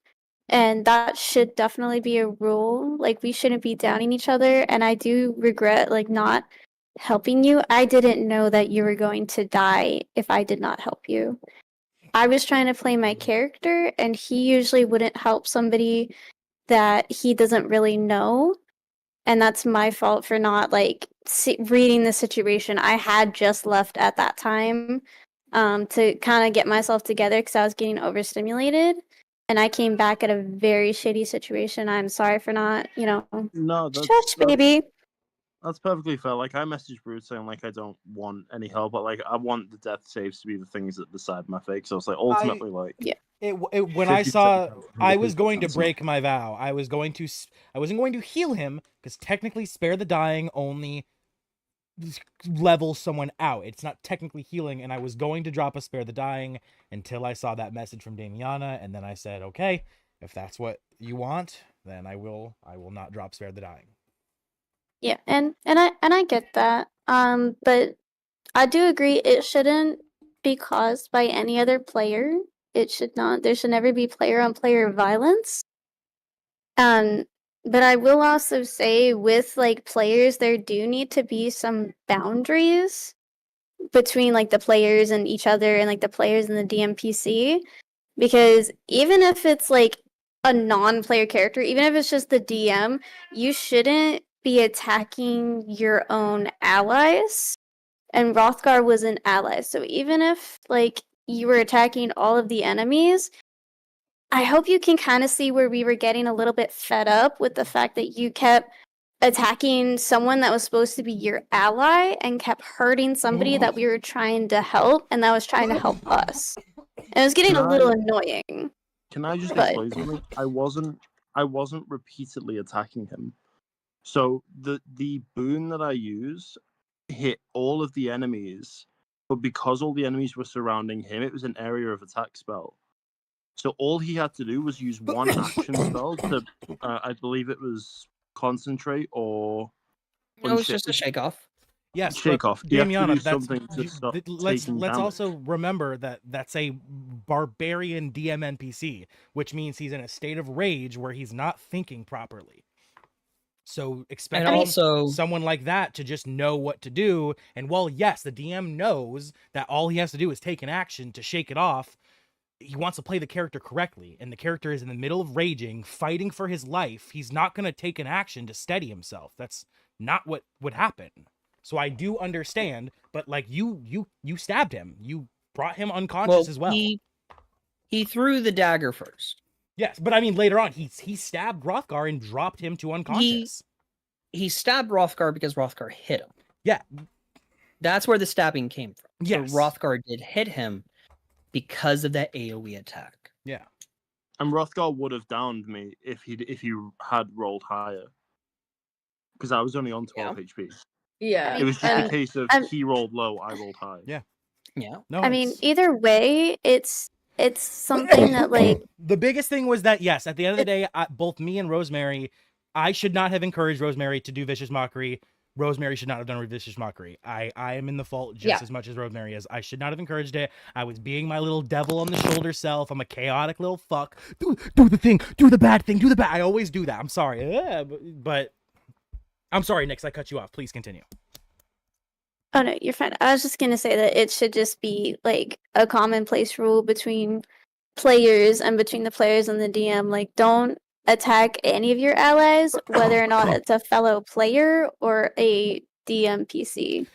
and that should definitely be a rule. Like, we shouldn't be downing each other, and I do regret like not helping you. I didn't know that you were going to die if I did not help you. I was trying to play my character, and he usually wouldn't help somebody that he doesn't really know. And that's my fault for not like reading the situation. I had just left at that time to kind of get myself together because I was getting overstimulated, and I came back at a very shitty situation. I'm sorry for not, No, shush, baby. That's perfectly fair. Like, I messaged Brüd saying, like, I don't want any help, but, like, I want the death saves to be the things that decide my fate. So it's like, ultimately, like... Yeah. When I 50% saw, chance, I was 100% going to chance. break my vow. I wasn't going to heal him, because technically Spare the Dying only levels someone out. It's not technically healing, and I was going to drop a Spare the Dying until I saw that message from Damiana, and then I said, okay, if that's what you want, then I will not drop Spare the Dying. Yeah, and I get that. But I do agree it shouldn't be caused by any other player. It should not. There should never be player-on-player violence. But I will also say with like players, there do need to be some boundaries between like the players and each other and like the players and the DMPC. Because even if it's like a non-player character, even if it's just the DM, you shouldn't be attacking your own allies. And Rothgar was an ally, so even if like you were attacking all of the enemies, I hope you can kind of see where we were getting a little bit fed up with the fact that you kept attacking someone that was supposed to be your ally and kept hurting somebody that we were trying to help and that was trying to help us. And it was getting a little annoying. Can I just But- explain something? I wasn't repeatedly attacking him. So the boon that I use hit all of the enemies, but because all the enemies were surrounding him, it was an area of attack spell. So all he had to do was use one action spell to, I believe it was concentrate or No, it was just a shake off. Yes, shake but off. You have to Damiana, do that's something to stop let's taking damage. also remember that that's a barbarian DM NPC, which means he's in a state of rage where he's not thinking properly. So expect someone like that to just know what to do. And while yes, the DM knows that all he has to do is take an action to shake it off, he wants to play the character correctly, and the character is in the middle of raging, fighting for his life. He's not going to take an action to steady himself. That's not what would happen. So I do understand, but like you stabbed him. You brought him unconscious as well. He threw the dagger first. Yes, but I mean later on he stabbed Rothgar and dropped him to unconscious. He stabbed Rothgar because Rothgar hit him. Yeah. That's where the stabbing came from. Yes. So Rothgar did hit him because of that AoE attack. Yeah. And Rothgar would have downed me if he had rolled higher. Because I was only on 12 HP. Yeah. It was just a case of he rolled low, I rolled high. Yeah. Yeah. No, I mean, either way, it's something that like the biggest thing was that yes, at the end of the day, both me and Rosemary, I should not have encouraged Rosemary to do vicious mockery. Rosemary should not have done vicious mockery. I am in the fault just as much as Rosemary is. I should not have encouraged it. I was being my little devil on the shoulder self. I'm a chaotic little fuck. Do the thing. Do the bad thing. Do the bad. I always do that. I'm sorry. But I'm sorry, Nix. I cut you off. Please continue. Oh no, you're fine. I was just gonna say that it should just be like a commonplace rule between players and between the players and the DM. Like, don't attack any of your allies, whether or not it's a fellow player or a DM PC.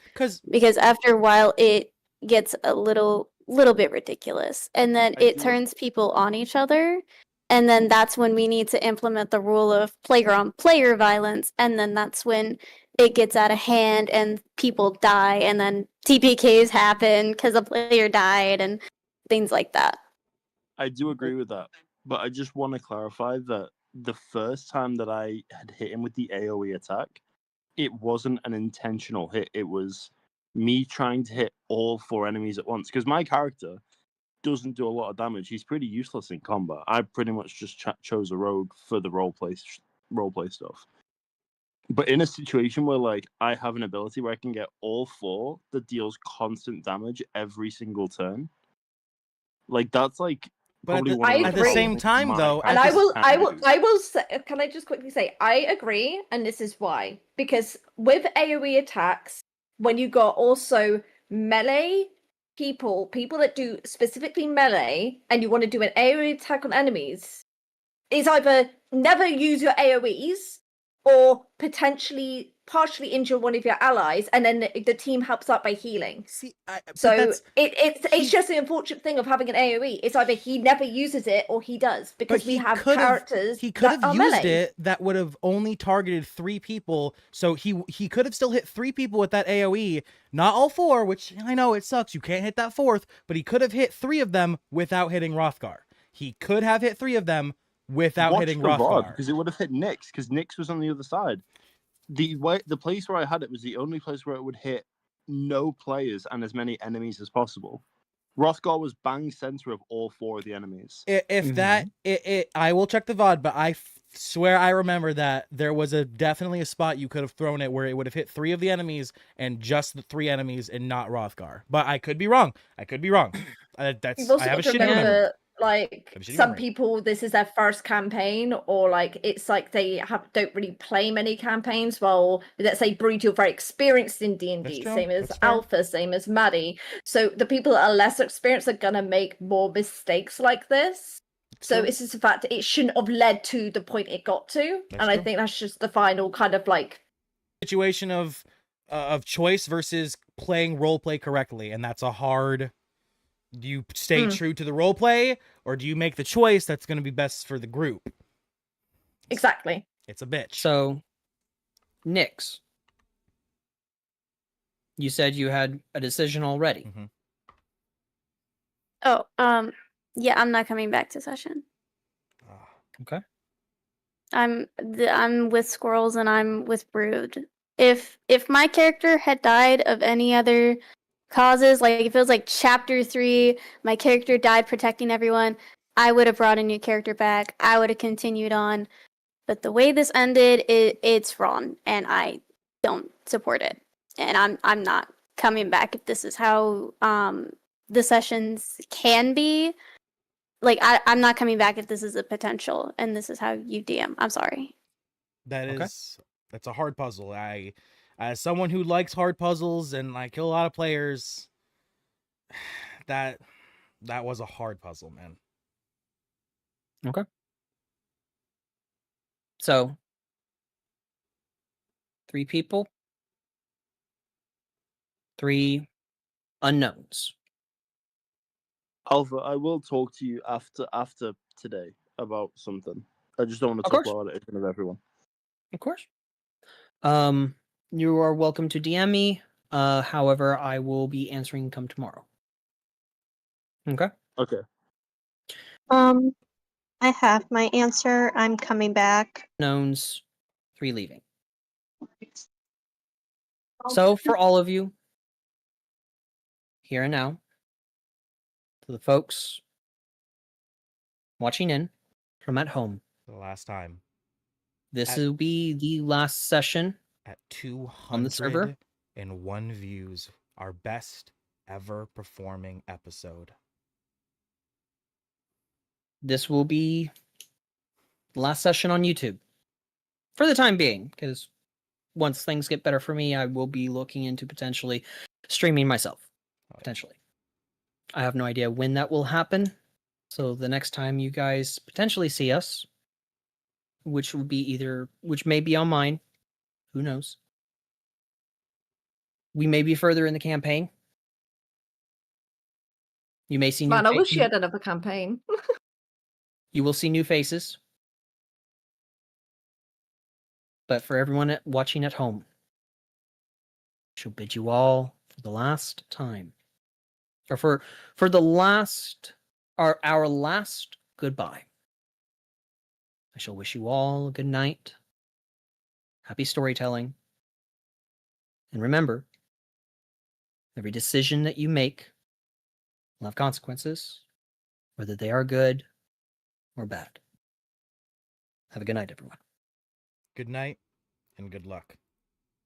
Because after a while, it gets a little bit ridiculous, and then it turns people on each other. And then that's when we need to implement the rule of player-on-player violence, and then that's when it gets out of hand and people die, and then TPKs happen because a player died and things like that. I do agree with that, but I just want to clarify that the first time that I had hit him with the AoE attack, it wasn't an intentional hit. It was me trying to hit all 4 enemies at once, because my character doesn't do a lot of damage. He's pretty useless in combat. I pretty much just chose a rogue for the roleplay stuff. But in a situation where like I have an ability where I can get all 4 that deals constant damage every single turn, like that's like. But at the same time, though, and I will say, can I just quickly say, I agree, and this is why. Because with AoE attacks, when you got also melee people that do specifically melee, and you want to do an AoE attack on enemies, is either never use your AoEs, or potentially partially injure one of your allies, and then the team helps out by healing. See, So it's just the unfortunate thing of having an AoE. It's either he never uses it or he does, because we have characters he could that have are used melee. it that would have only targeted 3 people, so he could have still hit 3 people with that AoE, not all 4, which I know it sucks, you can't hit that 4th, but he could have hit 3 of them without hitting Hrothgar. He could have hit 3 of them without Watch hitting the VOD, Hrothgar. because it would have hit Nyx, because Nyx was on the other side. The place where I had it was the only place where it would hit no players and as many enemies as possible. Hrothgar was bang center of all 4 of the enemies. If that, I will check the VOD, but I swear I remember that there was definitely a spot you could have thrown it where it would have hit 3 of the enemies and just the 3 enemies and not Hrothgar. But I could be wrong. I have a shitty memory. Like, some people, this is their first campaign, or like it's like they don't really play many campaigns. Well, let's say Brüd, you're very experienced in D&D, same as Alpha, same as Maddie. So the people that are less experienced are gonna make more mistakes like this. So it's just the fact that it shouldn't have led to the point it got to, I think that's just the final kind of like situation of choice versus playing roleplay correctly, and that's a hard. Do you stay true to the role play, or do you make the choice that's going to be best for the group? Exactly. It's a bitch. So, Nyx, you said you had a decision already. Mm-hmm. Oh, yeah, I'm not coming back to session. Okay. I'm with squirrels and I'm with Brüd. If my character had died of any other causes, like if it was like chapter 3, my character died protecting everyone, I would have brought a new character back. I would have continued on. But the way this ended, it's wrong, and I don't support it. And I'm not coming back if this is how the sessions can be. Like I'm not coming back if this is a potential and this is how you DM. I'm sorry. That's a hard puzzle. As someone who likes hard puzzles and I kill a lot of players, that was a hard puzzle, man. Okay. So, 3 people, 3 unknowns. Alpha, I will talk to you after today about something. I just don't want to talk about it in front of everyone. Of course. You are welcome to DM me. However, I will be answering come tomorrow. Okay. Okay. I have my answer. I'm coming back. Knowns, 3 leaving. So for all of you, here and now, to the folks watching in from at home, For the last time. this will be the last session at on the server. 201 views, our best ever performing episode. This will be the last session on YouTube for the time being, because once things get better for me, I will be looking into potentially streaming myself. Potentially. I have no idea when that will happen. So the next time you guys potentially see us, which may be on mine, who knows? We may be further in the campaign. You may see new I wish you had another campaign. You will see new faces. But for everyone watching at home, I shall bid you all for the last time. Or for the last our last goodbye. I shall wish you all a good night. Happy storytelling. And remember, every decision that you make will have consequences, whether they are good or bad. Have a good night, everyone. Good night and good luck.